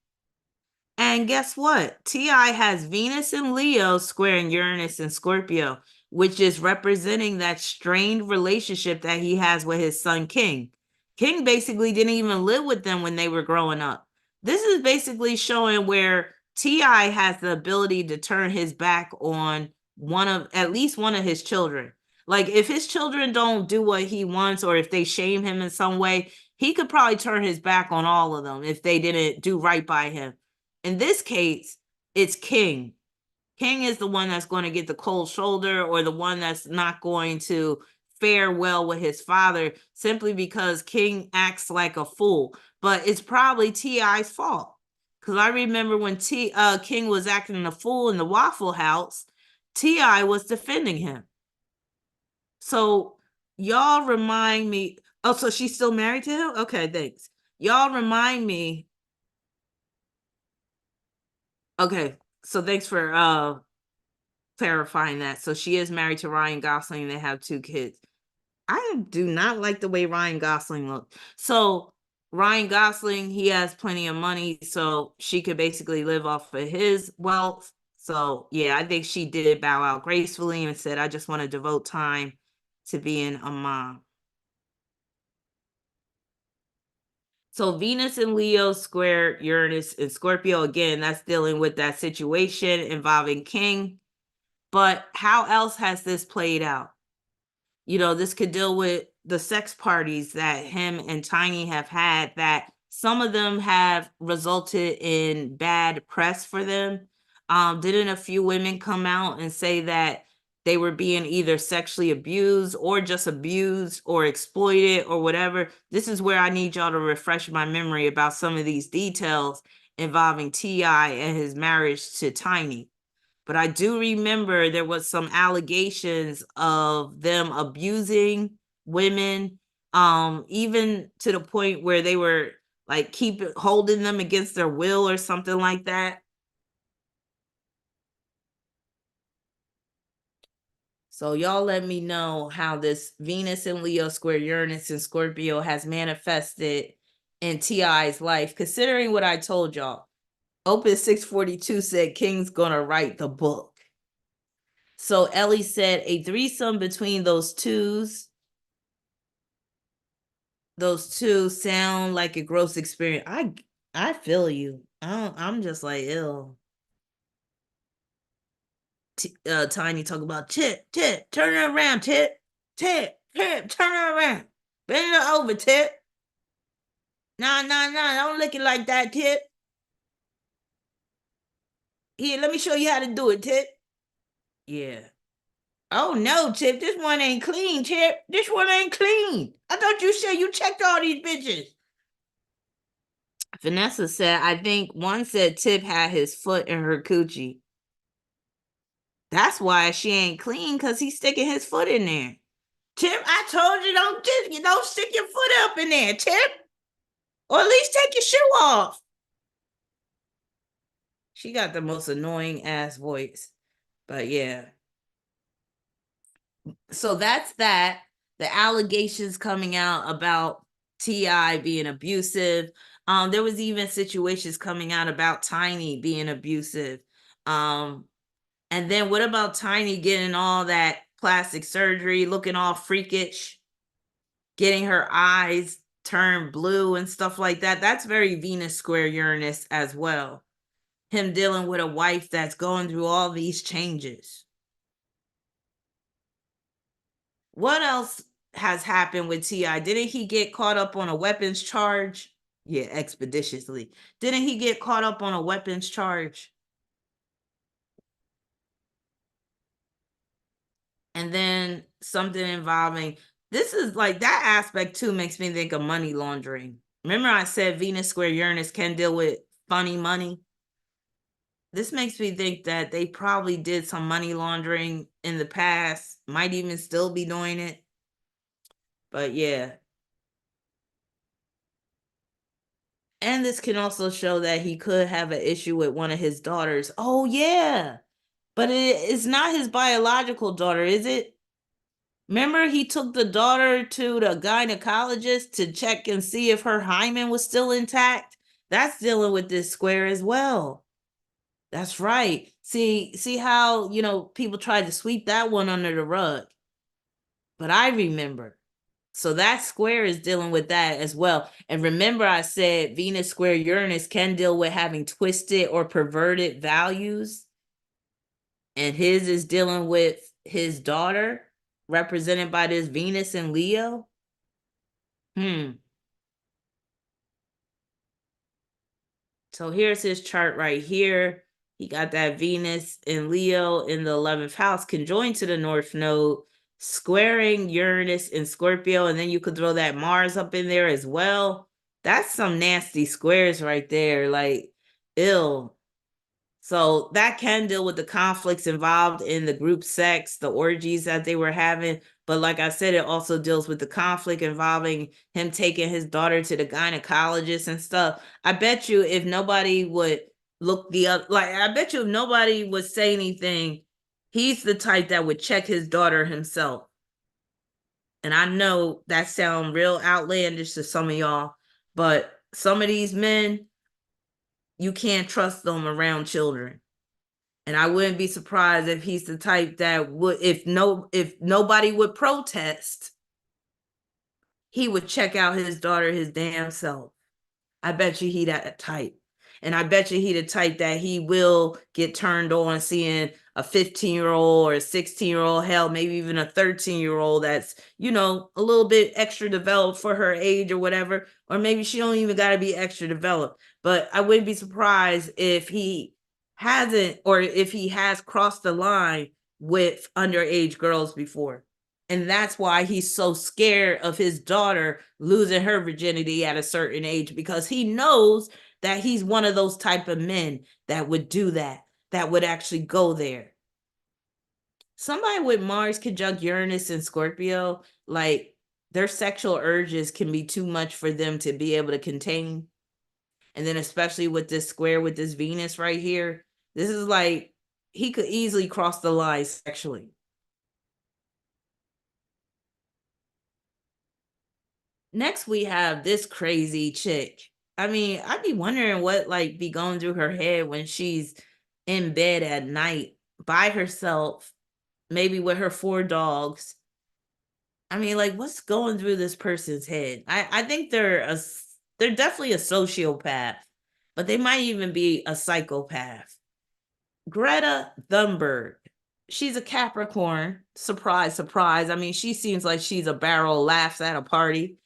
And guess what? T.I. has Venus in Leo squaring Uranus in Scorpio, which is representing that strained relationship that he has with his son, King. King basically didn't even live with them when they were growing up. This is basically showing where T.I. has the ability to turn his back on at least one of his children. Like, if his children don't do what he wants, or if they shame him in some way, he could probably turn his back on all of them if they didn't do right by him. In this case, it's King. King is the one that's going to get the cold shoulder, or the one that's not going to fare well with his father, simply because King acts like a fool. But it's probably T.I.'s fault. Because I remember when King was acting a fool in the Waffle House, T.I. was defending him. So y'all remind me. Oh, so she's still married to him? Okay, thanks. Y'all remind me. Okay, so thanks for clarifying that. So she is married to Ryan Gosling, and they have 2 kids. I do not like the way Ryan Gosling looks. So Ryan Gosling, he has plenty of money, so she could basically live off of his wealth. So yeah, I think she did bow out gracefully and said, I just want to devote time to being a mom. So Venus in Leo square Uranus in Scorpio, again, that's dealing with that situation involving King. But how else has this played out? This could deal with the sex parties that him and Tiny have had, that some of them have resulted in bad press for them. Didn't a few women come out and say that they were being either sexually abused, or just abused or exploited or whatever? This is where I need y'all to refresh my memory about some of these details involving T.I. and his marriage to Tiny. But I do remember there was some allegations of them abusing women, even to the point where they were like holding them against their will or something like that. So y'all let me know how this Venus in Leo square Uranus in Scorpio has manifested in T.I.'s life, considering what I told y'all. Opus 642 said King's gonna write the book. So Ellie said a threesome between those two sound like a gross experience. I feel you. I'm just like, ill. Tiny talk about Tip, turn it around, Tip, turn it around, bend it over, Tip. Nah, nah, nah, don't lick it like that, Tip. Here, let me show you how to do it, Tip. Yeah. Oh no, Tip, this one ain't clean, Tip. This one ain't clean. I thought you said you checked all these bitches. Vanessa said, I think one said Tip had his foot in her coochie. That's why she ain't clean, because he's sticking his foot in there. Tip, I told you don't stick your foot up in there, Tip. Or at least take your shoe off. She got the most annoying ass voice. But yeah. So that's that. The allegations coming out about T.I. being abusive. There was even situations coming out about Tiny being abusive. And then what about Tiny getting all that plastic surgery, looking all freakish, getting her eyes turned blue and stuff like that? That's very Venus square Uranus as well. Him dealing with a wife that's going through all these changes. What else has happened with T.I.? Didn't he get caught up on a weapons charge? Yeah, expeditiously. Didn't he get caught up on a weapons charge? And then something involving, this is like, that aspect too makes me think of money laundering. Remember I said Venus square Uranus can deal with funny money? This makes me think that they probably did some money laundering in the past, might even still be doing it. But yeah. And this can also show that he could have an issue with one of his daughters. Oh, yeah. But it's not his biological daughter, is it? Remember, he took the daughter to the gynecologist to check and see if her hymen was still intact. That's dealing with this square as well. That's right. See how, people tried to sweep that one under the rug. But I remember. So that square is dealing with that as well. And remember, I said Venus square Uranus can deal with having twisted or perverted values. And his is dealing with his daughter, represented by this Venus and Leo. So here's his chart right here. He got that Venus in Leo in the 11th house, conjoined to the North Node, squaring Uranus in Scorpio. And then you could throw that Mars up in there as well. That's some nasty squares right there. Like, ill. So that can deal with the conflicts involved in the group sex, the orgies that they were having. But like I said, it also deals with the conflict involving him taking his daughter to the gynecologist and stuff. I bet you if nobody would look the other, like, I bet you if nobody would say anything, he's the type that would check his daughter himself. And I know that sounds real outlandish to some of y'all, but some of these men, you can't trust them around children. And I wouldn't be surprised if he's the type that would, if nobody would protest, he would check out his daughter his damn self. I bet you he that type. And I bet you he the type that he will get turned on seeing a 15-year-old or a 16-year-old, hell, maybe even a 13-year-old that's, a little bit extra developed for her age or whatever. Or maybe she don't even got to be extra developed. But I wouldn't be surprised if he hasn't, or if he has crossed the line with underage girls before. And that's why he's so scared of his daughter losing her virginity at a certain age, because he knows that he's one of those type of men that would do that would actually go there. Somebody with Mars conjunct Uranus and Scorpio, like, their sexual urges can be too much for them to be able to contain. And then especially with this square with this Venus right here, this is like, he could easily cross the line sexually. Next, we have this crazy chick. I mean, I'd be wondering what like be going through her head when she's in bed at night by herself, maybe with her 4 dogs. I mean, like, what's going through this person's head? I think they're definitely a sociopath, but they might even be a psychopath. Greta Thunberg. She's a Capricorn. Surprise, surprise. I mean, she seems like she's a barrel laughs at a party.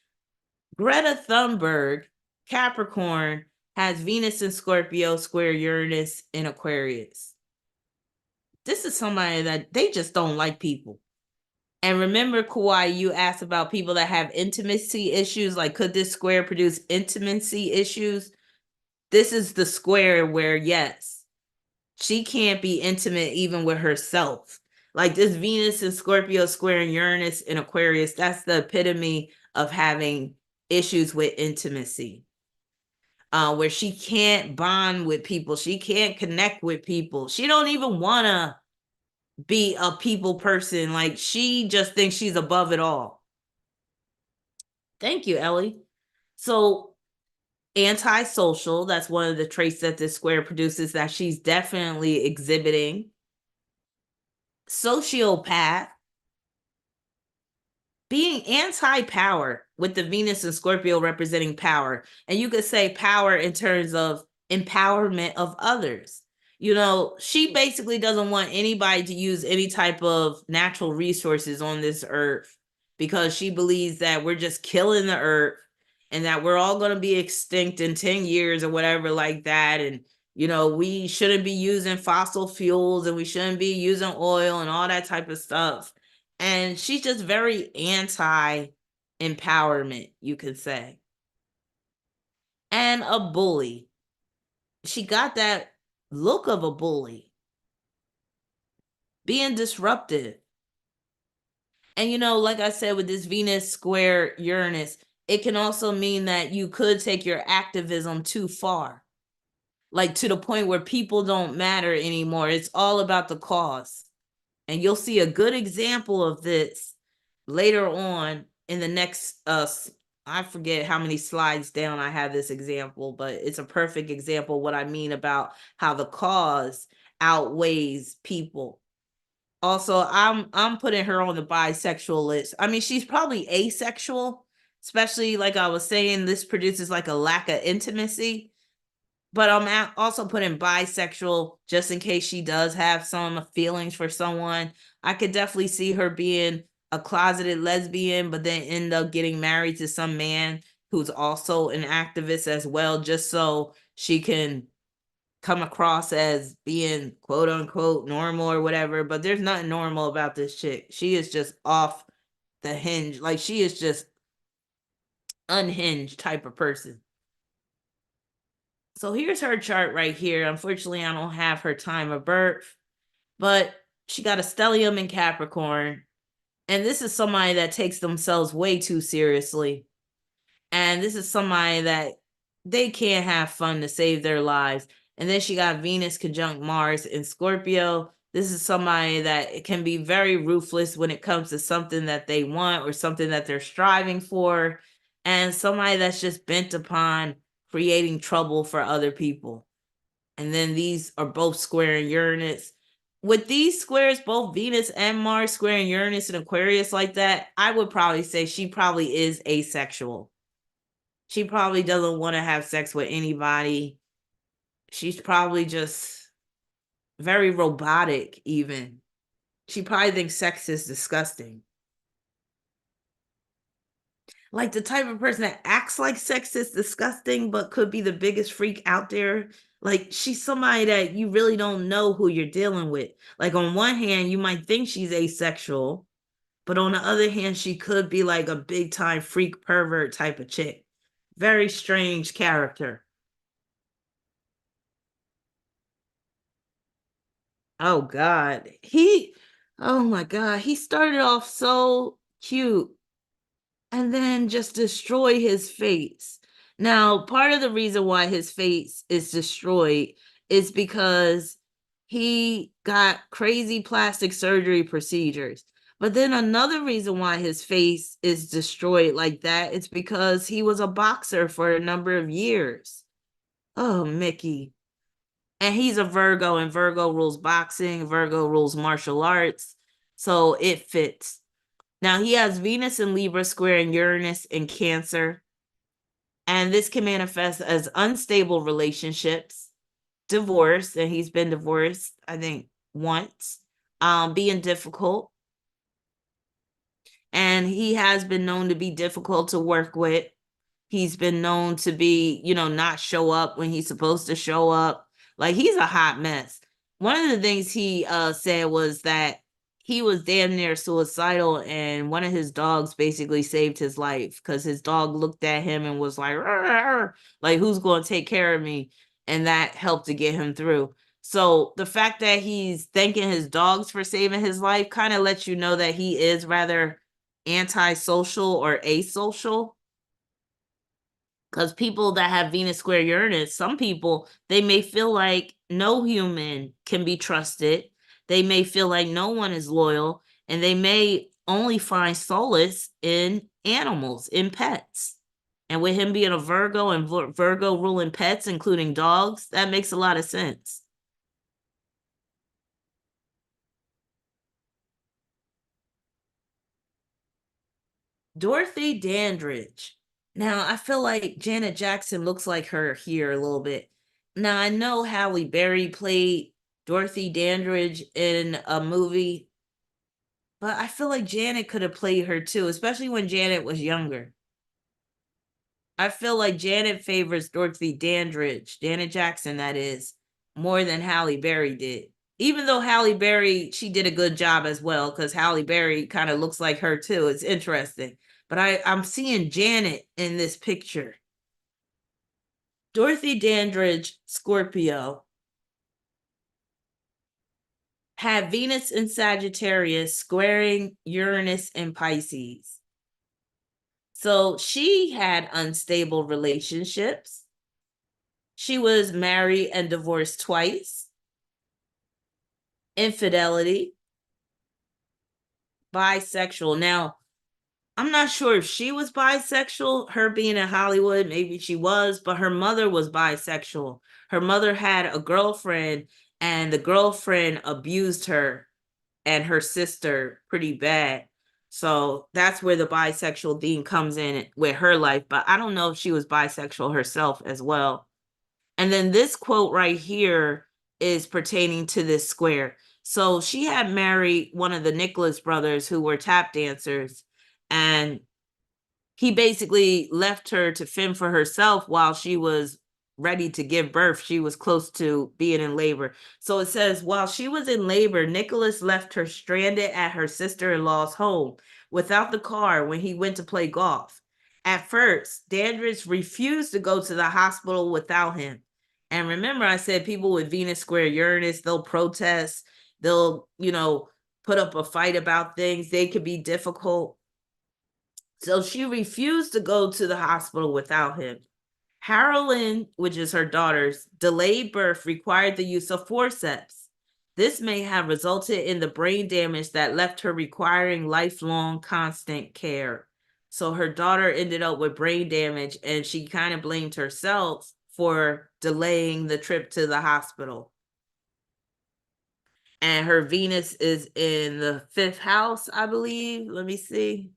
Greta Thunberg Capricorn has Venus in Scorpio square Uranus in Aquarius. This is somebody that they just don't like people. And remember, Kawaii, you asked about people that have intimacy issues. Like, could this square produce intimacy issues? This is the square where, yes, she can't be intimate even with herself. Like this Venus in Scorpio square and Uranus in Aquarius, that's the epitome of having issues with intimacy. Where she can't bond with people. She can't connect with people. She don't even want to be a people person. Like she just thinks she's above it all. Thank you, Ellie. So antisocial, that's one of the traits that this square produces that she's definitely exhibiting. Sociopath, being anti-power with the Venus and Scorpio representing power. And you could say power in terms of empowerment of others. You know, she basically doesn't want anybody to use any type of natural resources on this earth because she believes that we're just killing the earth and that we're all going to be extinct in 10 years or whatever like that. And, you know, we shouldn't be using fossil fuels and we shouldn't be using oil and all that type of stuff. And she's just very anti-empowerment, you could say. And a bully. She got that look of a bully. Being disruptive. And, you know, like I said, with this Venus square Uranus, it can also mean that you could take your activism too far. Like to the point where people don't matter anymore. It's all about the cause. And you'll see a good example of this later on in the next I forget how many slides down I have this example, but it's a perfect example of what I mean about how the cause outweighs people. Also, I'm putting her on the bisexual list. I mean, she's probably asexual, especially like I was saying, this produces like a lack of intimacy. But I'm also putting bisexual just in case she does have some feelings for someone. I could definitely see her being a closeted lesbian, but then end up getting married to some man who's also an activist as well, just so she can come across as being quote unquote normal or whatever. But there's nothing normal about this chick. She is just off the hinge. Like she is just unhinged type of person. So here's her chart right here. Unfortunately, I don't have her time of birth, but she got a stellium in Capricorn. And this is somebody that takes themselves way too seriously. And this is somebody that they can't have fun to save their lives. And then she got Venus conjunct Mars in Scorpio. This is somebody that can be very ruthless when it comes to something that they want or something that they're striving for. And somebody that's just bent upon creating trouble for other people. And then these are both squaring Uranus. With these squares, both Venus and Mars squaring Uranus and Aquarius like that, I would probably say she probably is asexual. She probably doesn't want to have sex with anybody. She's probably just very robotic, even. She probably thinks sex is disgusting. Like the type of person that acts like sex is disgusting, but could be the biggest freak out there. Like she's somebody that you really don't know who you're dealing with. Like on one hand, you might think she's asexual, but on the other hand, she could be like a big time freak pervert type of chick. Very strange character. Oh God. Oh my God. He started off so cute and then just destroy his face. Now, part of the reason why his face is destroyed is because he got crazy plastic surgery procedures. But then another reason why his face is destroyed like that is because he was a boxer for a number of years. Oh, Mickey. And he's a Virgo, and Virgo rules boxing, Virgo rules martial arts. So it fits. Now he has Venus in Libra squaring Uranus in Cancer. And this can manifest as unstable relationships, divorce, and he's been divorced, I think, once, being difficult. And he has been known to be difficult to work with. He's been known to be, not show up when he's supposed to show up. Like, he's a hot mess. One of the things he said was that he was damn near suicidal, and one of his dogs basically saved his life because his dog looked at him and was like, "Rrr, like, who's going to take care of me?" And that helped to get him through. So the fact that he's thanking his dogs for saving his life kind of lets you know that he is rather antisocial or asocial. Because people that have Venus square Uranus, some people, they may feel like no human can be trusted. They may feel like no one is loyal, and they may only find solace in animals, in pets. And with him being a Virgo and Virgo ruling pets, including dogs, that makes a lot of sense. Dorothy Dandridge. Now, I feel like Janet Jackson looks like her here a little bit. Now, I know Halle Berry played Dorothy Dandridge in a movie, but I feel like Janet could have played her too, especially when Janet was younger. I feel like Janet favors Dorothy Dandridge, Janet Jackson, that is, more than Halle Berry did. Even though Halle Berry, she did a good job as well, because Halle Berry kind of looks like her too. It's interesting. But I'm seeing Janet in this picture. Dorothy Dandridge, Scorpio, had Venus in Sagittarius squaring Uranus in Pisces. So she had unstable relationships. She was married and divorced twice. Infidelity. Bisexual. Now, I'm not sure if she was bisexual, her being in Hollywood, maybe she was, but her mother was bisexual. Her mother had a girlfriend, and the girlfriend abused her and her sister pretty bad. So that's where the bisexual theme comes in with her life. But I don't know if she was bisexual herself as well. And then this quote right here is pertaining to this square. So she had married one of the Nicholas brothers who were tap dancers, and he basically left her to fend for herself while she was ready to give birth. She was close to being in labor. So it says, while she was in labor, Nicholas left her stranded at her sister-in-law's home without the car when he went to play golf. At first, Dandridge refused to go to the hospital without him. And remember, I said people with Venus square Uranus, they'll protest, they'll, put up a fight about things. They could be difficult. So she refused to go to the hospital without him. Harolyn, which is her daughter's, delayed birth required the use of forceps. This may have resulted in the brain damage that left her requiring lifelong constant care. So her daughter ended up with brain damage, and she kind of blamed herself for delaying the trip to the hospital. And her Venus is in the 5th house, I believe. Let me see.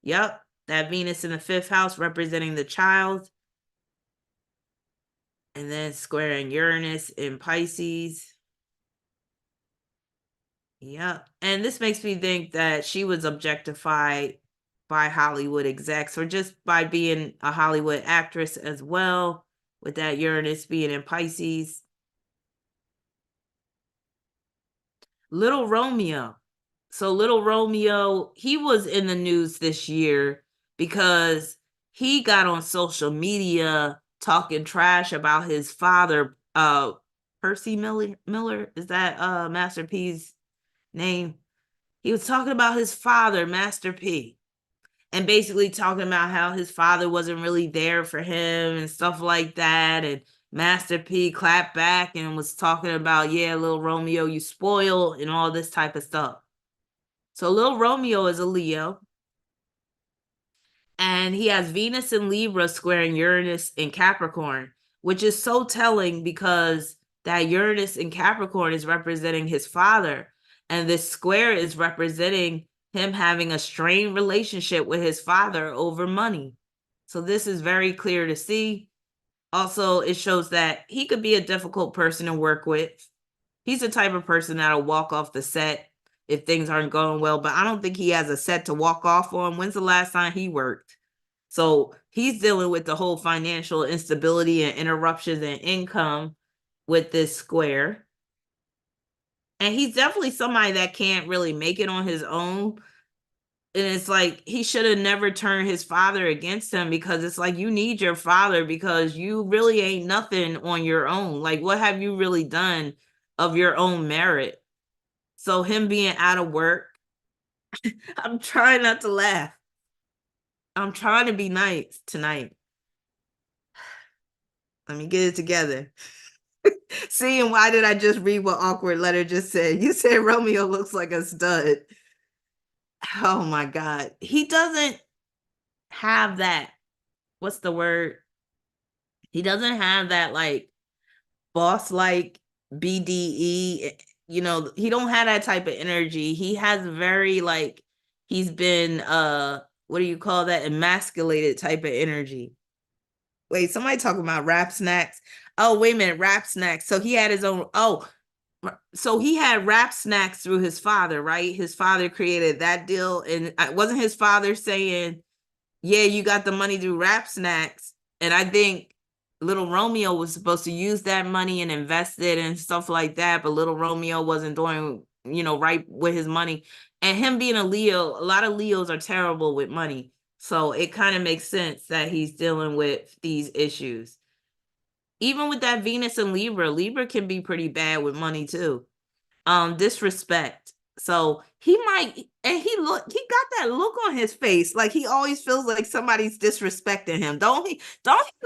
Yep, that Venus in the 5th house representing the child. And then squaring Uranus in Pisces. Yep. And this makes me think that she was objectified by Hollywood execs, or just by being a Hollywood actress as well, with that Uranus being in Pisces. Little Romeo. So Little Romeo, he was in the news this year because he got on social media talking trash about his father, Percy Miller, is that Master P's name? He was talking about his father, Master P, and basically talking about how his father wasn't really there for him and stuff like that. And Master P clapped back and was talking about, yeah, Little Romeo, you spoiled, and all this type of stuff. So Little Romeo is a Leo, and he has Venus in Libra squaring Uranus in Capricorn, which is so telling because that Uranus in Capricorn is representing his father, and this square is representing him having a strained relationship with his father over money. So this is very clear to see. Also, it shows that he could be a difficult person to work with. He's the type of person that'll walk off the set if things aren't going well, but I don't think he has a set to walk off on. When's the last time he worked? So he's dealing with the whole financial instability and interruptions in income with this square. And he's definitely somebody that can't really make it on his own. And it's like he should have never turned his father against him, because it's like you need your father because you really ain't nothing on your own. Like, what have you really done of your own merit? So him being out of work, I'm trying not to laugh. I'm trying to be nice tonight. Let me get it together. See, and why did I just read what Awkward Letter just said? You said Romeo looks like a stud. Oh my God. He doesn't have that. What's the word? He doesn't have that like boss like BDE. He don't have that type of energy. He has very like he's been what do you call that? Emasculated type of energy. Wait, somebody talking about rap snacks. Oh, wait a minute, rap snacks. So he had his own. Oh, so he had rap snacks through his father, right? His father created that deal, and wasn't his father saying, "Yeah, you got the money through rap snacks," and I think little Romeo was supposed to use that money and invest it and stuff like that, but little Romeo wasn't doing, right with his money. And him being a Leo, a lot of Leos are terrible with money. So it kind of makes sense that he's dealing with these issues. Even with that Venus and Libra, Libra can be pretty bad with money too. Disrespect. So he might, and he got that look on his face, like he always feels like somebody's disrespecting him. Don't he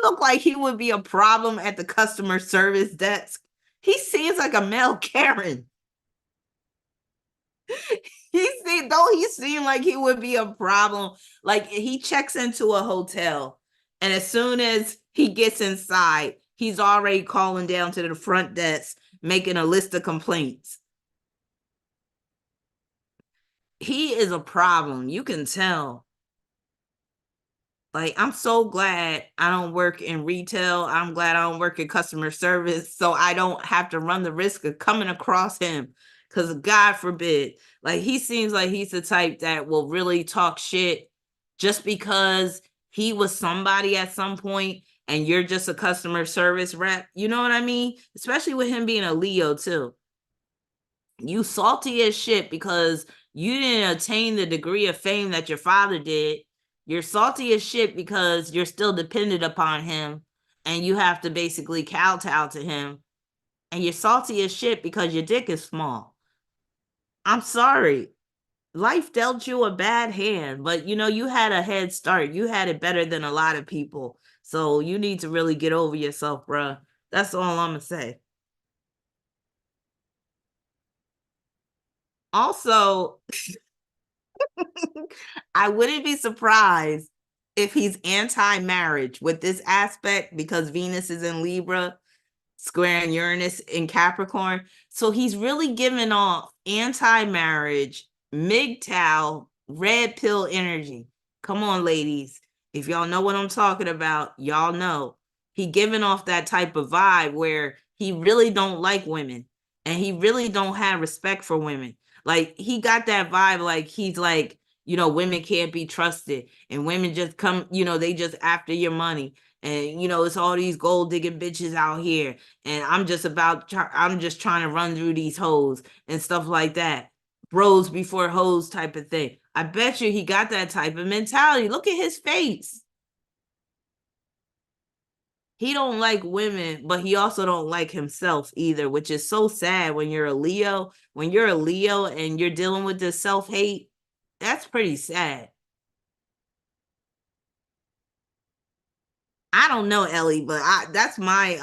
look like he would be a problem at the customer service desk? He seems like a male Karen. Don't he seem like he would be a problem? Like he checks into a hotel, and as soon as he gets inside, he's already calling down to the front desk, making a list of complaints. He is a problem. You can tell. Like, I'm so glad I don't work in retail. I'm glad I don't work in customer service, so I don't have to run the risk of coming across him. Because God forbid, like he seems like he's the type that will really talk shit just because he was somebody at some point and you're just a customer service rep. You know what I mean? Especially with him being a Leo too. You salty as shit because you didn't attain the degree of fame that your father did. You're salty as shit because you're still dependent upon him and you have to basically kowtow to him. And you're salty as shit because your dick is small. I'm sorry. Life dealt you a bad hand, but you had a head start. You had it better than a lot of people. So you need to really get over yourself, bruh. That's all I'm going to say. Also, I wouldn't be surprised if he's anti-marriage with this aspect because Venus is in Libra, squaring Uranus in Capricorn. So he's really giving off anti-marriage, MGTOW, red pill energy. Come on, ladies. If y'all know what I'm talking about, y'all know. He giving off that type of vibe where he really don't like women and he really don't have respect for women. Like he got that vibe like he's like, women can't be trusted and women just come, they just after your money. And it's all these gold digging bitches out here and I'm just trying to run through these hoes and stuff like that. Bros before hoes type of thing. I bet you he got that type of mentality. Look at his face. He don't like women, but he also don't like himself either, which is so sad when you're a Leo. When you're a Leo and you're dealing with this self-hate, that's pretty sad. I don't know, Ellie, but that's my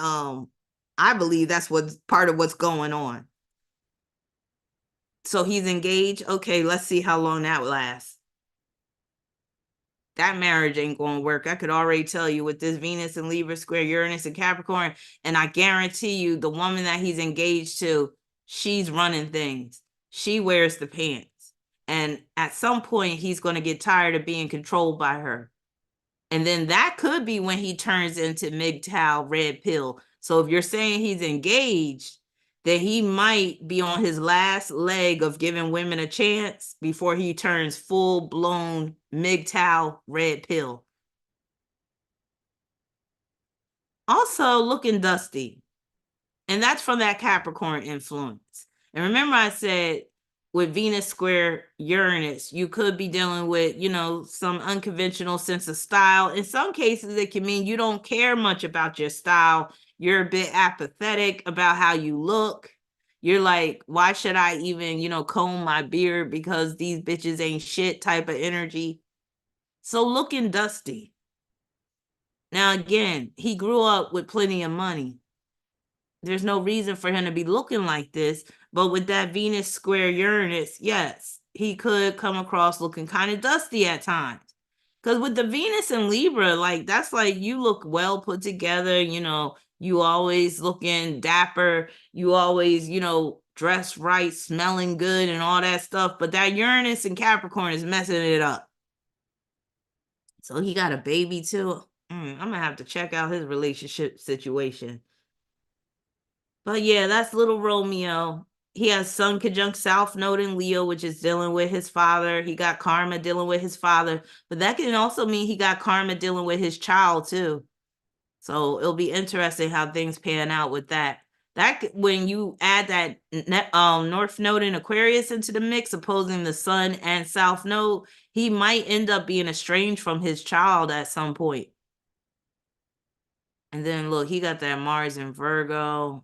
I believe that's what's part of what's going on. So he's engaged. Okay, let's see how long that lasts. That marriage ain't going to work. I could already tell you with this Venus and Libra square Uranus and Capricorn. And I guarantee you, the woman that he's engaged to, she's running things. She wears the pants. And at some point, he's going to get tired of being controlled by her. And then that could be when he turns into MGTOW red pill. So if you're saying he's engaged, then he might be on his last leg of giving women a chance before he turns full blown MGTOW red pill. Also looking dusty. And that's from that Capricorn influence. And remember I said with Venus square Uranus, you could be dealing with, some unconventional sense of style. In some cases, it can mean you don't care much about your style. You're a bit apathetic about how you look. You're like, why should I even, comb my beard because these bitches ain't shit type of energy. So looking dusty. Now, again, he grew up with plenty of money. There's no reason for him to be looking like this. But with that Venus square Uranus, yes, he could come across looking kind of dusty at times. Because with the Venus and Libra, that's like you look well put together, you always looking dapper, you always, dressed right, smelling good and all that stuff. But that Uranus and Capricorn is messing it up. So he got a baby too. I'm going to have to check out his relationship situation. But yeah, that's little Romeo. He has Sun conjunct South Node in Leo, which is dealing with his father. He got karma dealing with his father. But that can also mean he got karma dealing with his child too. So it'll be interesting how things pan out with that. When you add that North Node in Aquarius into the mix, opposing the Sun and South Node, he might end up being estranged from his child at some point. And then look, he got that Mars in Virgo,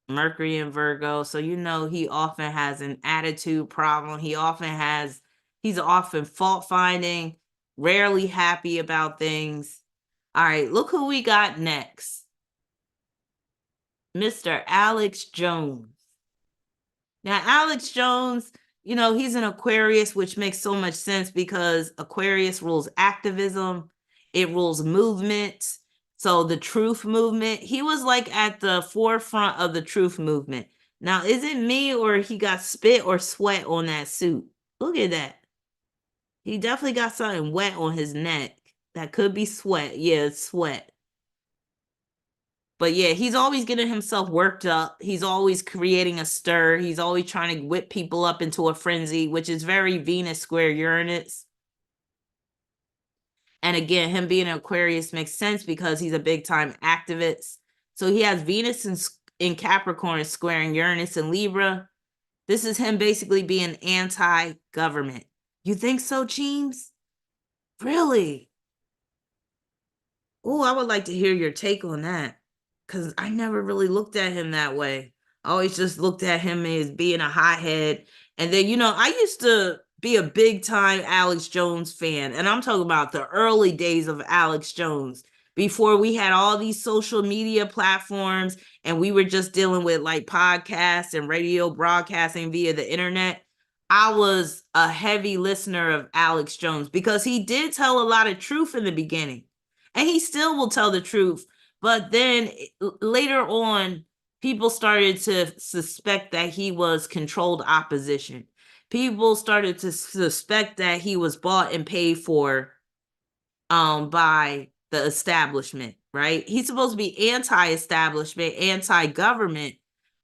Mercury in Virgo. So he often has an attitude problem. He's often fault finding, rarely happy about things. All right, look who we got next. Mr. Alex Jones. Now, Alex Jones, he's an Aquarius, which makes so much sense because Aquarius rules activism, it rules movement. So the truth movement, he was like at the forefront of the truth movement. Now, is it me or he got spit or sweat on that suit? Look at that. He definitely got something wet on his neck. That could be sweat. Yeah, it's sweat. But yeah, he's always getting himself worked up. He's always creating a stir. He's always trying to whip people up into a frenzy, which is very Venus square Uranus. And again, him being an Aquarius makes sense because he's a big time activist. So he has Venus in Capricorn squaring Uranus and Libra. This is him basically being anti-government. You think so, Cheems? Really? Oh, I would like to hear your take on that. Because I never really looked at him that way. I always just looked at him as being a hothead. And then, I used to be a big time Alex Jones fan. And I'm talking about the early days of Alex Jones before we had all these social media platforms and we were just dealing with like podcasts and radio broadcasting via the internet. I was a heavy listener of Alex Jones because he did tell a lot of truth in the beginning. And he still will tell the truth. But then later on, people started to suspect that he was controlled opposition. People started to suspect that he was bought and paid for by the establishment, right? He's supposed to be anti-establishment, anti-government,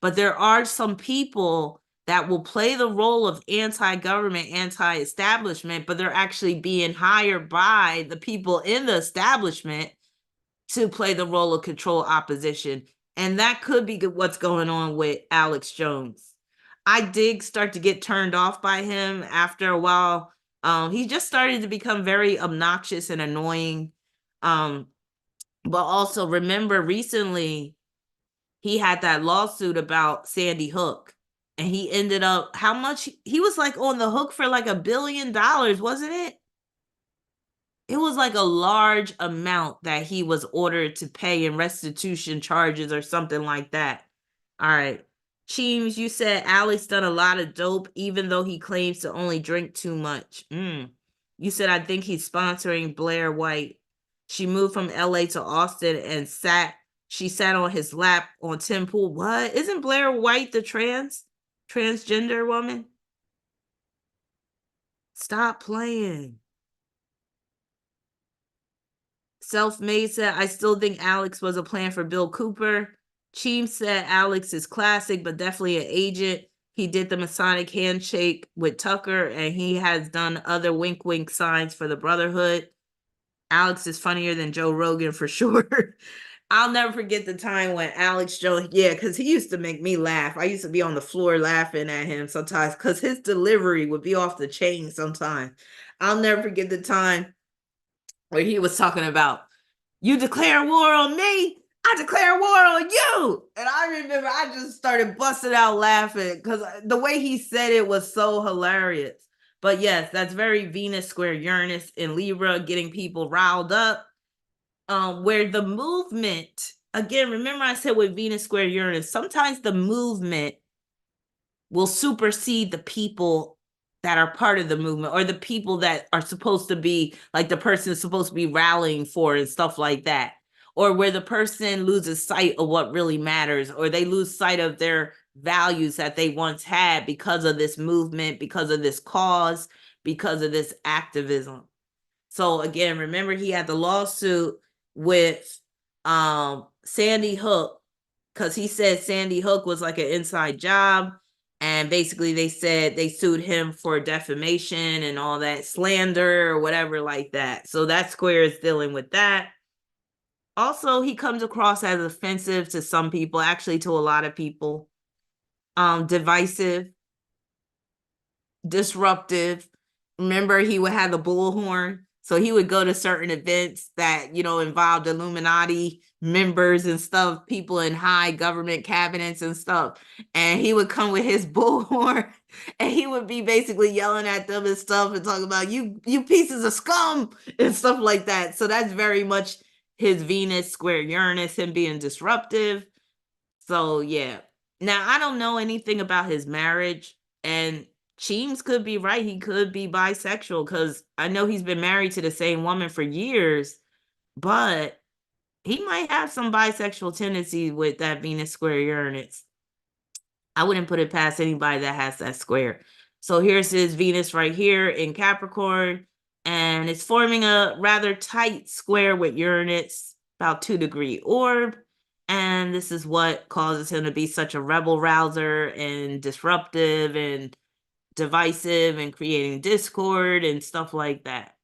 but there are some people that will play the role of anti-government, anti-establishment, but they're actually being hired by the people in the establishment to play the role of control opposition. And that could be what's going on with Alex Jones. I did start to get turned off by him after a while. He just started to become very obnoxious and annoying. But also remember recently he had that lawsuit about Sandy Hook. And he ended up, how much? He was like on the hook for like $1 billion, wasn't it? It was like a large amount that he was ordered to pay in restitution charges or something like that. All right. Cheems, you said Alex done a lot of dope, even though he claims to only drink too much. You said, I think he's sponsoring Blair White. She moved from LA to Austin and she sat on his lap on Tim Pool. What? Isn't Blair White the transgender woman? Stop playing. Self-Made said, I still think Alex was a plan for Bill Cooper. Cheem said Alex is classic, but definitely an agent. He did the Masonic handshake with Tucker, and he has done other wink wink signs for the Brotherhood. Alex is funnier than Joe Rogan for sure. I'll never forget the time when Alex Jones, yeah, because he used to make me laugh. I used to be on the floor laughing at him sometimes because his delivery would be off the chain sometimes. I'll never forget the time where he was talking about, you declare war on me, I declare war on you. And I remember I just started busting out laughing because the way he said it was so hilarious. But yes, that's very Venus square Uranus in Libra, getting people riled up. Where the movement, again, remember I said with Venus square Uranus, sometimes the movement will supersede the people that are part of the movement, or the people that are supposed to be, like the person is supposed to be rallying for and stuff like that. Or where the person loses sight of what really matters, or they lose sight of their values that they once had because of this movement, because of this cause, because of this activism. So again, remember he had the lawsuit with Sandy Hook, because he said Sandy Hook was like an inside job. And basically they said they sued him for defamation and all that, slander or whatever like that. So that square is dealing with that. Also, he comes across as offensive to some people, actually to a lot of people. Divisive, disruptive. Remember, he would have the bullhorn. So he would go to certain events that, involved Illuminati members and stuff, people in high government cabinets and stuff. And he would come with his bullhorn and he would be basically yelling at them and stuff and talking about you pieces of scum and stuff like that. So that's very much his Venus square Uranus, him being disruptive. So yeah. Now I don't know anything about his marriage, and Cheems could be right. He could be bisexual because I know he's been married to the same woman for years, but he might have some bisexual tendencies with that Venus square Uranus. I wouldn't put it past anybody that has that square. So here's his Venus right here in Capricorn, and it's forming a rather tight square with Uranus, about 2-degree orb. And this is what causes him to be such a rebel rouser and disruptive and divisive and creating discord and stuff like that.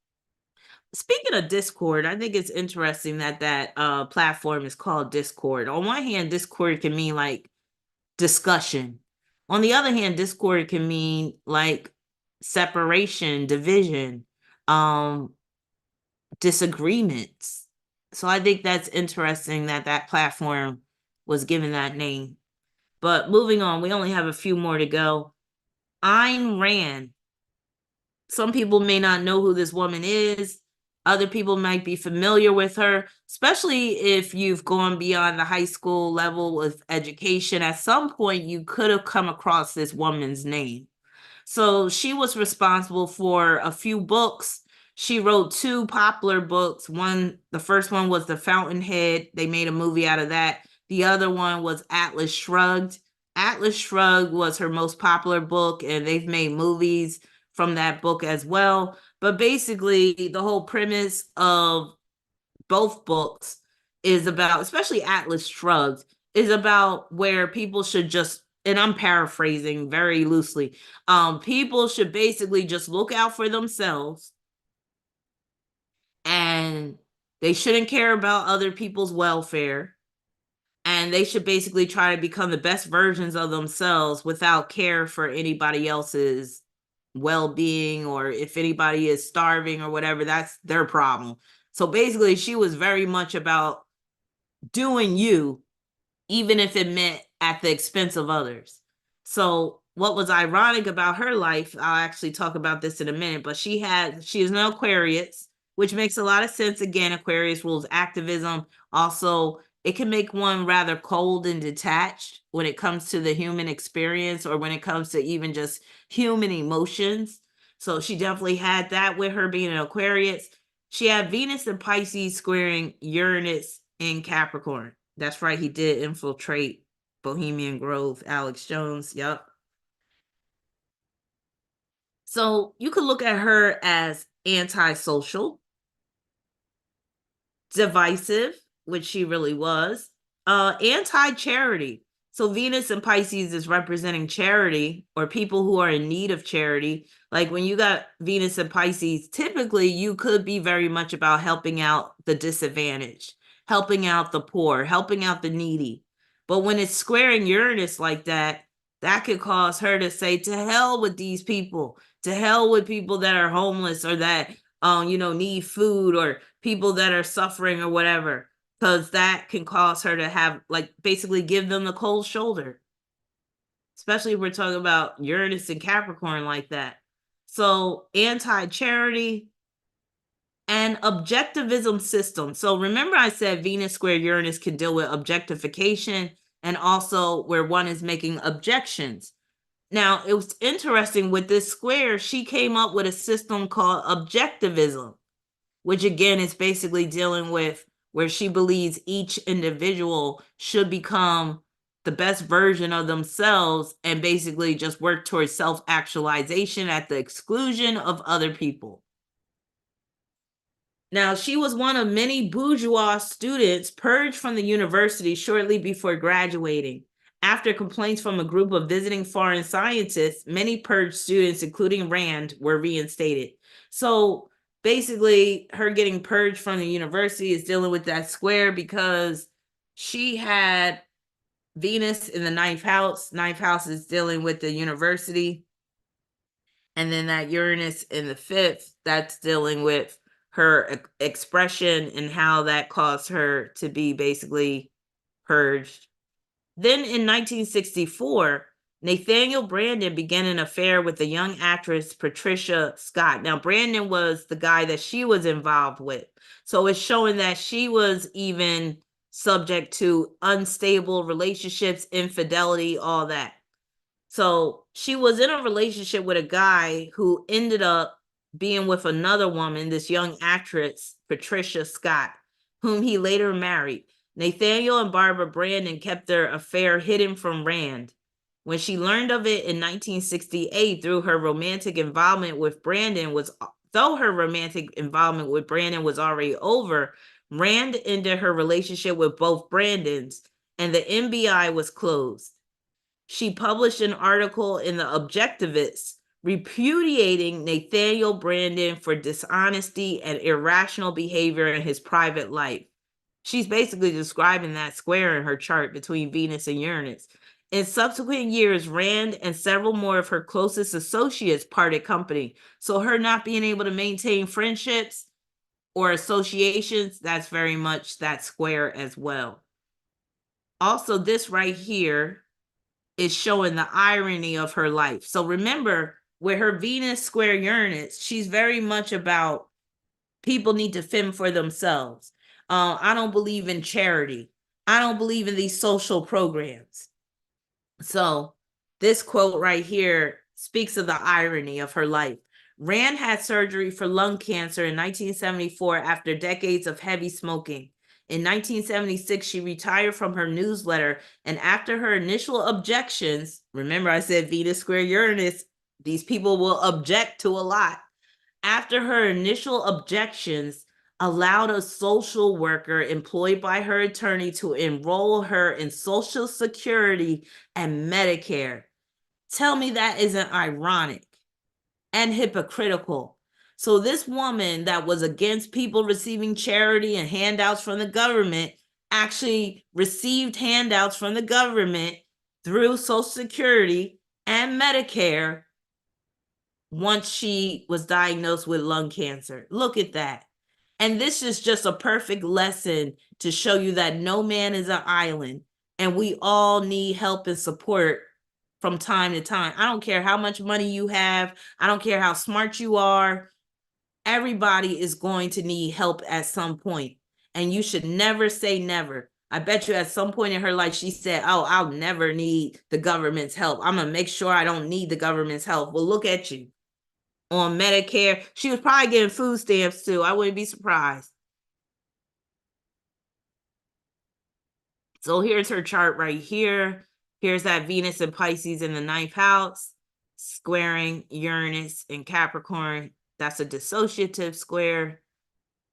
Speaking of Discord, I think it's interesting that platform is called Discord. On one hand, Discord can mean like discussion. On the other hand, discord can mean like separation, division, disagreements. So I think that's interesting that platform was given that name. But moving on, we only have a few more to go. Ayn Rand. Some people may not know who this woman is. Other people might be familiar with her, especially if you've gone beyond the high school level of education. At some point, you could have come across this woman's name. So she was responsible for a few books. She wrote 2 popular books. The first one was The Fountainhead. They made a movie out of that. The other one was Atlas Shrugged. Atlas Shrugged was her most popular book, and they've made movies from that book as well. But basically, the whole premise of both books is about, especially Atlas Shrugged, is about where people should just, and I'm paraphrasing very loosely, people should basically just look out for themselves, and they shouldn't care about other people's welfare, and they should basically try to become the best versions of themselves without care for anybody else's well-being, or if anybody is starving or whatever, that's their problem. So basically, she was very much about doing you, even if it meant at the expense of others. So what was ironic about her life, I'll actually talk about this in a minute, but she is an Aquarius, which makes a lot of sense. Again, Aquarius rules activism. Also, it can make one rather cold and detached when it comes to the human experience, or when it comes to even just human emotions. So she definitely had that with her being an Aquarius. She had Venus and Pisces squaring Uranus in Capricorn. That's right, he did infiltrate Bohemian Grove, Alex Jones. Yep. So you could look at her as antisocial, divisive, which she really was, anti-charity. So Venus and Pisces is representing charity, or people who are in need of charity. Like when you got Venus and Pisces, typically you could be very much about helping out the disadvantaged. helping out the poor, helping out the needy. But when it's squaring Uranus like that, that could cause her to say, to hell with these people, to hell with people that are homeless or that, need food, or people that are suffering or whatever, because that can cause her to have, like, basically give them the cold shoulder, especially if we're talking about Uranus and Capricorn like that. So anti-charity and objectivism system. So remember I said Venus square Uranus can deal with objectification and also where one is making objections. Now, it was interesting with this square, she came up with a system called objectivism, which again is basically dealing with where she believes each individual should become the best version of themselves and basically just work towards self-actualization at the exclusion of other people. Now, she was one of many bourgeois students purged from the university shortly before graduating. After complaints from a group of visiting foreign scientists, many purged students, including Rand, were reinstated. So basically, her getting purged from the university is dealing with that square because she had Venus in the ninth house. Ninth house is dealing with the university. And then that Uranus in the fifth, that's dealing with her expression and how that caused her to be basically purged. Then in 1964, Nathaniel Brandon began an affair with the young actress Patricia Scott. Now, Brandon was the guy that she was involved with. So it's showing that she was even subject to unstable relationships, infidelity, all that. So she was in a relationship with a guy who ended up being with another woman, this young actress, Patricia Scott, whom he later married. Nathaniel and Barbara Brandon kept their affair hidden from Rand. When she learned of it in 1968 though her romantic involvement with Brandon was already over, Rand ended her relationship with both Brandons, and the NBI was closed. She published an article in the Objectivist repudiating Nathaniel Brandon for dishonesty and irrational behavior in his private life. She's basically describing that square in her chart between Venus and Uranus. In subsequent years, Rand and several more of her closest associates parted company. So her not being able to maintain friendships or associations, that's very much that square as well. Also, this right here is showing the irony of her life. So remember, with her Venus square Uranus, she's very much about people need to fend for themselves. I don't believe in charity. I don't believe in these social programs. So this quote right here speaks of the irony of her life. Rand had surgery for lung cancer in 1974 after decades of heavy smoking. In 1976, she retired from her newsletter, and after her initial objections, remember I said Venus square Uranus, these people will object to a lot. After her initial objections, allowed a social worker employed by her attorney to enroll her in Social Security and Medicare. Tell me that isn't ironic and hypocritical. So this woman that was against people receiving charity and handouts from the government actually received handouts from the government through Social Security and Medicare once she was diagnosed with lung cancer. Look at that. And this is just a perfect lesson to show you that no man is an island, and we all need help and support from time to time. I don't care how much money you have. I don't care how smart you are. Everybody is going to need help at some point, and you should never say never. I bet you at some point in her life, she said, oh, I'll never need the government's help. I'm going to make sure I don't need the government's help. Well, look at you on Medicare. She was probably getting food stamps too. I wouldn't be surprised. So here's her chart right here. Here's that Venus and Pisces in the ninth house, squaring Uranus and Capricorn. That's a dissociative square.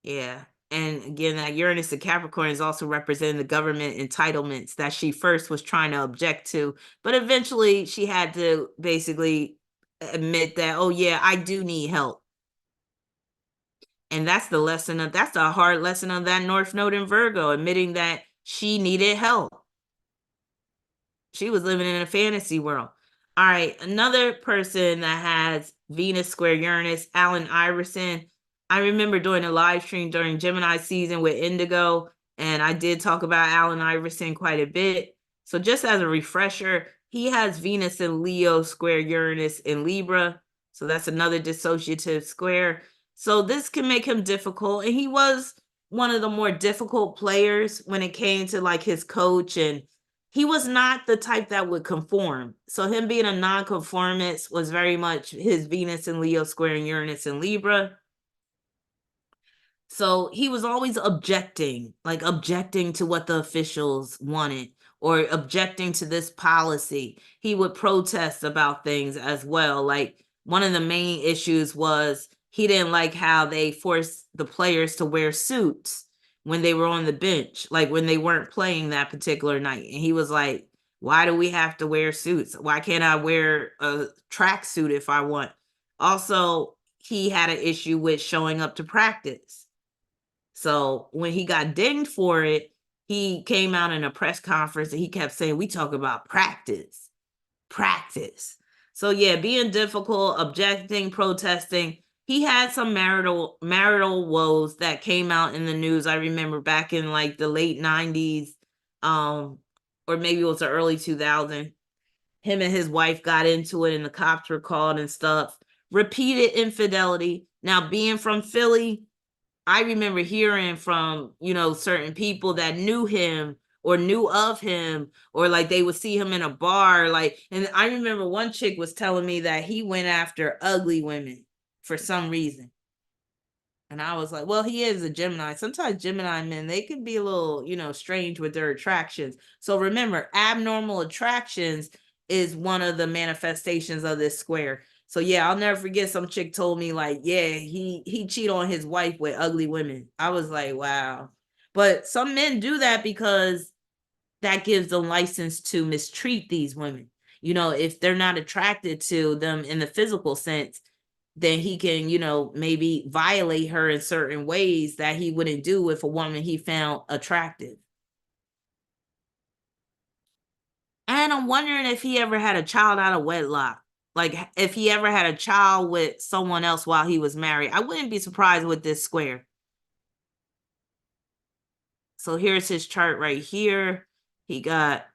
Yeah. And again, that Uranus and Capricorn is also representing the government entitlements that she first was trying to object to. But eventually she had to basically admit that, oh, yeah, I do need help. And that's that's the hard lesson of that North Node in Virgo, admitting that she needed help. She was living in a fantasy world. All right, another person that has Venus square Uranus, Allen Iverson. I remember doing a live stream during Gemini season with Indigo, and I did talk about Allen Iverson quite a bit. So just as a refresher, he has Venus in Leo square Uranus in Libra. So that's another dissociative square. So this can make him difficult. And he was one of the more difficult players when it came to like his coach, and he was not the type that would conform. So him being a nonconformist was very much his Venus and Leo squaring Uranus and Libra. So he was always objecting, like objecting to what the officials wanted or objecting to this policy. He would protest about things as well. Like one of the main issues was he didn't like how they forced the players to wear suits when they were on the bench, like when they weren't playing that particular night. And he was like, why do we have to wear suits? Why can't I wear a tracksuit if I want? Also, he had an issue with showing up to practice. So when he got dinged for it, he came out in a press conference and he kept saying, we talk about practice. So yeah, being difficult, objecting, protesting. He had some marital woes that came out in the news. I remember back in like the late 90s, or maybe it was the early 2000s. Him and his wife got into it and the cops were called and stuff. Repeated infidelity. Now, being from Philly, I remember hearing from, certain people that knew him or knew of him, or like they would see him in a bar. Like, and I remember one chick was telling me that he went after ugly women for some reason. And I was like, well, he is a Gemini. Sometimes Gemini men, they can be a little, strange with their attractions. So remember, abnormal attractions is one of the manifestations of this square. So yeah, I'll never forget some chick told me like, yeah, he cheat on his wife with ugly women. I was like, wow. But some men do that because that gives them license to mistreat these women. If they're not attracted to them in the physical sense, then he can, maybe violate her in certain ways that he wouldn't do with a woman he found attractive. And I'm wondering if he ever had a child out of wedlock. Like if he ever had a child with someone else while he was married. I wouldn't be surprised with this square. So here's his chart right here. He got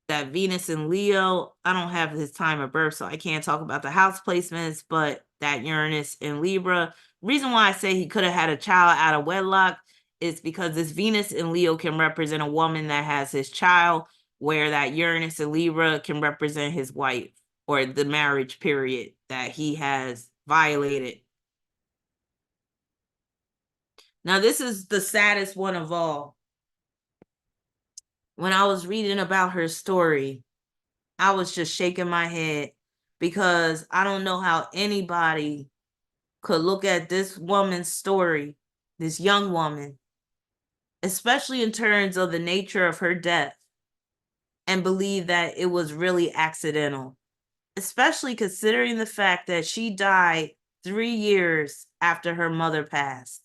that Venus in Leo. I don't have his time of birth, so I can't talk about the house placements, but that Uranus in Libra. Reason why I say he could have had a child out of wedlock is because this Venus in Leo can represent a woman that has his child, where that Uranus in Libra can represent his wife or the marriage period that he has violated. Now, this is the saddest one of all. When I was reading about her story, I was just shaking my head because I don't know how anybody could look at this woman's story, this young woman, especially in terms of the nature of her death, and believe that it was really accidental, especially considering the fact that she died 3 years after her mother passed.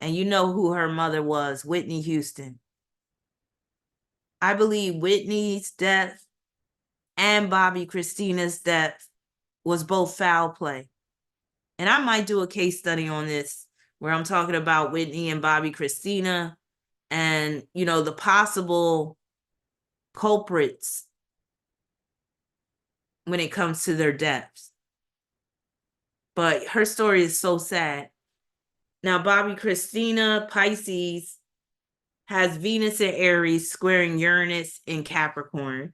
And you know who her mother was, Whitney Houston. I believe Whitney's death and Bobby Christina's death was both foul play. And I might do a case study on this where I'm talking about Whitney and Bobby Christina and, the possible culprits when it comes to their deaths. But her story is so sad. Now, Bobby Christina, Pisces, has Venus in Aries squaring Uranus in Capricorn.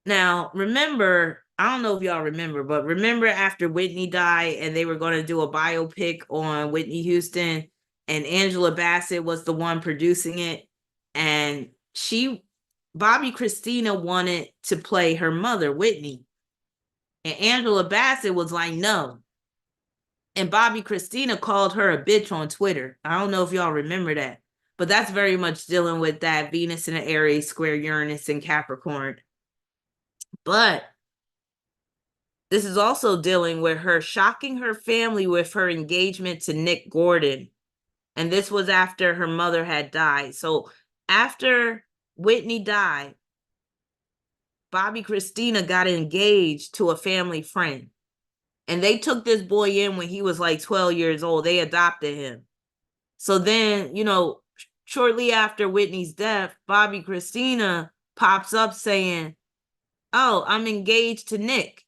Now, remember, I don't know if y'all remember, but remember after Whitney died and they were going to do a biopic on Whitney Houston, and Angela Bassett was the one producing it. And Bobby Christina wanted to play her mother, Whitney. And Angela Bassett was like, no. And Bobby Christina called her a bitch on Twitter. I don't know if y'all remember that. But that's very much dealing with that Venus in Aries square Uranus in Capricorn. But This is also dealing with her shocking her family with her engagement to Nick Gordon. And this was after her mother had died. So after Whitney died, Bobby Christina got engaged to a family friend. And they took this boy in when he was like 12 years old. They adopted him. So then, shortly after Whitney's death, Bobby Christina pops up saying, "Oh, I'm engaged to Nick,"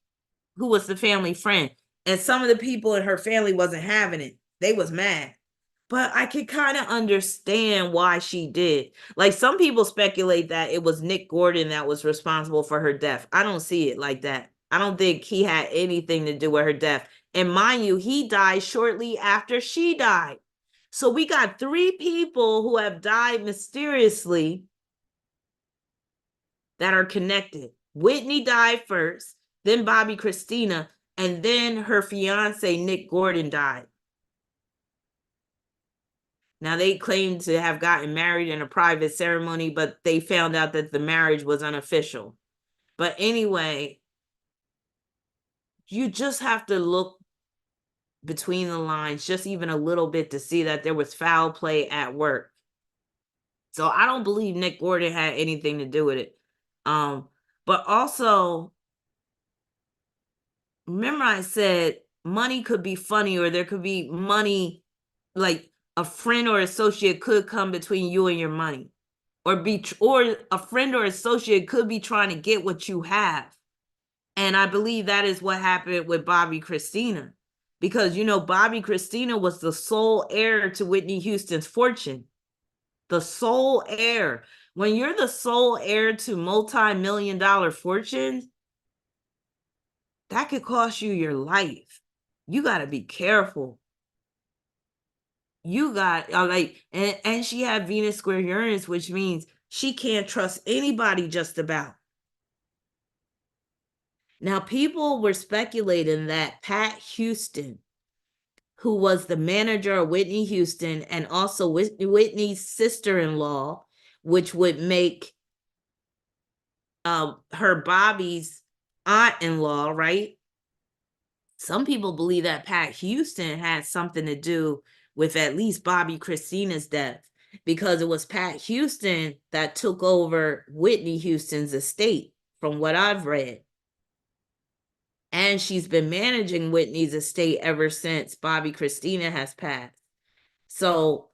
who was the family friend. And some of the people in her family wasn't having it. They was mad. But I could kind of understand why she did. Like, some people speculate that it was Nick Gordon that was responsible for her death. I don't see it like that. I don't think he had anything to do with her death. And mind you, he died shortly after she died. So we got 3 people who have died mysteriously that are connected. Whitney died first, then Bobby Christina, and then her fiance, Nick Gordon, died. Now, they claimed to have gotten married in a private ceremony, but they found out that the marriage was unofficial. But anyway, you just have to look between the lines just even a little bit to see that there was foul play at work. So I don't believe Nick Gordon had anything to do with it. But also, remember I said money could be funny, or there could be money, like a friend or associate could come between you and your money, or a friend or associate could be trying to get what you have. And I believe that is what happened with Bobby Christina, because Bobby Christina was the sole heir to Whitney Houston's fortune. The sole heir. When you're the sole heir to multi-million-dollar fortunes, that could cost you your life. You got to be careful. You got and she had Venus square Uranus, which means she can't trust anybody just about. Now, people were speculating that Pat Houston, who was the manager of Whitney Houston and also Whitney's sister-in-law, which would make her Bobby's aunt-in-law, right? Some people believe that Pat Houston had something to do with at least Bobby Christina's death, because it was Pat Houston that took over Whitney Houston's estate, from what I've read. And she's been managing Whitney's estate ever since Bobby Christina has passed. So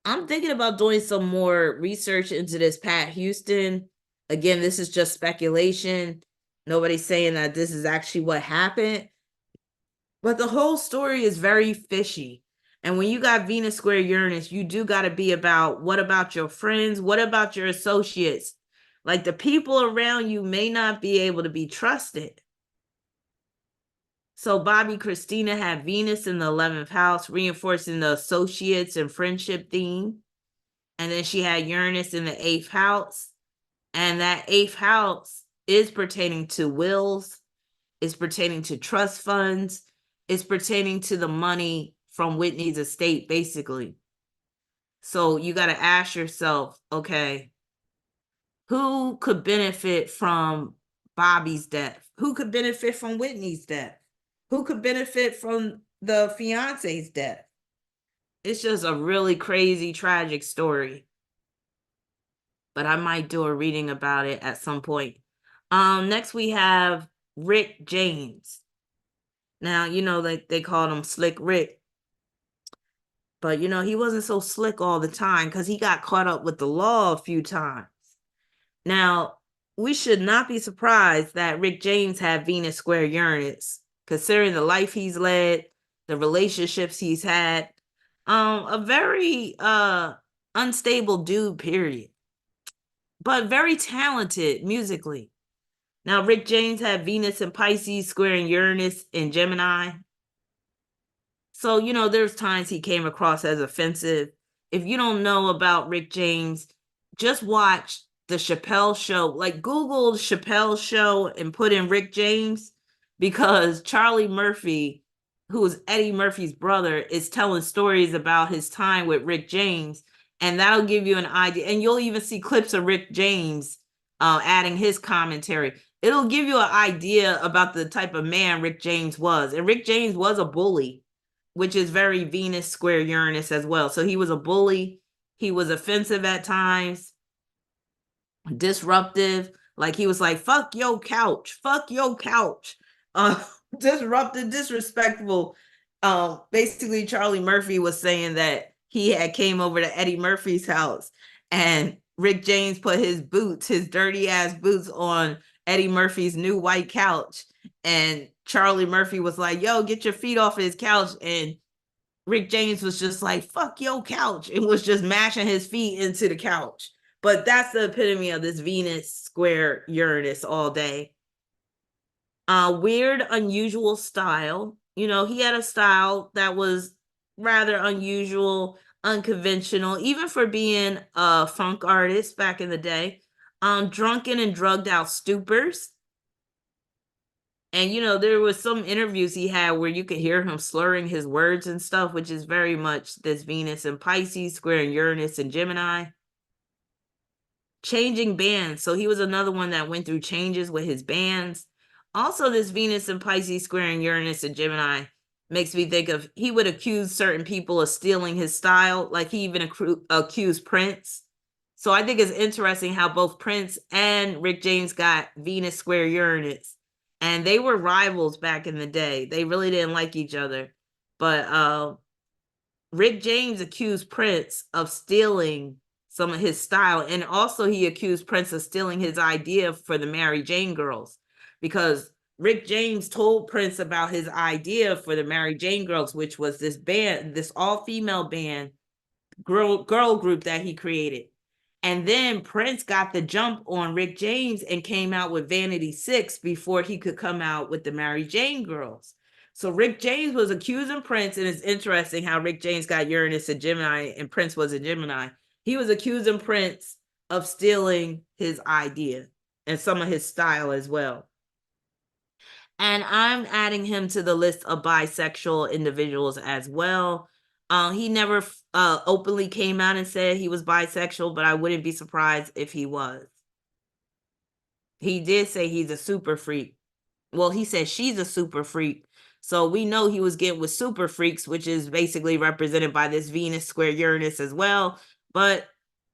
I'm thinking about doing some more research into this Pat Houston. Again, this is just speculation. Nobody's saying that this is actually what happened. But the whole story is very fishy. And when you got Venus square Uranus, you do got to be about, what about your friends? What about your associates? Like, the people around you may not be able to be trusted. So Bobby Christina had Venus in the 11th house, reinforcing the associates and friendship theme. And then she had Uranus in the 8th house. And that 8th house is pertaining to wills, is pertaining to trust funds, is pertaining to the money from Whitney's estate, basically. So you got to ask yourself, okay, who could benefit from Bobby's death? Who could benefit from Whitney's death? Who could benefit from the fiance's death? It's just a really crazy, tragic story. But I might do a reading about it at some point. Next we have Rick James. Now, like they called him Slick Rick. But, he wasn't so slick all the time, because he got caught up with the law a few times. Now, we should not be surprised that Rick James had Venus square Uranus, considering the life he's led, the relationships he's had. A very unstable dude, period. But very talented musically. Now, Rick James had Venus in Pisces squaring Uranus in Gemini. So, there's times he came across as offensive. If you don't know about Rick James, just watch the Chappelle Show. Like, Google Chappelle Show and put in Rick James, because Charlie Murphy, who is Eddie Murphy's brother, is telling stories about his time with Rick James. And that'll give you an idea. And you'll even see clips of Rick James adding his commentary. it'll give you an idea about the type of man Rick James was. And Rick James was a bully, which is very Venus square Uranus as well. So he was a bully. He was offensive at times, disruptive. Like he was like, fuck your couch, fuck your couch. Uh, disruptive, disrespectful. Basically, Charlie Murphy was saying that he had came over to Eddie Murphy's house and Rick James put his boots, his dirty ass boots on Eddie Murphy's new white couch. And Charlie Murphy was like, yo, get your feet off of his couch. And Rick James was just like, fuck your couch, and was just mashing his feet into the couch. But that's the epitome of this Venus square Uranus all day. Weird, unusual style. You know, he had a style that was rather unusual, unconventional, even for being a funk artist back in the day. Drunken and drugged out stupors. And you know, there was some interviews he had where you could hear him slurring his words and stuff, which is very much this Venus and Pisces square and Uranus and Gemini. Changing bands. So he was another one that went through changes with his bands. Also, this Venus and Pisces square and Uranus and Gemini makes me think of he would accuse certain people of stealing his style. Like he even accused Prince. So I think it's interesting how both Prince and Rick James got Venus square Uranus. And they were rivals back in the day. They really didn't like each other. But Rick James accused Prince of stealing some of his style. And also he accused Prince of stealing his idea for the Mary Jane girls. Because Rick James told Prince about his idea for the Mary Jane girls, which was this band, this all-female band, girl group that he created. And then Prince got the jump on Rick James and came out with Vanity 6 before he could come out with the Mary Jane girls. So Rick James was accusing Prince, and it's interesting how Rick James got Uranus and Gemini and Prince was a Gemini. He was accusing Prince of stealing his idea and some of his style as well. And I'm adding him to the list of bisexual individuals as well. He never openly came out and said he was bisexual, but I wouldn't be surprised if he was. He did say he's a super freak. Well, he said she's a super freak. So we know he was getting with super freaks, which is basically represented by this Venus square Uranus as well. But,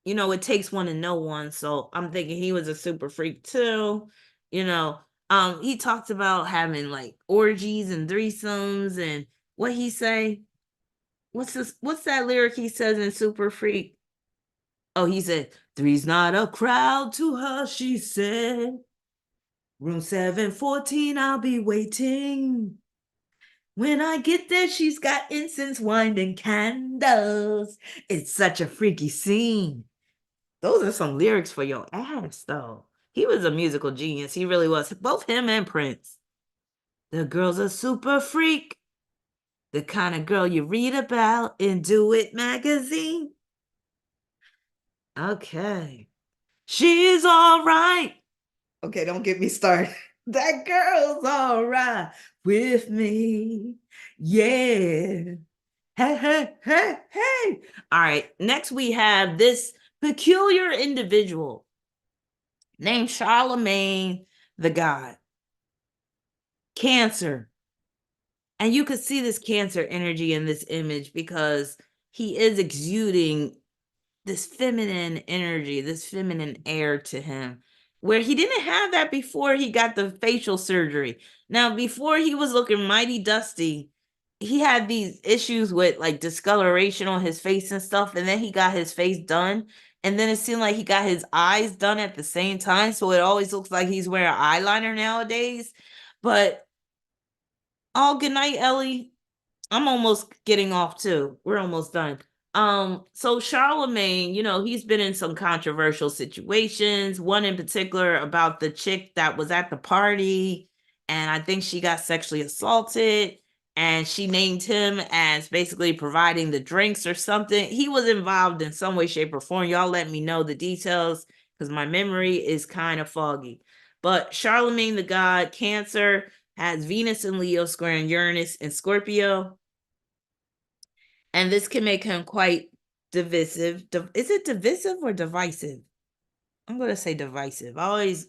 you know, it takes one to know one. So I'm thinking he was a super freak too. You know, he talked about having like orgies and threesomes and what he say? What's that lyric he says in Super Freak? Oh, he said, "Three's not a crowd to her," she said. "Room 714, I'll be waiting. When I get there, she's got incense, wine, and candles. It's such a freaky scene." Those are some lyrics for your ass, though. He was a musical genius. He really was. Both him and Prince. The girl's a super freak. The kind of girl you read about in Do It magazine. Okay. She's all right. Okay, don't get me started. That girl's all right with me. Yeah. Hey, hey, hey, hey. All right. Next, we have this peculiar individual named Charlemagne the God. Cancer. And you could see this Cancer energy in this image because he is exuding this feminine energy, this feminine air to him, where he didn't have that before he got the facial surgery. Now, before he was looking mighty dusty, he had these issues with like discoloration on his face and stuff, and then he got his face done. And then it seemed like he got his eyes done at the same time. So it always looks like he's wearing eyeliner nowadays. But oh, good night, Ellie. I'm almost getting off too. We're almost done. So Charlemagne, you know, he's been in some controversial situations, one in particular about the chick that was at the party, and I think she got sexually assaulted, and she named him as basically providing the drinks or something. He was involved in some way, shape, or form. Y'all let me know the details because my memory is kind of foggy. But Charlemagne the God, Cancer, has Venus and Leo squaring Uranus and Scorpio. And this can make him quite divisive. Is it divisive or divisive? I'm going to say divisive. I always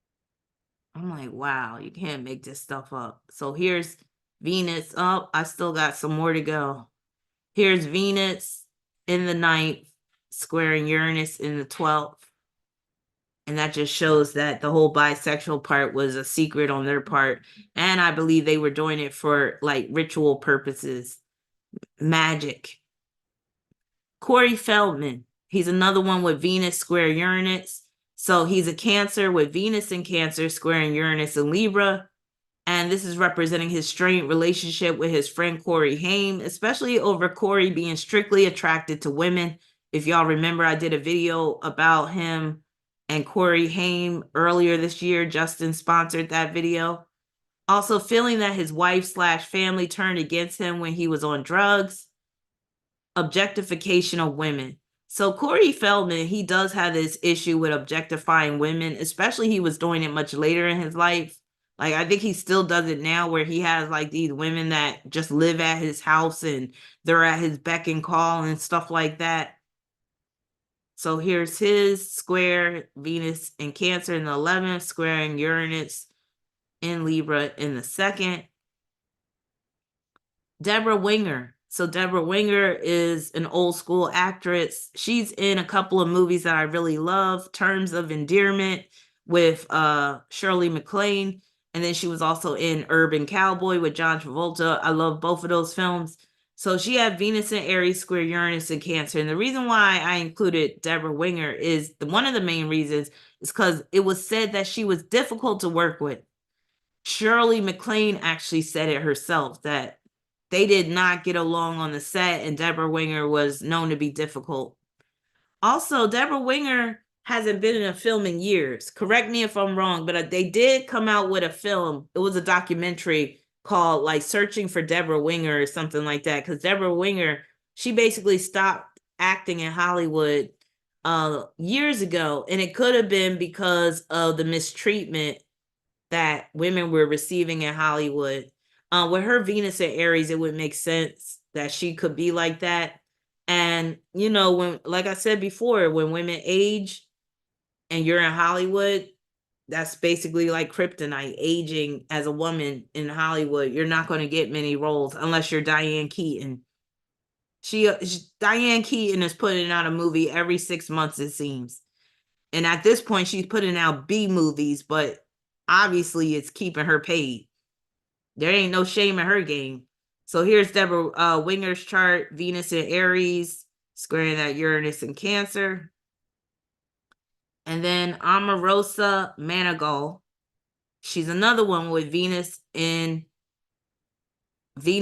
I'm like, wow, you can't make this stuff up. So here's Venus. Oh, I still got some more to go. Here's Venus in the ninth, squaring Uranus in the 12th. And that just shows that the whole bisexual part was a secret on their part. And I believe they were doing it for like ritual purposes, magic. Corey Feldman, he's another one with Venus square Uranus. So he's a Cancer with Venus in Cancer squaring Uranus in Libra. And this is representing his strained relationship with his friend Corey Haim, especially over Corey being strictly attracted to women. If y'all remember, I did a video about him and Corey Haim earlier this year. Justin sponsored that video. Also feeling that his wife slash family turned against him when he was on drugs. Objectification of women. So Corey Feldman, he does have this issue with objectifying women, especially he was doing it much later in his life. Like, I think he still does it now where he has like these women that just live at his house and they're at his beck and call and stuff like that. So here's his square Venus in Cancer in the 11th, squaring Uranus in Libra in the 2nd. Deborah Winger. So Deborah Winger is an old school actress. She's in a couple of movies that I really love. Terms of Endearment with Shirley MacLaine. And then she was also in Urban Cowboy with John Travolta. I love both of those films. So she had Venus in Aries square Uranus in Cancer. And the reason why I included Deborah Winger is one of the main reasons is because it was said that she was difficult to work with. Shirley MacLaine actually said it herself that they did not get along on the set, and Deborah Winger was known to be difficult. Also, Deborah Winger hasn't been in a film in years. Correct me if I'm wrong, but they did come out with a film. It was a documentary called like Searching for Deborah Winger or something like that. Because Deborah Winger, she basically stopped acting in Hollywood years ago, and it could have been because of the mistreatment that women were receiving in Hollywood. With her Venus and Aries, it would make sense that she could be like that. And, you know, when, like I said before, when women age and you're in Hollywood, that's basically like kryptonite. Aging as a woman in Hollywood, you're not going to get many roles unless you're Diane Keaton. Diane Keaton is putting out a movie every 6 months, it seems. And at this point, she's putting out B movies, but obviously it's keeping her paid. There ain't no shame in her game. So here's Deborah Winger's chart, Venus in Aries, squaring that Uranus in Cancer. And then Omarosa Manigault. She's another one with Venus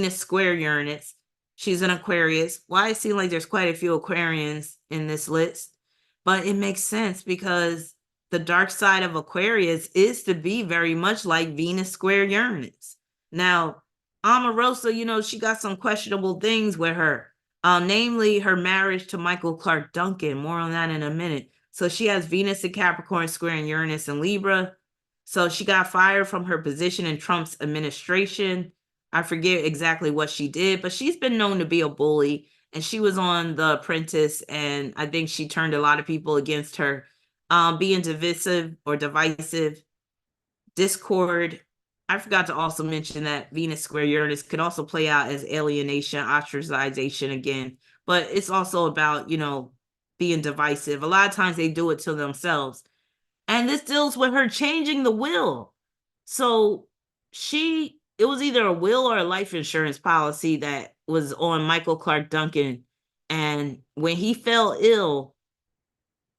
square Uranus. She's an Aquarius. Why it seems like there's quite a few Aquarians in this list, but it makes sense because the dark side of Aquarius is to be very much like Venus square Uranus. Now, Omarosa, you know, she got some questionable things with her, namely her marriage to Michael Clark Duncan. More on that in a minute. So she has Venus in Capricorn squaring Uranus and Libra. So she got fired from her position in Trump's administration. I forget exactly what she did, but she's been known to be a bully. And she was on The Apprentice, and I think she turned a lot of people against her. Being divisive or divisive, discord. I forgot to also mention that Venus square Uranus could also play out as alienation, ostracization again. But it's also about, you know, being divisive. A lot of times they do it to themselves. And this deals with her changing the will. So it was either a will or a life insurance policy that was on Michael Clark Duncan. And when he fell ill,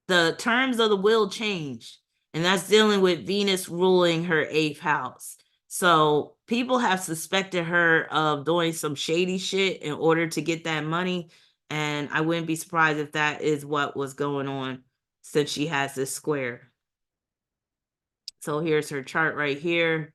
the terms of the will changed. And that's dealing with Venus ruling her 8th house. So people have suspected her of doing some shady shit in order to get that money. And I wouldn't be surprised if that is what was going on since she has this square. So here's her chart right here.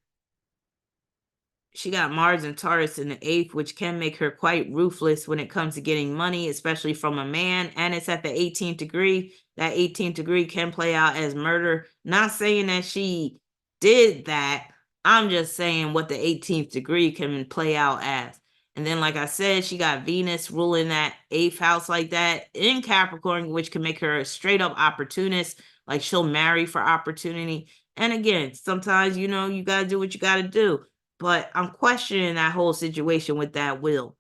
She got Mars and Taurus in the 8th, which can make her quite ruthless when it comes to getting money, especially from a man. And it's at the 18th degree. That 18th degree can play out as murder. Not saying that she did that. I'm just saying what the 18th degree can play out as. And then, like I said, she got Venus ruling that 8th house like that in Capricorn, which can make her a straight up opportunist. Like she'll marry for opportunity. And again, sometimes, you know, you got to do what you got to do. But I'm questioning that whole situation with that will.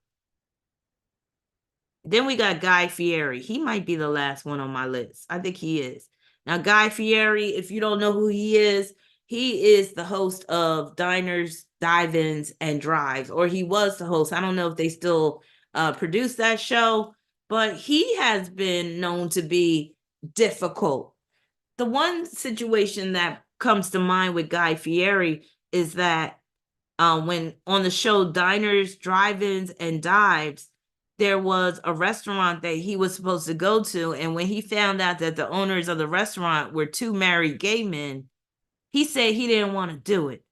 Then we got Guy Fieri. He might be the last one on my list. I think he is. Now, Guy Fieri, if you don't know who he is the host of Diners, Dive-Ins, and Drives, or he was the host. I don't know if they still produce that show, but he has been known to be difficult. The one situation that comes to mind with Guy Fieri is that when on the show Diners, Drive-Ins, and Dives, there was a restaurant that he was supposed to go to. And when he found out that the owners of the restaurant were two married gay men, he said he didn't want to do it.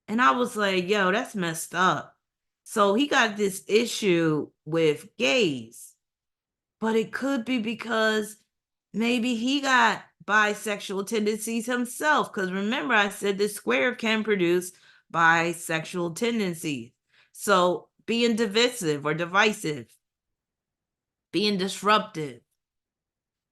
And I was like, yo, that's messed up. So he got this issue with gays, but it could be because maybe he got bisexual tendencies himself. Because remember, I said this square can produce bisexual tendencies. So being divisive or divisive, being disruptive.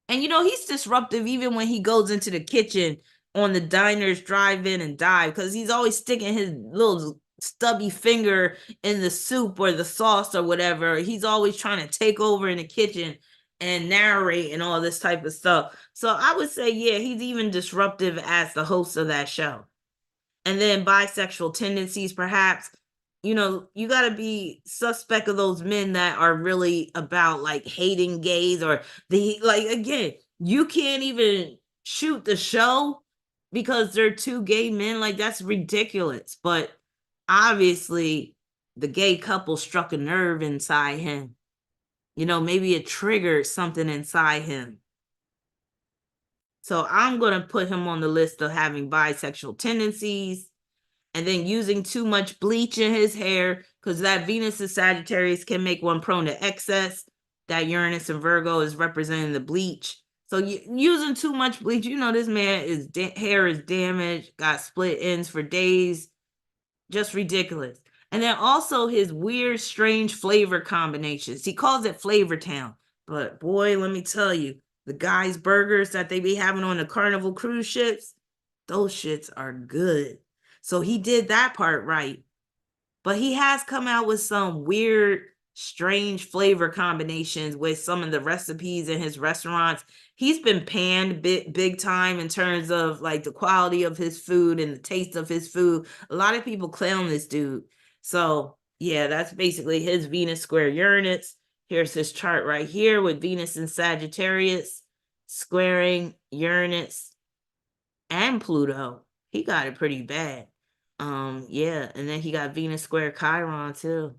And you know, he's disruptive even when he goes into the kitchen on the Diners, Drive-In, and Dive, because he's always sticking his little stubby finger in the soup or the sauce or whatever. He's always trying to take over in the kitchen and narrate and all this type of stuff. So I would say, yeah, he's even disruptive as the host of that show. And then bisexual tendencies, perhaps. You know, you got to be suspect of those men that are really about like hating gays, or the, like, again, you can't even shoot the show because they're two gay men. Like, that's ridiculous. But obviously the gay couple struck a nerve inside him. You know, maybe it triggered something inside him. So I'm going to put him on the list of having bisexual tendencies. And then using too much bleach in his hair, because that Venus and Sagittarius can make one prone to excess. That Uranus and Virgo is representing the bleach. So using too much bleach, you know, this man is hair is damaged, got split ends for days, just ridiculous. And then also his weird, strange flavor combinations. He calls it Flavor Town, but boy, let me tell you, the guys' burgers that they be having on the Carnival cruise ships, those shits are good. So he did that part right. But he has come out with some weird, strange flavor combinations with some of the recipes in his restaurants. He's been panned big time in terms of like the quality of his food and the taste of his food. A lot of people clown this dude. So yeah, that's basically his Venus square Uranus. Here's his chart right here with Venus and Sagittarius squaring Uranus and Pluto. He got it pretty bad. Yeah, and then he got Venus square Chiron too.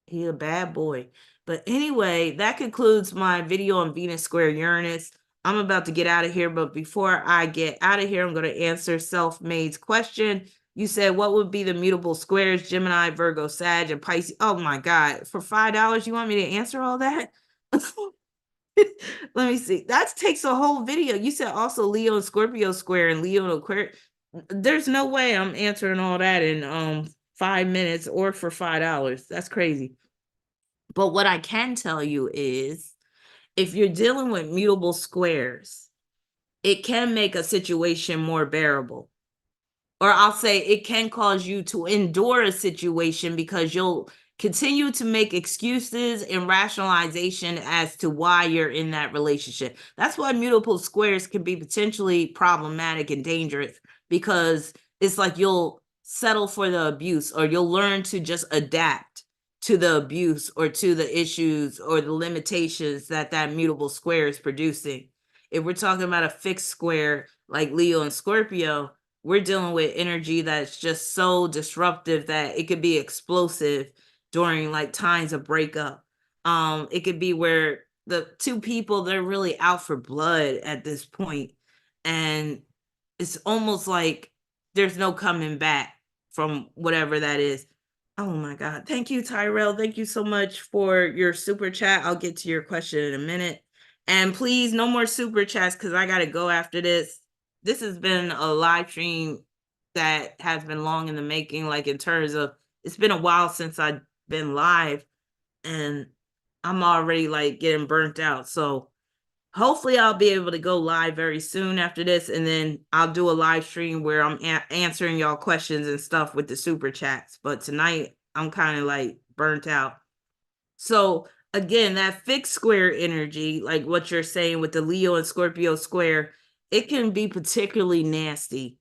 He a bad boy. But anyway, that concludes my video on Venus square Uranus. I'm about to get out of here, but before I get out of here, I'm going to answer Self-Made's question. You said, what would be the mutable squares? Gemini, Virgo, Sag, and Pisces. Oh my God. For $5, you want me to answer all that? Let me see. That takes a whole video. You said also Leo and Scorpio square and Leo and Aquarius. There's no way I'm answering all that in 5 minutes or for $5. That's crazy. But what I can tell you is if you're dealing with mutable squares, it can make a situation more bearable. Or I'll say it can cause you to endure a situation because you'll continue to make excuses and rationalization as to why you're in that relationship. That's why mutable squares can be potentially problematic and dangerous, because it's like you'll settle for the abuse, or you'll learn to just adapt to the abuse or to the issues or the limitations that that mutable square is producing. If we're talking about a fixed square like Leo and Scorpio, we're dealing with energy that's just so disruptive that it could be explosive during like times of breakup. It could be where the two people, they're really out for blood at this point, and it's almost like there's no coming back from whatever that is. Oh my God. Thank you, Tyrell. Thank you so much for your super chat. I'll get to your question in a minute. And please, no more super chats because I got to go after this. This has been a live stream that has been long in the making, like in terms of it's been a while since I've been live, and I'm already like getting burnt out. So hopefully I'll be able to go live very soon after this, and then I'll do a live stream where I'm answering y'all questions and stuff with the super chats. But tonight I'm kind of like burnt out. So again, that fixed square energy, like what you're saying with the Leo and Scorpio square, it can be particularly nasty.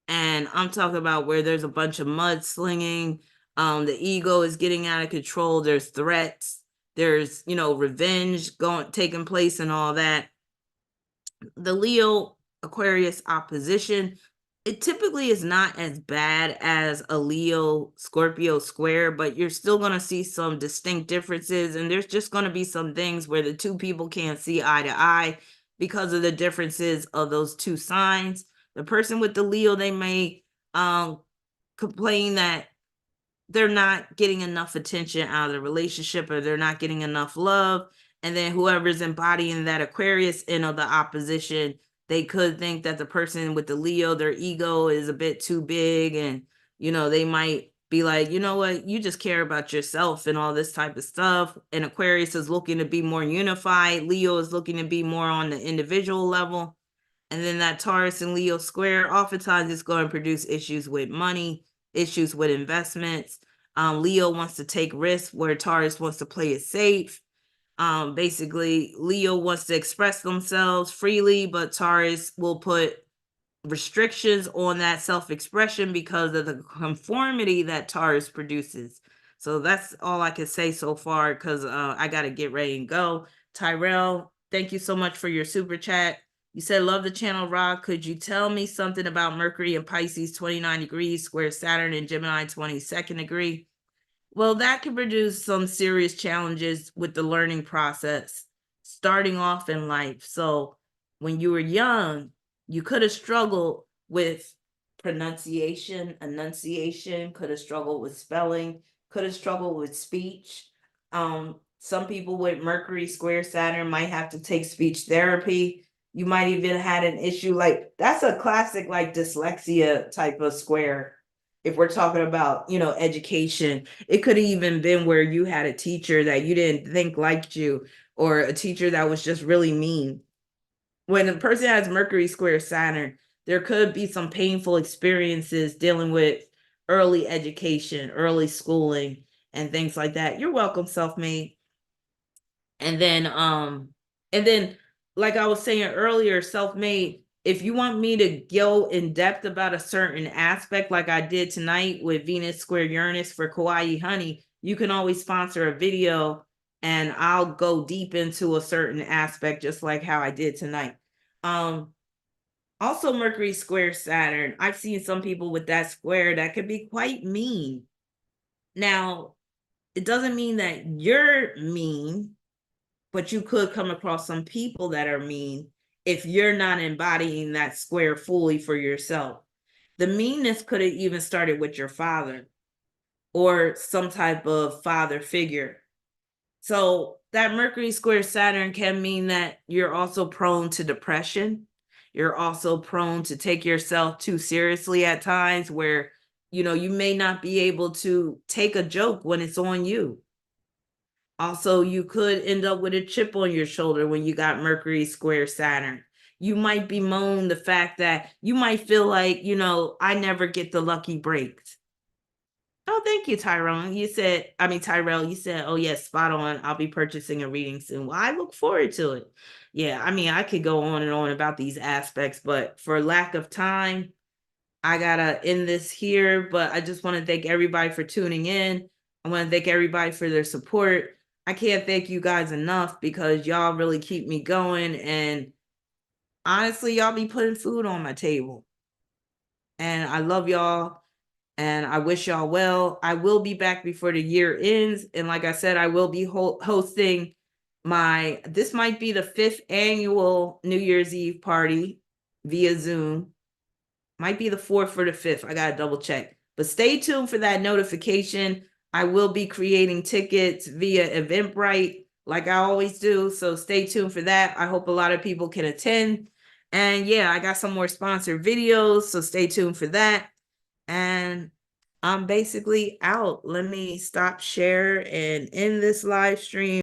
And I'm talking about where there's a bunch of mudslinging, the ego is getting out of control, there's threats, there's, revenge taking place and all that. The Leo Aquarius opposition, it typically is not as bad as a Leo Scorpio square, but you're still going to see some distinct differences. And there's just going to be some things where the two people can't see eye to eye because of the differences of those two signs. The person with the Leo, they may complain that they're not getting enough attention out of the relationship, or they're not getting enough love. And then whoever's embodying that Aquarius in of the opposition, they could think that the person with the Leo, their ego is a bit too big. And, they might be like, you know what, you just care about yourself and all this type of stuff. And Aquarius is looking to be more unified. Leo is looking to be more on the individual level. And then that Taurus and Leo square, oftentimes it's going to produce issues with money, issues with investments. Leo wants to take risks where Taurus wants to play it safe. Basically, Leo wants to express themselves freely, but Taurus will put restrictions on that self-expression because of the conformity that Taurus produces. So that's all I can say so far, because I got to get ready and go. Tyrell, thank you so much for your super chat. You said, love the channel, Rock. Could you tell me something about Mercury and Pisces 29 degrees, square Saturn and Gemini 22nd degree? Well, that can produce some serious challenges with the learning process, starting off in life. So when you were young, you could have struggled with pronunciation, enunciation, could have struggled with spelling, could have struggled with speech. Some people with Mercury square Saturn might have to take speech therapy. You might even had an issue like, that's a classic like dyslexia type of square. If we're talking about, education, it could have even been where you had a teacher that you didn't think liked you, or a teacher that was just really mean. When a person has Mercury square Saturn, there could be some painful experiences dealing with early education, early schooling, and things like that. You're welcome, self-made. And then, like I was saying earlier, self-made, if you want me to go in depth about a certain aspect, like I did tonight with Venus square Uranus for Kawaii Honey, you can always sponsor a video and I'll go deep into a certain aspect, just like how I did tonight. Also Mercury square Saturn, I've seen some people with that square that could be quite mean. Now, it doesn't mean that you're mean, but you could come across some people that are mean if you're not embodying that square fully for yourself. The meanness could have even started with your father or some type of father figure. So that Mercury square Saturn can mean that you're also prone to depression. You're also prone to take yourself too seriously at times, where, you may not be able to take a joke when it's on you. Also, you could end up with a chip on your shoulder when you got Mercury square Saturn. You might bemoan the fact that you might feel like, I never get the lucky breaks. Oh, thank you, Tyrell. You said, oh, yes, spot on. I'll be purchasing a reading soon. Well, I look forward to it. Yeah, I could go on and on about these aspects, but for lack of time, I gotta end this here. But I just want to thank everybody for tuning in. I want to thank everybody for their support. I can't thank you guys enough, because y'all really keep me going. And honestly, y'all be putting food on my table. And I love y'all. And I wish y'all well. I will be back before the year ends. And like I said, I will be hosting this might be the 5th annual New Year's Eve party via Zoom. Might be the 4th or the 5th. I got to double check. But stay tuned for that notification. I will be creating tickets via Eventbrite like I always do. So stay tuned for that. I hope a lot of people can attend. And yeah, I got some more sponsored videos. So stay tuned for that. And I'm basically out. Let me stop share and end this live stream.